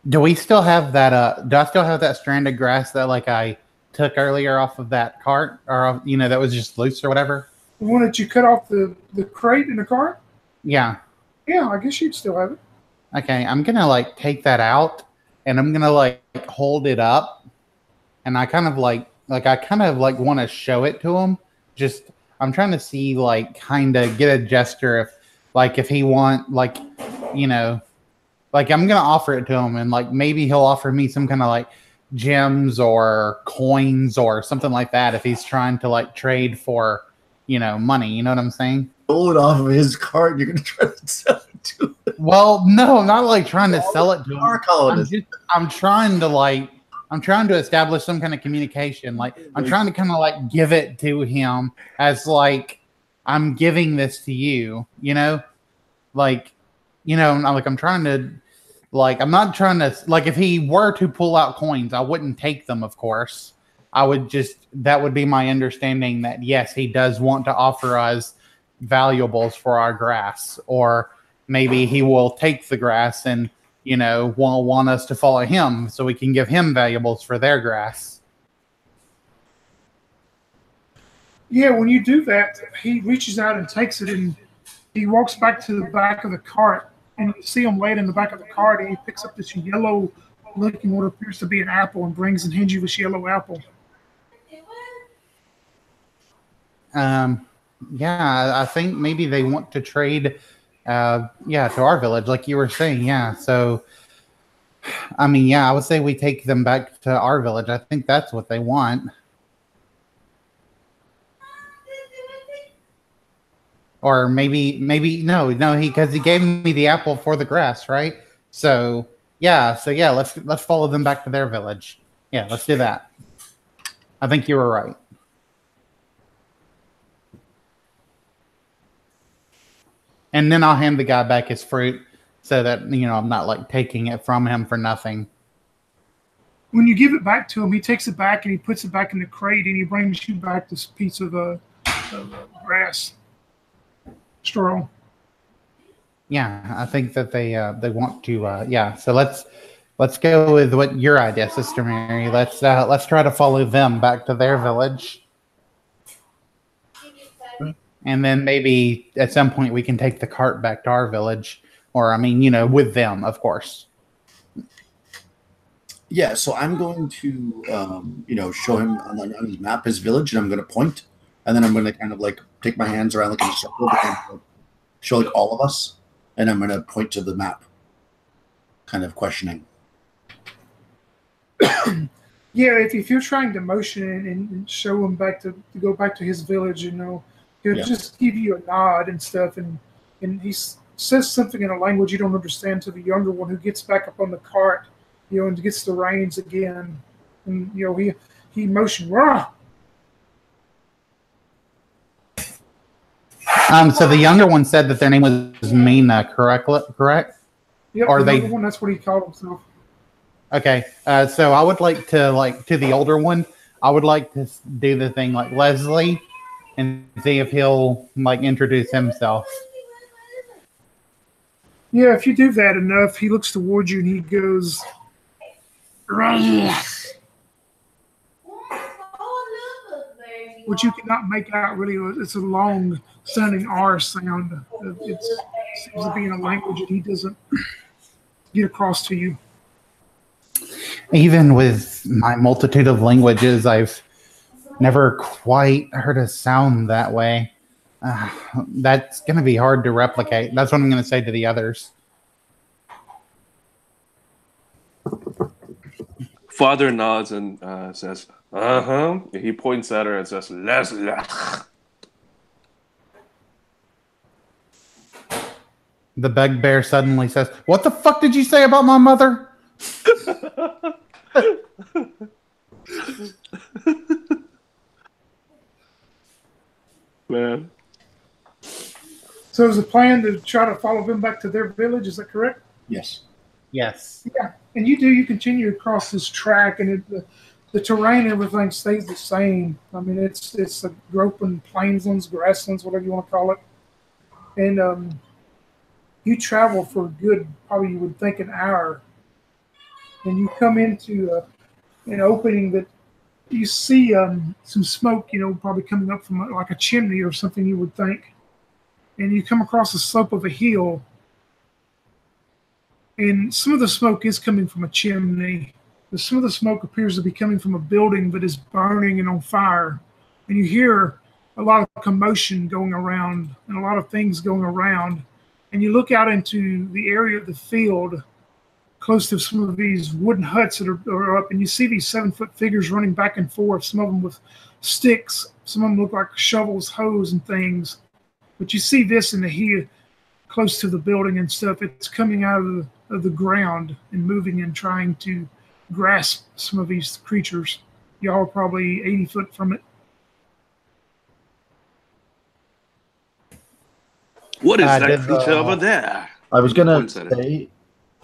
Do we still have that? Do I still have that strand of grass that I took earlier off of that cart, or that was just loose or whatever? The one that you cut off the crate in the cart? Yeah. Yeah, I guess you'd still have it. Okay, I'm gonna take that out, and I'm gonna hold it up, and I kind of want to show it to him. Just I'm trying to see kind of get a gesture if he want I'm gonna offer it to him, and maybe he'll offer me some kind of gems or coins or something like that if he's trying to trade for money. You know what I'm saying? Pull it off of his cart. You're gonna try to sell it to him. Well, no, I'm not trying to sell it to him. I'm trying to establish some kind of communication. I'm trying to kind of give it to him as I'm giving this to you. I'm trying to I'm not trying to if he were to pull out coins, I wouldn't take them, of course. I would that would be my understanding that yes, he does want to offer us valuables for our grass, or maybe he will take the grass and want us to follow him so we can give him valuables for their grass. Yeah, when you do that, he reaches out and takes it, and he walks back to the back of the cart, and you see him laid in the back of the cart, and he picks up this yellow looking what appears to be an apple and hands you this yellow apple. Yeah, I think maybe they want to trade to our village, like you were saying. Yeah, so I mean, I would say we take them back to our village. I think that's what they want. Or maybe no, because he gave me the apple for the grass, right? So yeah, let's follow them back to their village. Yeah, let's do that. I think you were right. And then I'll hand the guy back his fruit so that, I'm not like taking it from him for nothing. When you give it back to him, he takes it back and he puts it back in the crate and he brings you back this piece of grass straw. Yeah, I think that they want to. Yeah, so let's go with what your idea, Sister Mary. Let's try to follow them back to their village. And then maybe at some point we can take the cart back to our village. Or, with them, of course. Yeah, so I'm going to, show him on his map his village, and I'm going to point. And then I'm going to kind of like take my hands around like in a circle and show like all of us. And I'm going to point to the map, kind of questioning. Yeah, if you're trying to motion and show him to go back to his village, he'll just give you a nod and stuff, and he says something in a language you don't understand to the younger one, who gets back up on the cart, and gets the reins again, and he motioned. Rah! So the younger one said that their name was Mina, correct? Yep, or the one, that's what he called himself. Okay, so I would like to the older one, I would like to do the thing like Leslie and see if he'll introduce himself. Yeah, if you do that enough, he looks towards you and he goes, which you cannot make out really. It's a long sounding R sound. It seems to be in a language that he doesn't get across to you. Even with my multitude of languages, I've never quite heard a sound that way. That's going to be hard to replicate. That's what I'm going to say to the others. Father nods and says, "Uh-huh." He points at her and says, "Leslie." The bugbear suddenly says, "What the fuck did you say about my mother?" Man. So is the plan to try to follow them back to their village? Is that correct? Yes. Yes. Yeah, and you continue across this track, and the terrain and everything stays the same. I mean, it's a groping plains, grasslands, whatever you want to call it. And you travel for a good, probably you would think, an hour. And you come into an opening that you see some smoke, probably coming up from like a chimney or something, you would think. And you come across the slope of a hill. And some of the smoke is coming from a chimney. But some of the smoke appears to be coming from a building that is burning and on fire. And you hear a lot of commotion going around and a lot of things going around. And you look out into the area of the field close to some of these wooden huts that are up, and you see these 7-foot figures running back and forth, some of them with sticks, some of them look like shovels, hoes, and things. But you see this in the hill close to the building and stuff. It's coming out of the ground and moving and trying to grasp some of these creatures. Y'all are probably 80 foot from it. What is that creature over there? I was going to say,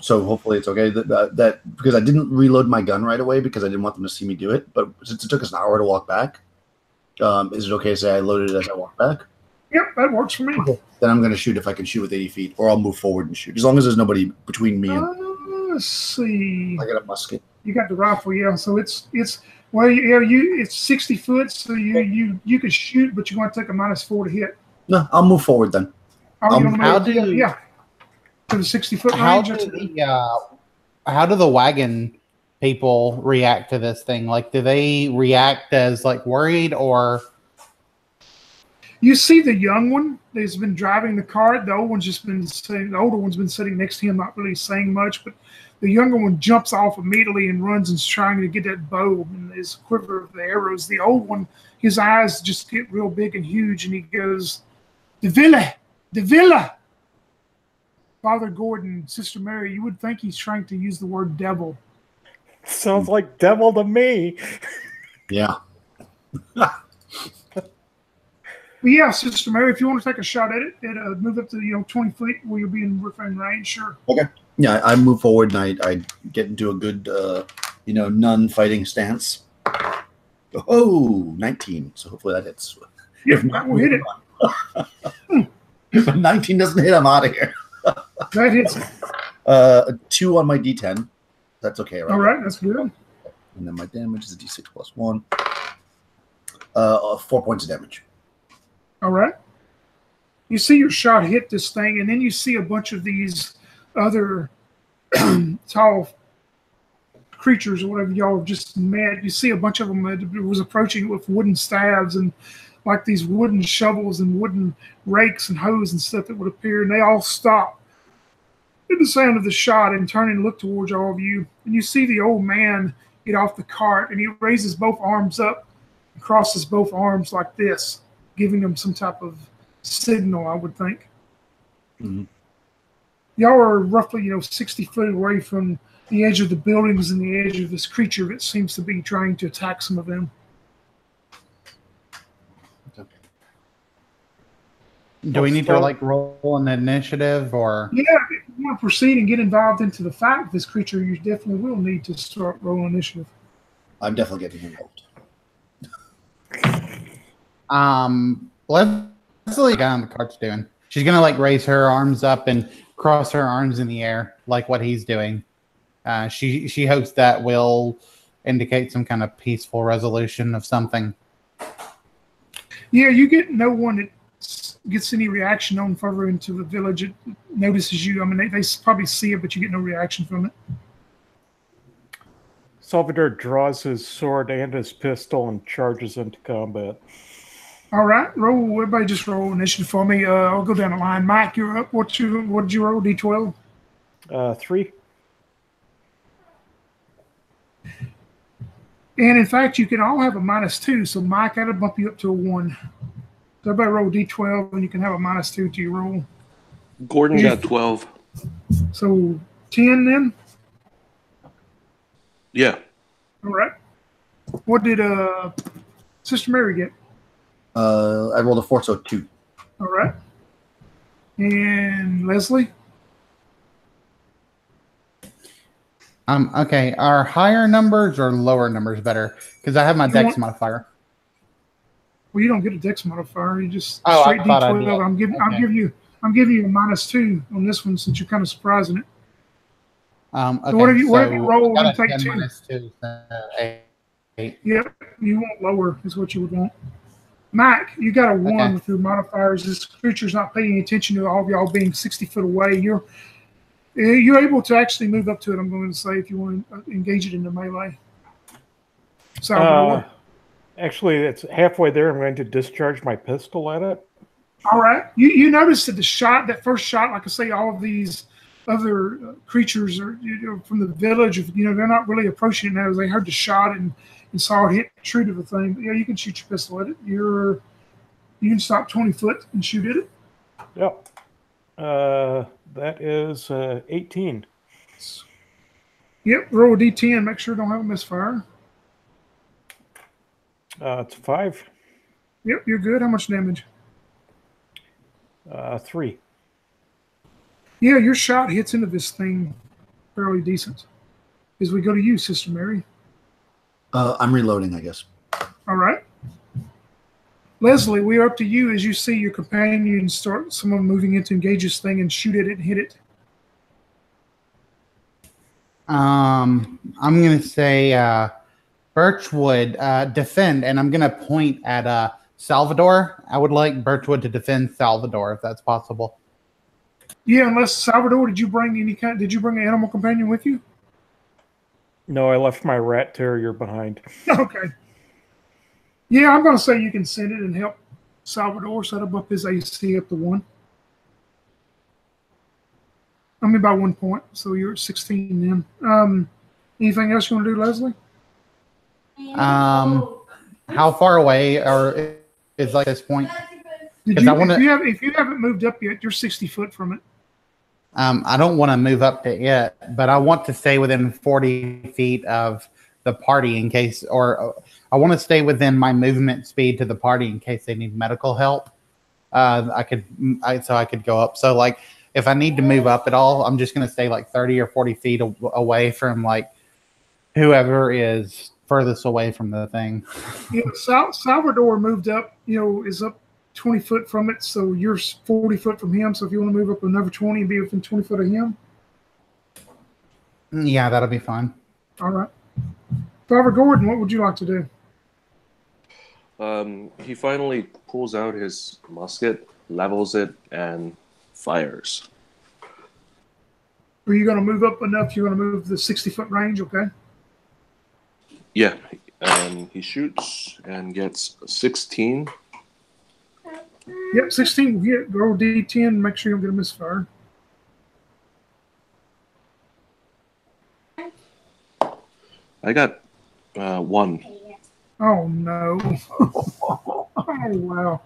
so hopefully it's okay, that because I didn't reload my gun right away because I didn't want them to see me do it, but since it took us an hour to walk back, is it okay to say I loaded it as I walk back? Yep, that works for me. Okay. Then I'm going to shoot if I can shoot with 80 feet, or I'll move forward and shoot, as long as there's nobody between me and... Let's see. I got a musket. You got the rifle, yeah. So it's 60 foot, so you can shoot, but you're going to take a -4 to hit. No, I'll move forward then. How do to the 60-foot range? How do the wagon people react to this thing? Like, do they react as worried, or? You see the young one that's been driving the cart. The old one's just been saying. The older one's been sitting next to him, not really saying much. But the younger one jumps off immediately and runs and's trying to get that bow and his quiver of the arrows. The old one, his eyes just get real big and huge, and he goes, "The villa, the villa." Father Gordon, Sister Mary, you would think he's trying to use the word devil. Sounds like devil to me. Yeah. But yeah, Sister Mary, if you want to take a shot at it, move up to 20 feet where you'll be in within range. Sure. Okay. Yeah, I move forward and I get into a good nun fighting stance. Oh, 19. So hopefully that hits. Yeah, that will hit it. If 19 doesn't hit, I'm out of here. That hits it. 2 on my D10. That's okay, right? All right, that's good. And then my damage is a D6 plus 1. 4 points of damage. All right. You see your shot hit this thing, and then you see a bunch of these other tall creatures or whatever y'all just met. You see a bunch of them that was approaching with wooden staves and like these wooden shovels and wooden rakes and hoes and stuff that would appear, and they all stop at the sound of the shot and turn and look towards all of you. And you see the old man get off the cart, and he raises both arms up and crosses both arms like this, giving them some type of signal, I would think. Mm-hmm. Y'all are roughly, 60 foot away from the edge of the buildings and the edge of this creature that seems to be trying to attack some of them. Do we need to roll an initiative or? Yeah, if you want to proceed and get involved into the fight with this creature, you definitely will need to start rolling initiative. I'm definitely getting involved. Leslie got on the cart's doing. She's gonna raise her arms up and cross her arms in the air like what he's doing. She hopes that will indicate some kind of peaceful resolution of something. Yeah, you get no one that gets any reaction on further into the village. It notices you. I mean, they probably see it, but you get no reaction from it. Salvador draws his sword and his pistol and charges into combat. All right, roll. Everybody just roll initiative for me. I'll go down the line. Mike, you're up. What did you roll? D12? 3. And in fact, you can all have a -2. So Mike, that'll bump you up to a 1. So everybody roll D12, and you can have a -2 to your roll. Gordon got 12. So 10 then? Yeah. All right. What did Sister Mary get? I rolled a 4, so 2. All right. And Leslie? Okay. Are higher numbers or lower numbers better? Because I have my dex modifier. Well, you don't get a dex modifier. You just straight D12. I'm giving you a -2 on this one since you're kind of surprising it. Okay. So whatever you roll, and take 2. -2, so 8. Yep, you want lower is what you would want. Mike, you got a 1 with your modifiers. This creature's not paying attention to all of y'all being 60 foot away. You're able to actually move up to it, I'm going to say, if you want to engage it in the melee. So, actually, it's halfway there. I'm going to discharge my pistol at it. All right. You notice that that first shot, like I say, all of these other creatures are from the village. They're not really approaching it now. They heard the shot and saw it hit true to the thing. But yeah, you can shoot your pistol at it. You can stop 20 foot and shoot at it. Yep. That is 18. Yep. Roll a D10. Make sure it don't have a misfire. It's 5. Yep, you're good. How much damage? 3. Yeah, your shot hits into this thing fairly decent. As we go to you, Sister Mary. I'm reloading, I guess. All right. Leslie, we are up to you as you see your companion start someone moving in to engage this thing and shoot at it and hit it. I'm going to say Birchwood, defend, and I'm going to point at Salvador. I would like Birchwood to defend Salvador if that's possible. Yeah, unless Salvador, did you bring an animal companion with you? No, I left my rat terrier behind. Okay. Yeah, I'm going to say you can send it and help Salvador set up his AC up to 1. I mean, by 1 point. So you're at 16 then. Anything else you want to do, Leslie? How far away or is this point? If you haven't moved up yet, you're 60 foot from it. I don't want to move up to it, but I want to stay within 40 feet of the party in case, or I want to stay within my movement speed to the party in case they need medical help. So I could go up. So like, if I need to move up at all, I'm just going to stay like 30 or 40 feet away from like whoever is furthest away from the thing. Yeah, Salvador moved up, is up 20 foot from it. So you're 40 foot from him. So if you want to move up another 20 and be within 20 foot of him. Yeah, that'll be fine. All right. Father Gordon, what would you like to do? He finally pulls out his musket, levels it, and fires. Are you going to move up enough? You're going to move the 60-foot range, okay? Yeah, and he shoots and gets 16. Yep, 16. Roll D10. Make sure you don't get a misfire. I got 1. Oh, no. Oh, wow.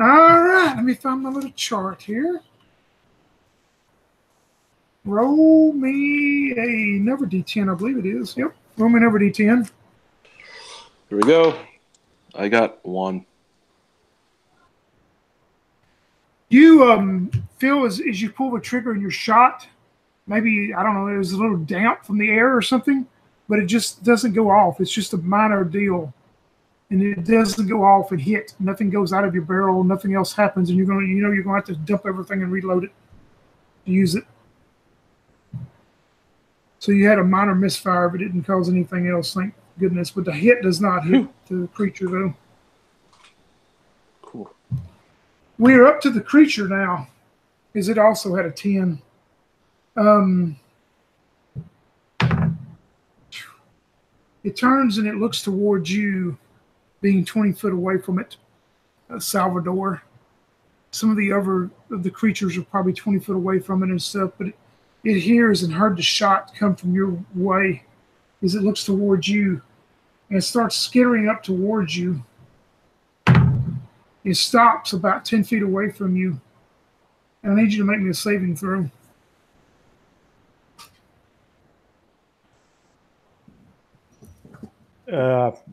All right, let me find my little chart here. Roll me another D10, I believe it is. Yep, roll me another D10. Here we go. I got 1. You feel as you pull the trigger and you're shot, maybe, I don't know, there's a little damp from the air or something, but it just doesn't go off. It's just a minor deal. And it doesn't go off and hit. Nothing goes out of your barrel. Nothing else happens. And you're going to have to dump everything and reload it to use it. So you had a minor misfire, but it didn't cause anything else, thank goodness. But the hit does not hit the creature, though. Cool. We are up to the creature now, because it also had a 10. It turns and it looks towards you, being 20 foot away from it, Salvador. Some of the creatures are probably 20 foot away from it and stuff, but it hears and heard the shot come from your way as it looks towards you, and it starts skittering up towards you. It stops about 10 feet away from you, and I need you to make me a saving throw.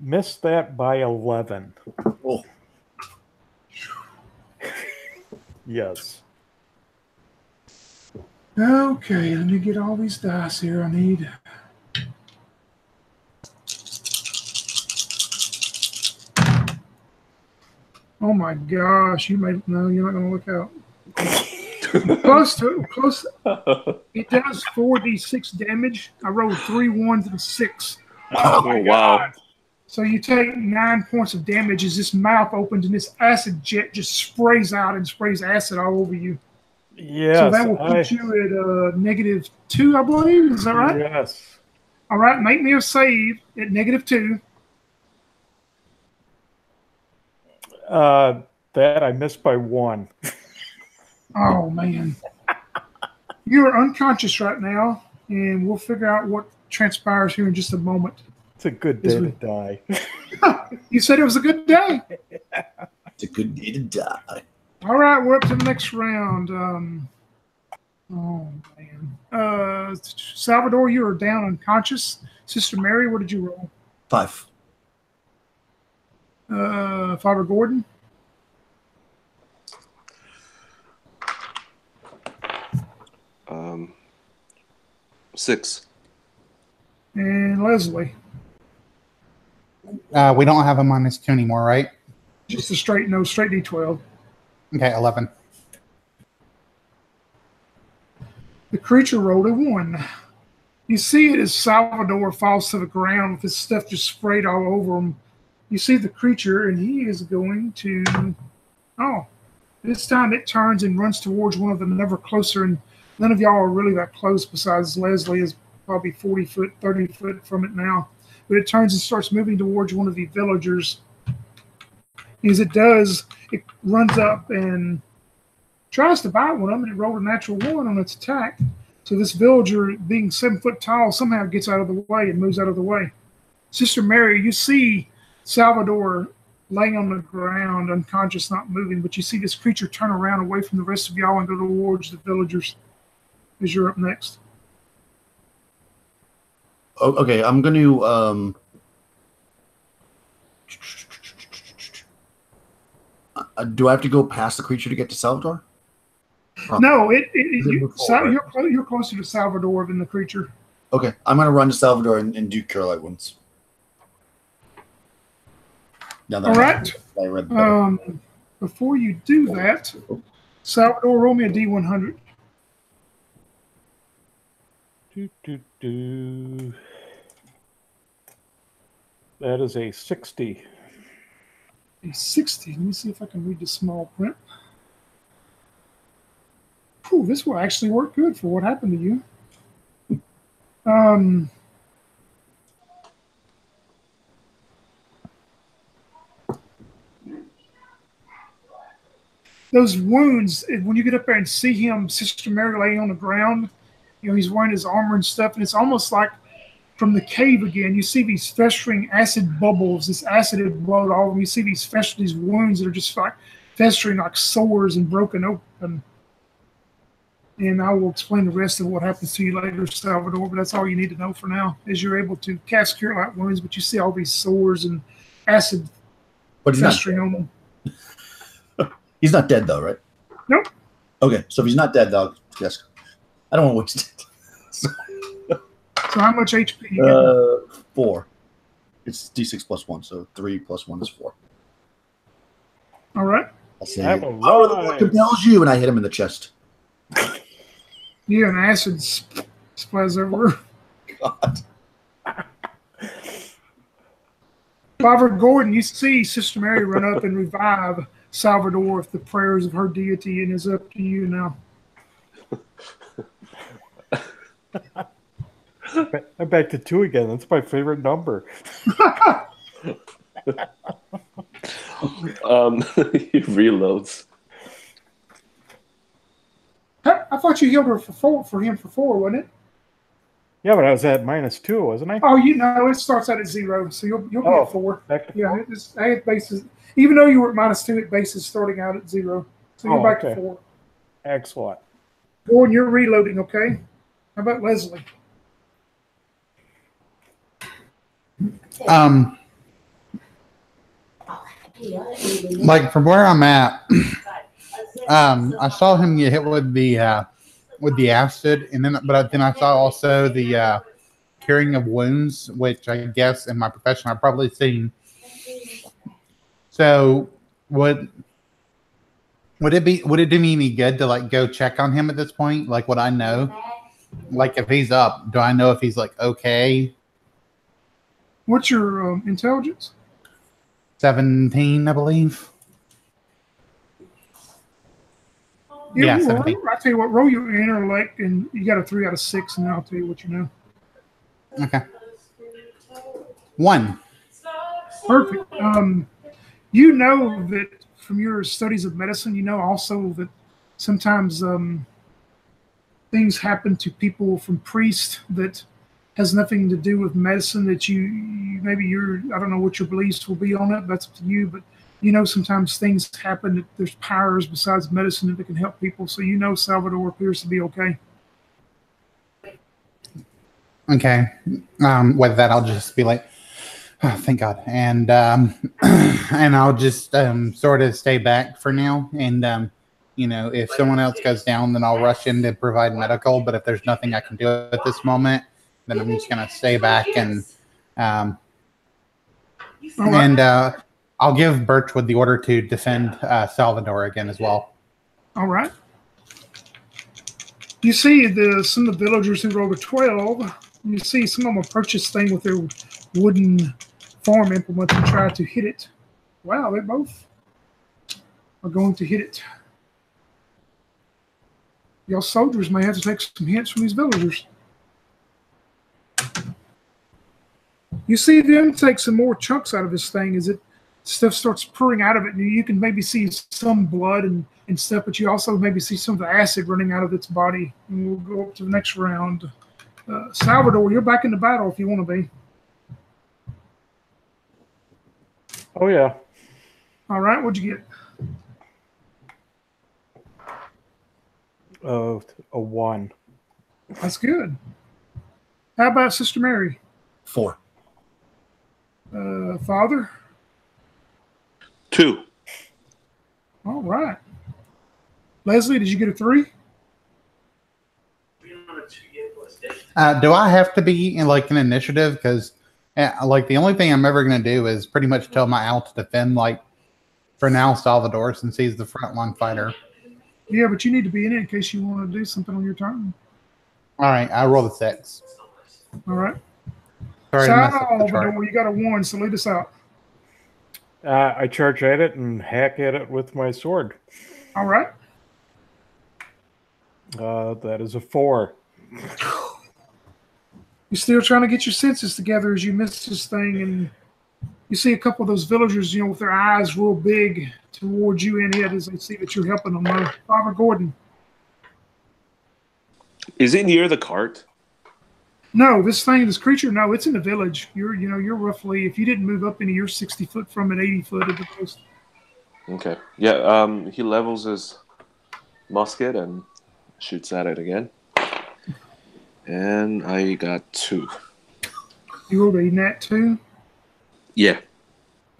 Missed that by 11. Oh. Yes. Okay, let me get all these dice here. I need. Oh my gosh, you're not going to look out. Close. It does 4d6 damage. I rolled 3 1s and a 6. Oh, wow. So you take 9 points of damage as this mouth opens and this acid jet just sprays out and sprays acid all over you. Yes. So that will put you at -2, I believe. Is that right? Yes. All right, make me a save at -2. That I missed by 1. Oh, man. You are unconscious right now, and we'll figure out what transpires here in just a moment. It's a good day to die. You said it was a good day. It's a good day to die. All right, we're up to the next round. Oh, man. Salvador, you are down unconscious. Sister Mary, what did you roll? 5. Father Gordon? 6. And Leslie? We don't have a -2 anymore, right? Just a straight D12. Okay, 11. The creature rolled a 1. You see it as Salvador falls to the ground with his stuff just sprayed all over him. You see the creature, and he is going to... Oh, this time it turns and runs towards one of them, ever closer, and none of y'all are really that close besides Leslie is probably 40 foot, 30 foot from it now. But it turns and starts moving towards one of the villagers. As it does, it runs up and tries to bite one of them, and it rolled a natural 1 on its attack. So this villager, being 7 foot tall, somehow gets out of the way and moves out of the way. Sister Mary, you see Salvador laying on the ground, unconscious, not moving, but you see this creature turn around away from the rest of y'all and go towards the villagers. as you're up next. Oh, okay, I'm going to. Do I have to go past the creature to get to Salvador? No, Right? you're closer to Salvador than the creature. Okay, I'm going to run to Salvador and do Cure Light Wounds. All right. I read before you do that, Salvador, roll me a D100. That is a 60. A 60. Let me see if I can read the small print. Whew, this will actually work good for what happened to you. Those wounds, when you get up there and see him, Sister Mary laying on the ground, he's wearing his armor and stuff, and it's almost like from the cave again. You see these festering acid bubbles, this acid had blowed all of them. You see these wounds that are just like festering like sores and broken open. And I will explain the rest of what happens to you later, Salvador, but that's all you need to know for now, is you're able to cast Cure Light Wounds, but you see all these sores and acid festering on them. He's not dead, though, right? Nope. Okay, so if he's not dead, though, yes. I don't want to waste it. So how much HP you get? 4. It's D6 plus 1, so 3 plus 1 is 4. All right. I'll say, the Lord compels you, and I hit him in the chest. Yeah, and acid splatters everywhere. God. Father Gordon, you see Sister Mary run up and revive Salvador with the prayers of her deity, and it's up to you now. I'm back to 2 again. That's my favorite number. He reloads. I thought you healed her for him for 4, wasn't it? Yeah, but I was at -2, wasn't I? Oh, it starts out at 0, so you'll be at 4. Back to 4? Yeah, I had bases. Even though you were at -2, it bases starting out at 0, so you're back to 4. Excellent. Gordon, you're reloading, okay? How about Leslie? Like from where I'm at, I saw him get hit with the acid, but then I saw also the curing of wounds, which I guess in my profession I've probably seen. So would it do me any good to like go check on him at this point? Like, would I know? Like, if he's up, do I know if he's like okay? What's your intelligence? 17, I believe. Yeah, 17. I'll tell you what, roll your intellect, and you got a 3 out of 6, and then I'll tell you what you know. Okay. 1. Perfect. You know that from your studies of medicine, you know also that sometimes things happen to people from priests that has nothing to do with medicine, that I don't know what your beliefs will be on it, that's up to you, but sometimes things happen, that there's powers besides medicine that can help people. So Salvador appears to be okay. Okay. With that, I'll just be like, oh, thank God. And and I'll just sort of stay back for now. And, if someone else goes down, then I'll rush in to provide medical. But if there's nothing I can do at this moment, then I'm just going to stay back and I'll give Birchwood the order to defend Salvador again as well. All right. You see some of the villagers who rolled a 12. You see some of them approach this thing with their wooden farm implement and try to hit it. Wow, they both are going to hit it. Y'all soldiers may have to take some hints from these villagers. You see them take some more chunks out of this thing as stuff starts pouring out of it, and you can maybe see some blood and stuff, but you also maybe see some of the acid running out of its body. And we'll go up to the next round. Salvador, you're back in the battle if you want to be. Oh, yeah. All right, what'd you get? A 1. That's good. How about Sister Mary? 4. Father? 2. All right. Leslie, did you get a 3? Do I have to be in like an initiative? Because like the only thing I'm ever going to do is pretty much tell my owl to defend. Like for now, Salvador, since he's the frontline fighter. Yeah, but you need to be in it in case you want to do something on your turn. All right, I roll the 6. All right. Sorry to mess up the chart. Salvador, you got a 1, so lead us out. I charge at it and hack at it with my sword. All right. That is a 4. You're still trying to get your senses together as you miss this thing, and you see a couple of those villagers, with their eyes real big towards you and it as they see that you're helping them. Father Gordon. Is it near the cart? No, this creature, no, it's in the village. You're roughly, if you didn't move up any, you're 60 foot from it, 80 foot at the most. Okay. Yeah, he levels his musket and shoots at it again. And I got 2. You rolled a nat 2? Yeah.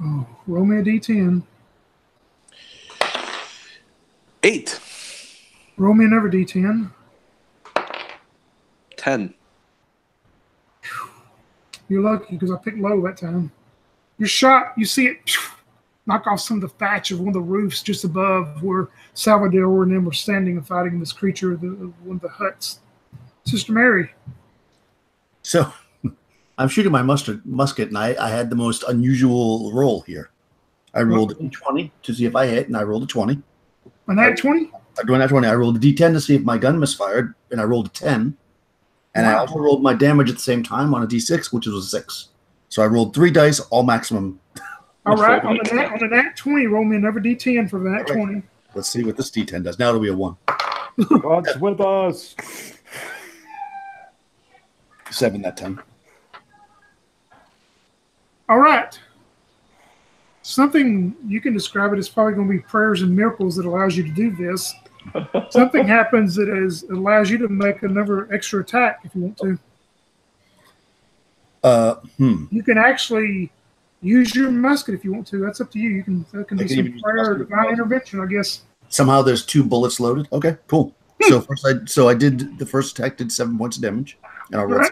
Oh, roll me a d10. 8. Roll me another d10. 10. You're lucky because I picked low that time. Your shot, you see it knock off some of the thatch of one of the roofs just above where Salvador and them were standing and fighting this creature, one of the huts. Sister Mary. So I'm shooting my musket, and I had the most unusual roll here. I rolled a d20 to see if I hit, and I rolled a 20. On that 20? Doing that 20, I rolled a d10 to see if my gun misfired, and I rolled a 10. And I also rolled my damage at the same time on a d6, which was a 6. So I rolled 3 dice, all maximum. All right, on the nat 20, roll me another d10 for that 20. Let's see what this d10 does. Now it'll be a 1. God's with us. 7 that time. All right. Something, you can describe it as probably going to be prayers and miracles that allows you to do this. Something happens that allows you to make another extra attack if you want to. You can actually use your musket if you want to. That's up to you. That can be some prayer or divine intervention, I guess. Somehow there's 2 bullets loaded. Okay, cool. So I did the first attack, did 7 points of damage, and I rolled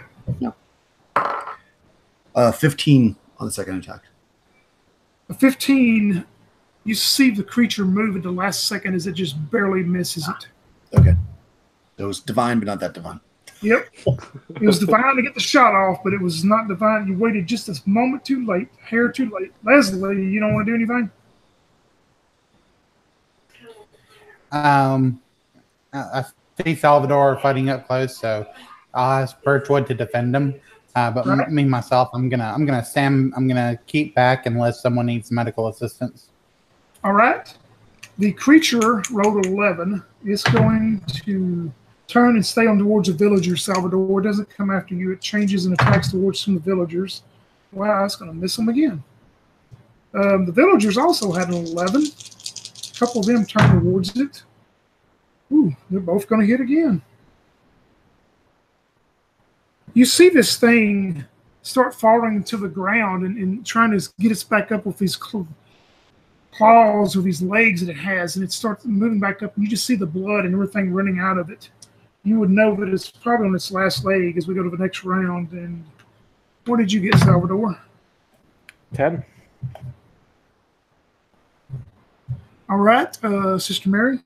15 on the second attack. A 15. You see the creature move at the last second as it just barely misses it. Okay. It was divine, but not that divine. Yep. It was divine to get the shot off, but it was not divine. You waited just a moment too late, hair too late. Leslie, you don't want to do anything? I see Salvador fighting up close, so I'll ask Birchwood to defend him. But right. Me myself, I'm gonna keep back unless someone needs medical assistance. All right. The creature rolled 11. It's going to turn and stay on towards the villagers, Salvador. It doesn't come after you. It changes and attacks towards some of the villagers. Wow, it's going to miss them again. The villagers also had an 11. A couple of them turn towards it. Ooh, they're both going to hit again. You see this thing start falling to the ground and trying to get us back up with these claws or these legs that it has, and it starts moving back up, and you just see the blood and everything running out of it. You would know that it's probably on its last leg as we go to the next round. And what did you get, Salvador? 10. All right, Sister Mary.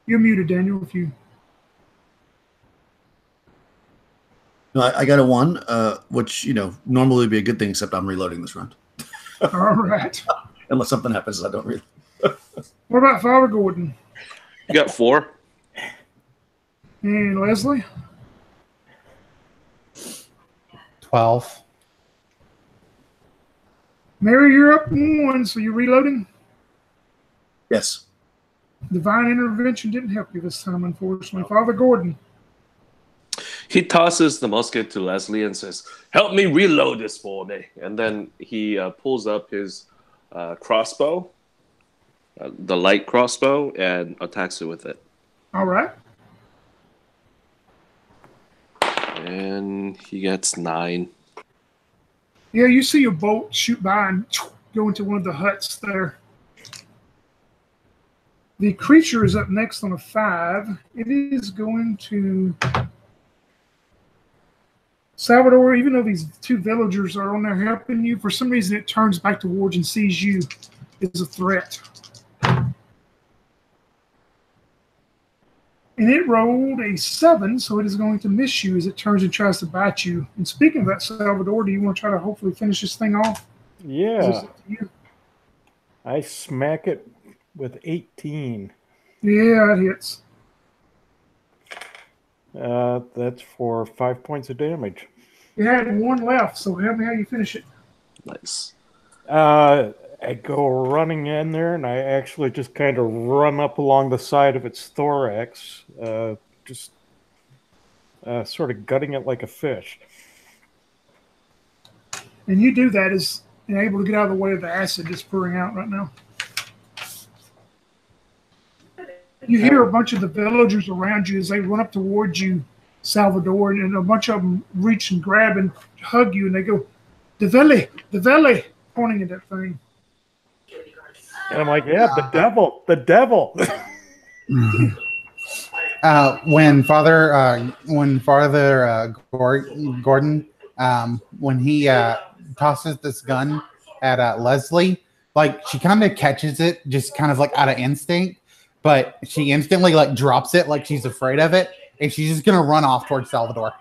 You're muted, Daniel, if you... No, I got a 1, which, normally would be a good thing, except I'm reloading this round. All right. Unless something happens, I don't reload. What about Father Gordon? You got 4. And Leslie? 12. Mary, you're up 1, so you're reloading? Yes. Divine intervention didn't help you this time, unfortunately. Father Gordon. He tosses the musket to Leslie and says, "Help me reload this for me." And then he pulls up his crossbow, the light crossbow, and attacks it with it. All right. And he gets 9. Yeah, you see a bolt shoot by and go into one of the huts there. The creature is up next on a 5. It is going to Salvador, even though these 2 villagers are on there helping you, for some reason it turns back towards and sees you as a threat. And it rolled a 7, so it is going to miss you as it turns and tries to bite you. And speaking of that, Salvador, do you want to try to hopefully finish this thing off? Yeah. I smack it with 18. Yeah, it hits. That's for 5 points of damage. You had 1 left, so help me how you finish it. Nice. I go running in there, and I actually just kind of run up along the side of its thorax, just sort of gutting it like a fish. And you do that as you're able to get out of the way of the acid that's pouring out right now. You hear a bunch of the villagers around you as they run up towards you, Salvador, and a bunch of them reach and grab and hug you, and they go, the valley, pointing at that thing. And I'm like, yeah, the devil. When Father Gordon, when he tosses this gun at Leslie, like she kind of catches it, just kind of like out of instinct, but she instantly like drops it, like she's afraid of it, and she's just gonna run off towards Salvador.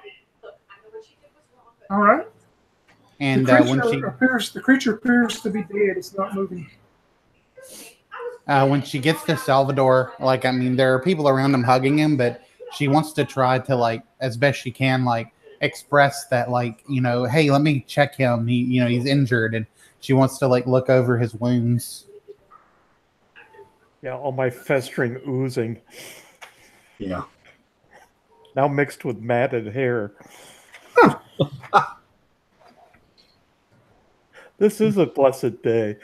All right. And the creature appears to be dead. It's not moving. When she gets to Salvador, like, I mean, there are people around him hugging him, but she wants to try to, like, as best she can, like, express that, like, you know, hey, let me check him. He's injured, and she wants to, like, look over his wounds. Yeah, all my festering oozing. Yeah. Now mixed with matted hair. This is a blessed day.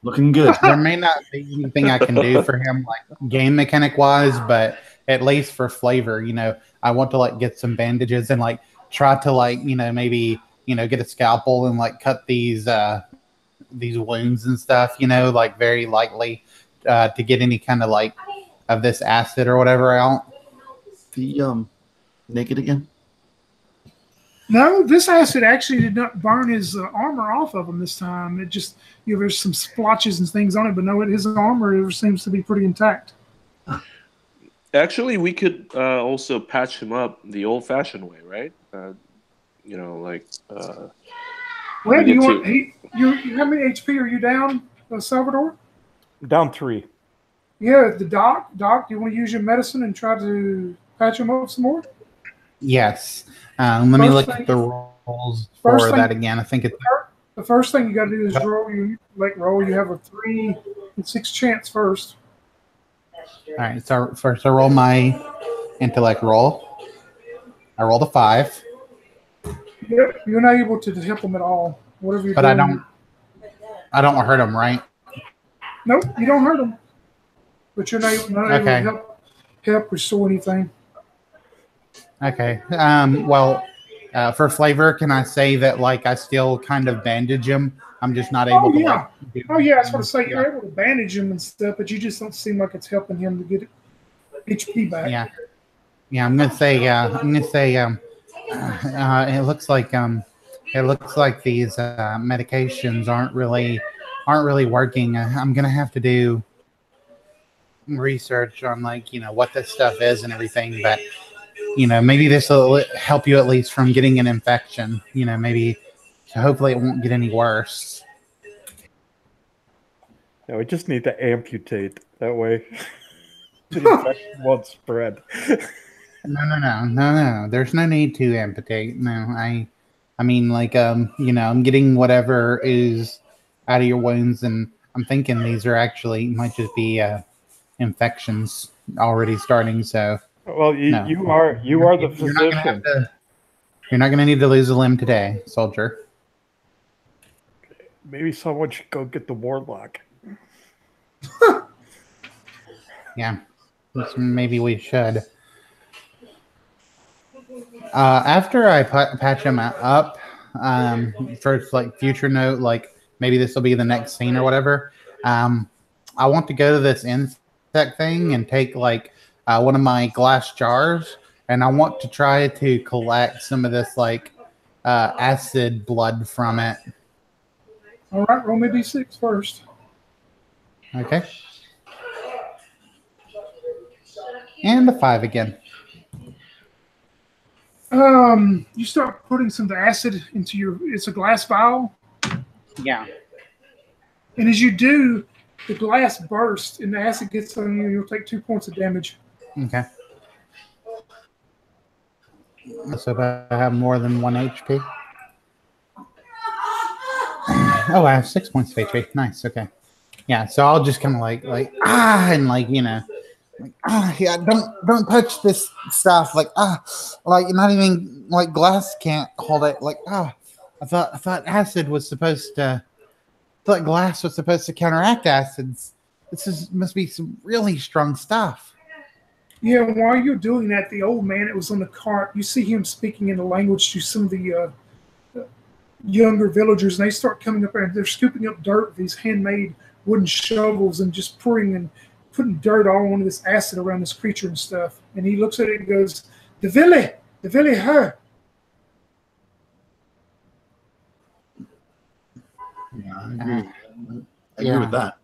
Looking good. There may not be anything I can do for him, like game mechanic wise, but at least for flavor, I want to like get some bandages and like try to like, maybe, get a scalpel and like cut these wounds and stuff, like very lightly to get any kind of like of this acid or whatever out. The naked again? No, this acid actually did not burn his armor off of him this time. It just, there's some splotches and things on it, but no, his armor seems to be pretty intact. Actually, we could also patch him up the old-fashioned way, right? Well, do you want? How many HP are you down, Salvador? Down 3. Yeah, the doc. Do you want to use your medicine and try to patch him up some more? Yes. Let me look at the rolls for that again. I think it's the first thing you got to do is roll. You have a 3 and 6 chance first. All right. So first, I roll my intellect roll. I rolled a 5. Yep, you're not able to help him at all. Whatever you're doing. But I don't hurt him, right? Nope, you don't hurt him. But you're not able to help restore anything. Okay. Well, for flavor, can I say that like I still kind of bandage him? I'm just not able to. Yeah. I was going to say you're able to bandage him and stuff, but you just don't seem like it's helping him to get HP back. Yeah. Yeah. I'm gonna say. It looks like these medications aren't really working. I'm gonna have to do research on like what this stuff is and everything, but. Maybe this will help you at least from getting an infection. Maybe hopefully it won't get any worse. No, we just need to amputate. That way the infection won't spread. No. There's no need to amputate. No, I mean, like, I'm getting whatever is out of your wounds, and I'm thinking these are actually might just be infections already starting. So. Well, you are the physician. You're not going to need to lose a limb today, soldier. Maybe someone should go get the warlock. Yeah, maybe we should. After I patch him up, for like future note, like maybe this will be the next scene or whatever. I want to go to this insect thing and take like one of my glass jars, and I want to try to collect some of this like acid blood from it. All right, roll me d6 first. Okay. And a 5 again. You start putting some of the acid into it's a glass vial. Yeah. And as you do, the glass bursts and the acid gets on you. You'll take 2 points of damage. Okay. So if I have more than 1 HP. Oh, I have 6 points of HP. Nice. Okay. Yeah. So I'll just kind of like and like yeah, don't touch this stuff. Like not even like glass can't hold it. Like I thought acid was supposed to. I thought glass was supposed to counteract acids. Must be some really strong stuff. Yeah, while you're doing that, the old man that was on the cart, you see him speaking in the language to some of the younger villagers, and they start coming up and they're scooping up dirt with these handmade wooden shovels and just putting dirt all on this acid around this creature and stuff. And he looks at it and goes, the village, her. Yeah, I agree. I agree with that.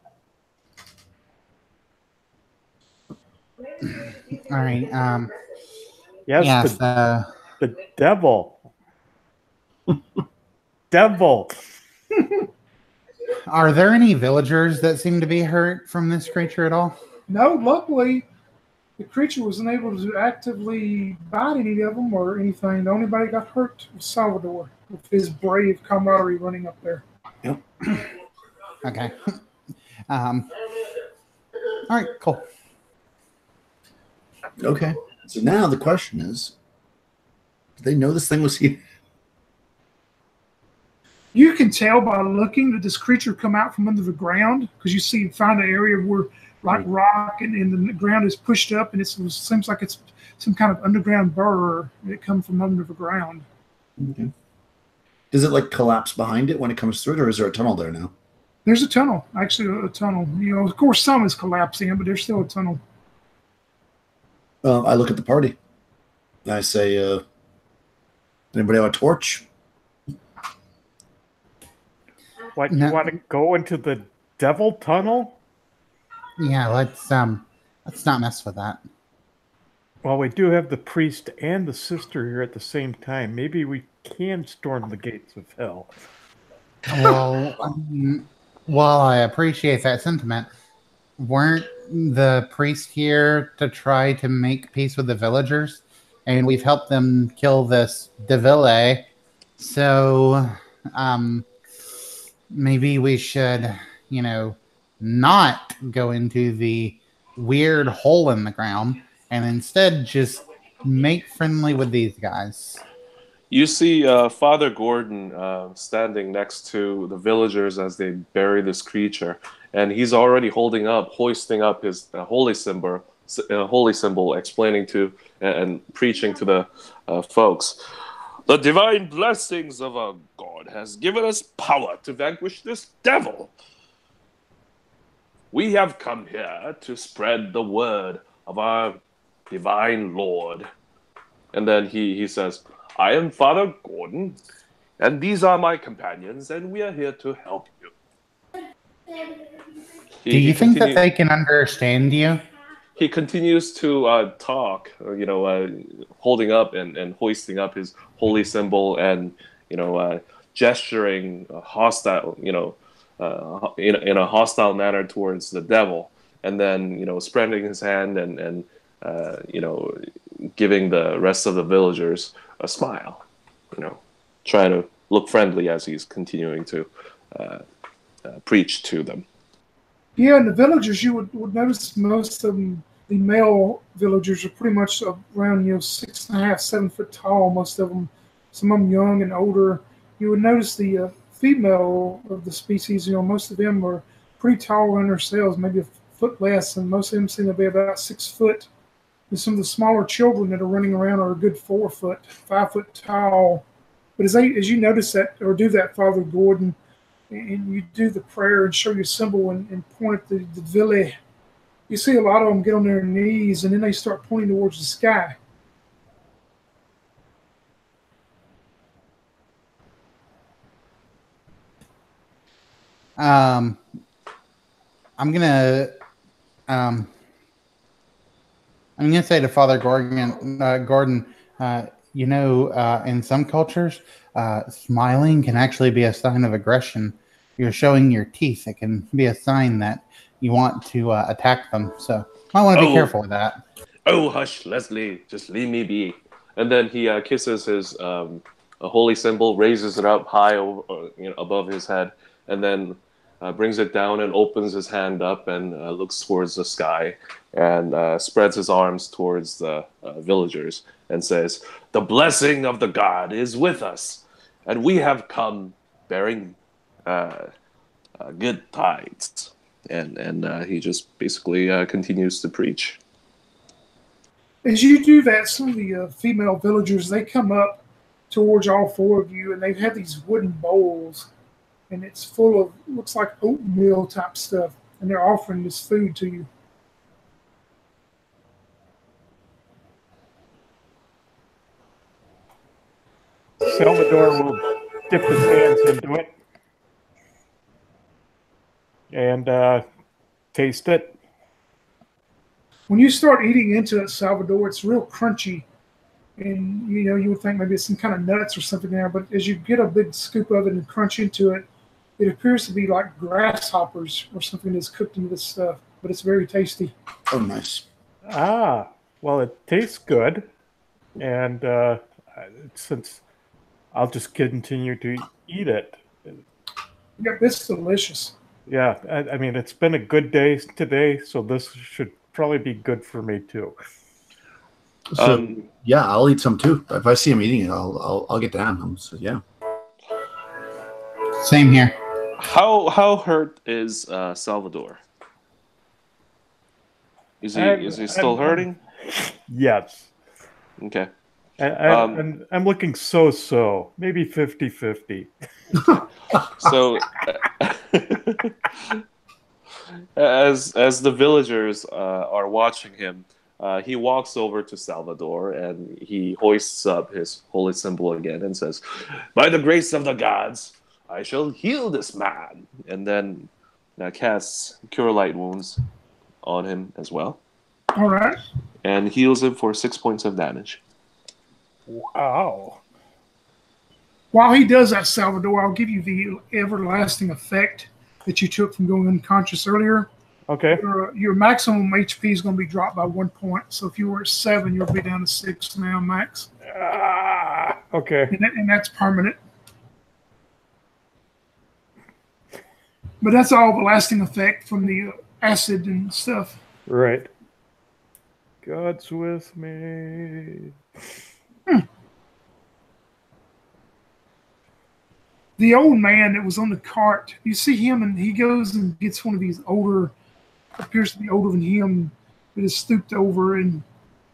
All right. Yes, the devil. Devil. Are there any villagers that seem to be hurt from this creature at all? No, luckily, the creature wasn't able to actively bite any of them or anything. The only body that got hurt was Salvador with his brave camaraderie running up there. Yep. Okay. All right, cool. Okay. So now the question is, do they know this thing was here? You can tell by looking that this creature come out from under the ground because you find an area where like rock and the ground is pushed up and it seems like it's some kind of underground burrow that comes from under the ground. Okay. Does it like collapse behind it when it comes through it, or is there a tunnel there now? There's a tunnel, actually a tunnel. Of course, some is collapsing, but there's still a tunnel. I look at the party. And I say, anybody have a torch? What, you want to go into the devil tunnel? Yeah, let's not mess with that. Well, we do have the priest and the sister here at the same time. Maybe we can storm the gates of hell. Well, while I appreciate that sentiment, weren't the priests here to try to make peace with the villagers? And we've helped them kill this Deville. So, maybe we should, not go into the weird hole in the ground and instead just make friendly with these guys. You see Father Gordon standing next to the villagers as they bury this creature, and he's already hoisting up his holy symbol, explaining to and preaching to the folks. The divine blessings of our God has given us power to vanquish this devil. We have come here to spread the word of our divine Lord. And then he says, I am Father Gordon, and these are my companions, and we are here to help you. Do you think that they can understand you? He continues to talk, holding up and hoisting up his holy symbol and, gesturing hostile, in a hostile manner towards the devil. And then, spreading his hand and giving the rest of the villagers a smile, trying to look friendly as he's continuing to preach to them. Yeah, and the villagers, you would notice most of them, the male villagers are pretty much around, 6.5, 7 foot tall, most of them, some of them young and older. You would notice the female of the species, most of them are pretty tall in themselves, maybe a foot less, and most of them seem to be about 6 foot. And some of the smaller children that are running around are a good 4 foot, 5 foot tall. But as you notice that, or do that, Father Gordon, and you do the prayer and show your symbol and point at the villa, you see a lot of them get on their knees, and then they start pointing towards the sky. I'm gonna say to Father Gordon, in some cultures, smiling can actually be a sign of aggression. You're showing your teeth. It can be a sign that you want to attack them. So I want to be careful with that. Oh, hush, Leslie. Just leave me be. And then he kisses his a holy symbol, raises it up high above his head, and then brings it down and opens his hand up and looks towards the sky and spreads his arms towards the villagers and says, "The blessing of the god is with us, and we have come bearing good tides." And he just basically continues to preach. As you do that, some of the female villagers, they come up towards all 4 of you, and they have these wooden bowls, and it's full of, looks like oatmeal type stuff, and they're offering this food to you. Salvador will dip his hands into it and taste it. When you start eating into it, Salvador, it's real crunchy. And, you would think maybe it's some kind of nuts or something there. But as you get a big scoop of it and crunch into it, it appears to be like grasshoppers or something that's cooked into this stuff. But it's very tasty. Oh, nice. Well, it tastes good. And since I'll just continue to eat it. Yeah, it's delicious. Yeah, I mean, it's been a good day today, so this should probably be good for me too. So yeah, I'll eat some too. If I see him eating it, I'll get down. So yeah. Same here. How hurt is Salvador? Is he still hurting? Yes. Okay. I'm looking so, maybe 50-50. So, as the villagers are watching him, he walks over to Salvador and he hoists up his holy symbol again and says, "By the grace of the gods, I shall heal this man." And then casts Cure Light Wounds on him as well. All right. And heals him for 6 points of damage. Wow. While he does that, Salvador, I'll give you the everlasting effect that you took from going unconscious earlier. Okay. Your maximum HP is going to be dropped by 1 point. So if you were at 7, you'll be down to 6 now, max. Okay. And that's permanent. But that's all the lasting effect from the acid and stuff. Right. God's with me. The old man that was on the cart, you see him and he goes and gets one of these older, appears to be older than him, that is stooped over, and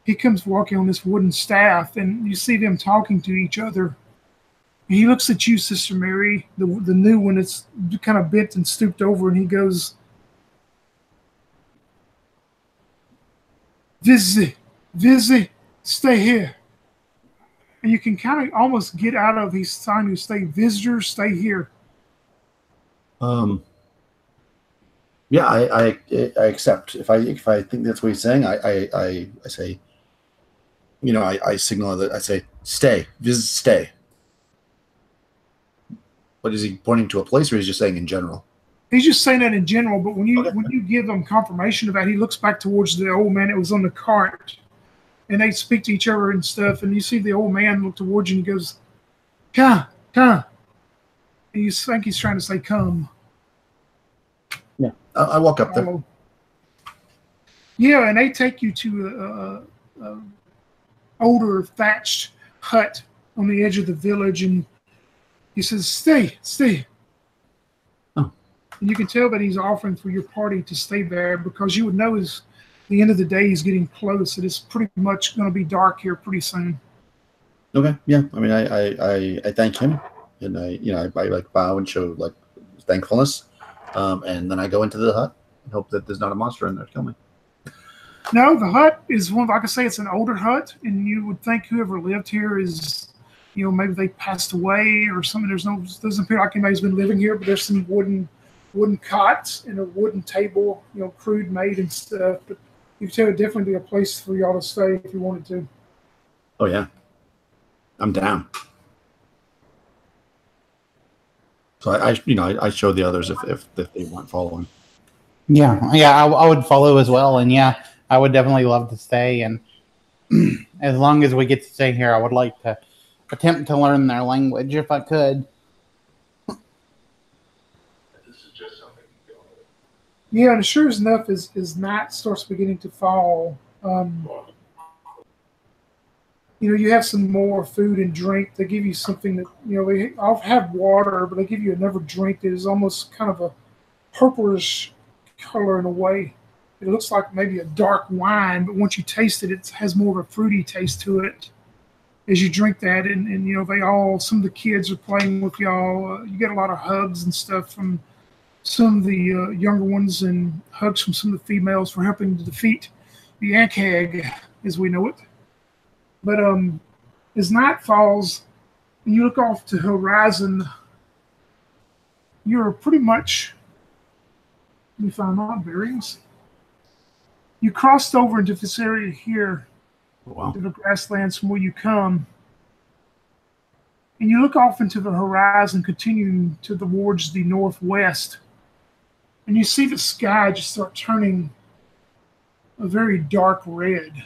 he comes walking on this wooden staff, and you see them talking to each other. And he looks at you, Sister Mary, the new one that's kind of bent and stooped over, and he goes, Vizzy, stay here. And you can kind of almost get out of, he's trying to stay, visitors, stay here. Yeah, I accept. If I think that's what he's saying, I say, I signal that I say, stay, stay. But is he pointing to a place, or is he just saying in general? He's just saying that in general. But when you give him confirmation of that, he looks back towards the old man that was on the cart, and they speak to each other and stuff. And you see the old man look towards you, and he goes, "Come." And you think he's trying to say, "Come." Yeah, I walk up there. Yeah, and they take you to a older thatched hut on the edge of the village, and he says, "Stay. And you can tell that he's offering for your party to stay there because you would know as the end of the day is getting close. It is pretty much going to be dark here pretty soon. Okay, yeah. I mean, I thank him, and I like bow and show like thankfulness, and then I go into the hut and hope that there's not a monster in there to kill me. No, the hut is one. Like I say, it's an older hut, and you would think whoever lived here is, maybe they passed away or something. Doesn't appear like anybody's been living here, but there's some wooden cots and a wooden table, crude made and stuff. But you can tell it'd definitely be a place for y'all to stay if you wanted to. Oh yeah, I'm down. So I show the others if they weren't following. Yeah, I would follow as well, and yeah, I would definitely love to stay. And as long as we get to stay here, I would like to attempt to learn their language if I could. Yeah, and sure enough, as night starts beginning to fall, you have some more food and drink. They give you something that, they all have water, but they give you another drink that is almost kind of a purplish color in a way. It looks like maybe a dark wine, but once you taste it, it has more of a fruity taste to it as you drink that. And some of the kids are playing with y'all. You get a lot of hugs and stuff from some of the younger ones and hugs from some of the females for helping to defeat the Ankhag as we know it. But as night falls and you look off to the horizon, you're pretty much, let me find my bearings. You crossed over into this area here, to the grasslands from where you come, and you look off into the horizon, continuing towards the northwest, and you see the sky just start turning a very dark red.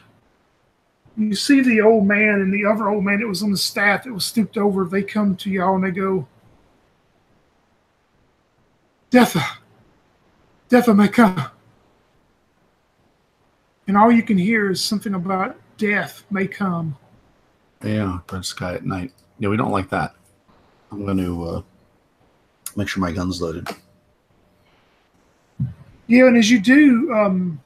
You see the old man and the other old man that was on the staff that was stooped over. They come to y'all and they go, Deatha may come. And all you can hear is something about death may come. Yeah, red sky at night. Yeah, we don't like that. I'm going to make sure my gun's loaded. Yeah, and as you do,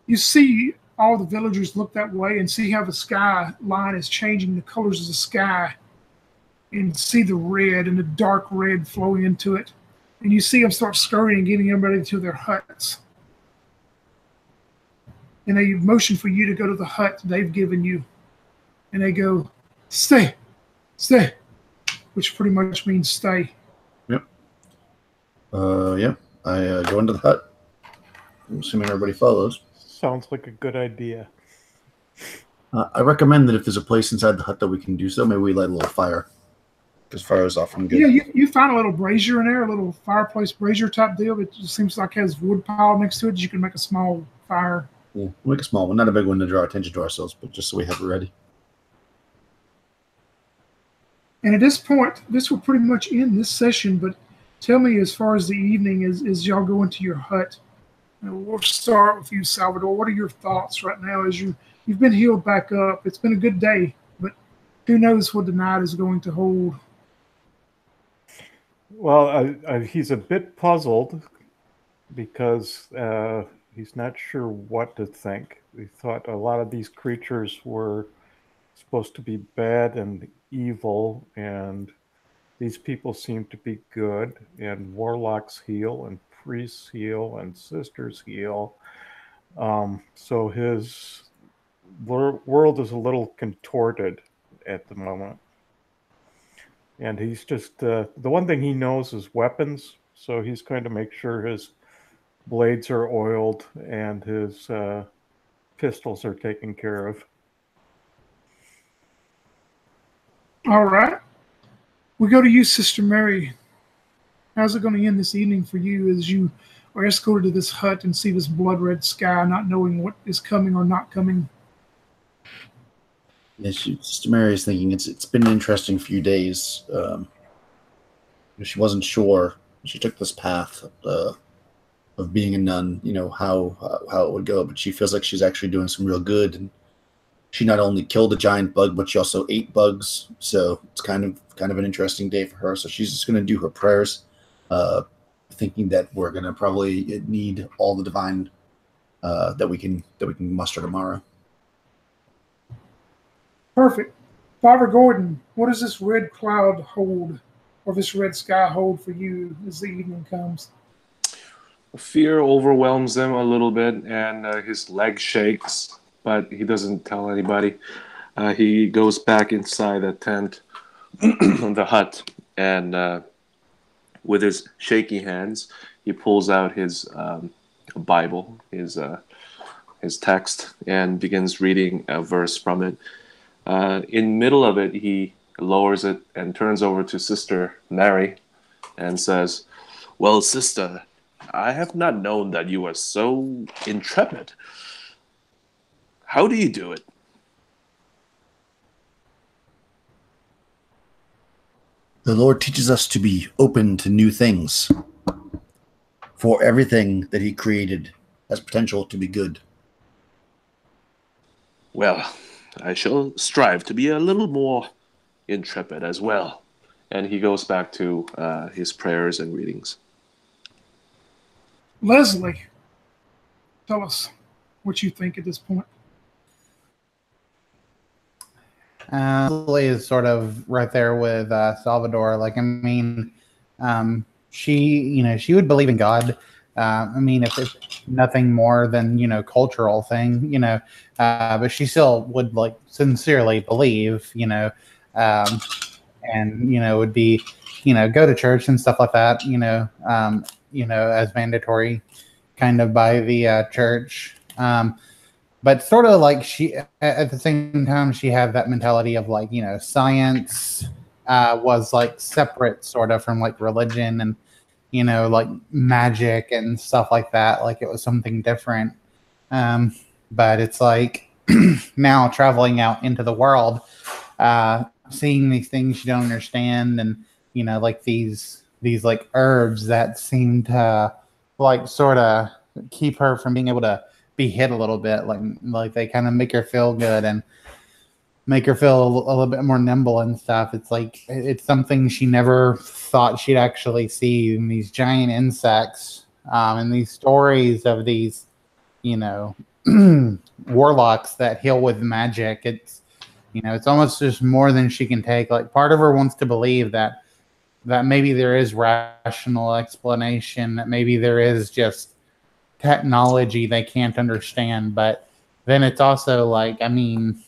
you see all the villagers look that way and see how the sky line is changing, the colors of the sky, and see the red and the dark red flowing into it. And you see them start scurrying, getting everybody to their huts. And they motion for you to go to the hut they've given you. And they go, stay, which pretty much means stay. Yep. Yeah. I go into the hut. I'm assuming everybody follows. Sounds like a good idea. I recommend that if there's a place inside the hut that we can do so, maybe we light a little fire. Because fire is often good. Yeah, you find a little brazier in there, a little fireplace brazier type deal. It just seems like it has wood pile next to it. You can make a small fire. Yeah, we'll make a small one, not a big one to draw attention to ourselves, but just so we have it ready. And at this point, this will pretty much end this session, but tell me as far as the evening as y'all go into your hut. We'll start with you, Salvador. What are your thoughts right now as you've been healed back up? It's been a good day, but who knows what the night is going to hold. Well, he's a bit puzzled because he's not sure what to think. He thought a lot of these creatures were supposed to be bad and evil, and these people seem to be good, and warlocks heal, and priests heal, and sisters heal. So his world is a little contorted at the moment. And he's just, the one thing he knows is weapons, so he's going to make sure his blades are oiled and his pistols are taken care of. All right. We go to you, Sister Mary. How's it going to end this evening for you as you are escorted to this hut and see this blood red sky, not knowing what is coming or not coming? Yeah, Sister Mary is thinking it's been an interesting few days. She wasn't sure. She took this path of being a nun, how it would go, but she feels like she's actually doing some real good. And she not only killed a giant bug, but she also ate bugs. So it's kind of an interesting day for her. So she's just going to do her prayers, thinking that we're going to probably need all the divine that we can muster tomorrow. Perfect. Father Gordon, what does this red cloud hold, or this red sky hold for you as the evening comes? Fear overwhelms him a little bit, and his leg shakes, but he doesn't tell anybody. He goes back inside the tent, the hut, and with his shaky hands, he pulls out his Bible, his text, and begins reading a verse from it. In middle of it, he lowers it and turns over to Sister Mary and says, "Well, sister, I have not known that you are so intrepid. How do you do it?" The Lord teaches us to be open to new things, for everything that he created has potential to be good. Well, I shall strive to be a little more intrepid as well. And he goes back to his prayers and readings. Leslie, tell us what you think at this point. Leslie is sort of right there with Salvador. Like, I mean, she would believe in God. I mean, if it's nothing more than, cultural thing, but she still would like sincerely believe, and, would be, go to church and stuff like that, as mandatory kind of by the church. But sort of like she, at the same time, she had that mentality of like, science was like separate sort of from like religion and, like magic and stuff like that. Like it was something different. But it's like now traveling out into the world, seeing these things you don't understand and, like these like herbs that seem to like sort of keep her from being able to be hit a little bit, like they kind of make her feel good and make her feel a little bit more nimble and stuff. It's like it's something she never thought she'd actually see in these giant insects, and these stories of these, warlocks that heal with magic. It's it's almost just more than she can take. Like part of her wants to believe that maybe there is rational explanation, that maybe there is just technology they can't understand, but then it's also like I mean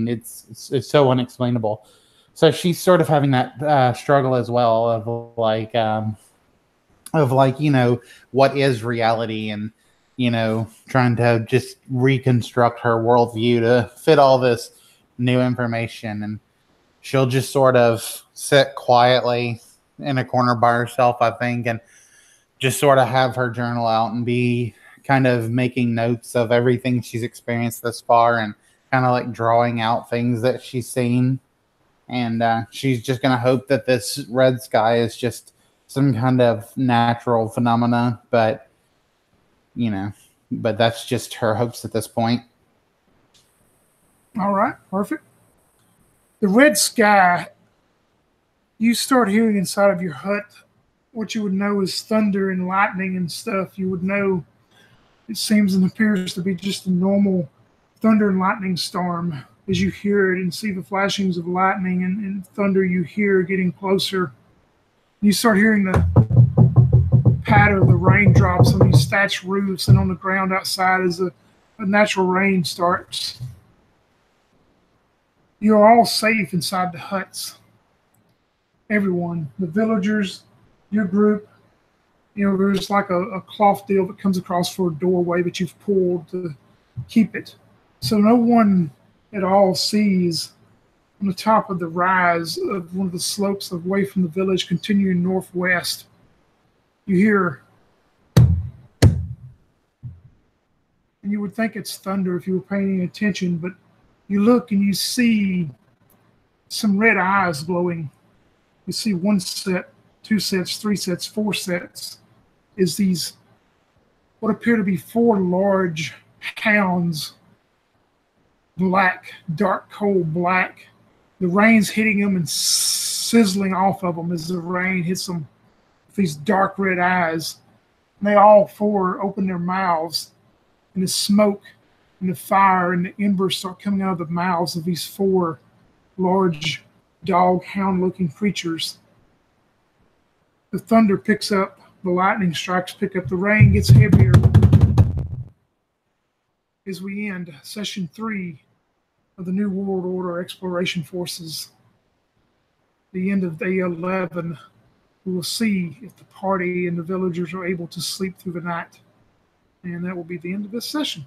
it's so unexplainable. So she's sort of having that struggle as well of like what is reality, and trying to just reconstruct her worldview to fit all this new information. And she'll just sort of sit quietly in a corner by herself, I think, and just sort of have her journal out and be kind of making notes of everything she's experienced thus far and kind of like drawing out things that she's seen. And she's just going to hope that this red sky is just some kind of natural phenomena. But, but that's just her hopes at this point. All right, perfect. The red sky, you start hearing inside of your hut what you would know is thunder and lightning and stuff. You would know it seems and appears to be just a normal thunder and lightning storm as you hear it and see the flashings of lightning and thunder you hear getting closer. You start hearing the patter of the raindrops on these thatched roofs and on the ground outside as a natural rain starts. You're all safe inside the huts. Everyone, the villagers, your group, there's like a cloth deal that comes across for a doorway that you've pulled to keep it. So no one at all sees on the top of the rise of one of the slopes away from the village continuing northwest. You hear, and you would think it's thunder if you were paying attention, but you look and you see some red eyes glowing. You see one set, two sets, three sets, four sets, is these what appear to be four large hounds, black, dark, cold black. The rain's hitting them and sizzling off of them as the rain hits them with these dark red eyes. And they all four open their mouths, and the smoke and the fire and the embers start coming out of the mouths of these four large dog hound looking creatures. The thunder picks up, the lightning strikes pick up, the rain gets heavier. As we end session 3 of the New World Order Exploration Forces, the end of day 11, we will see if the party and the villagers are able to sleep through the night. And that will be the end of this session.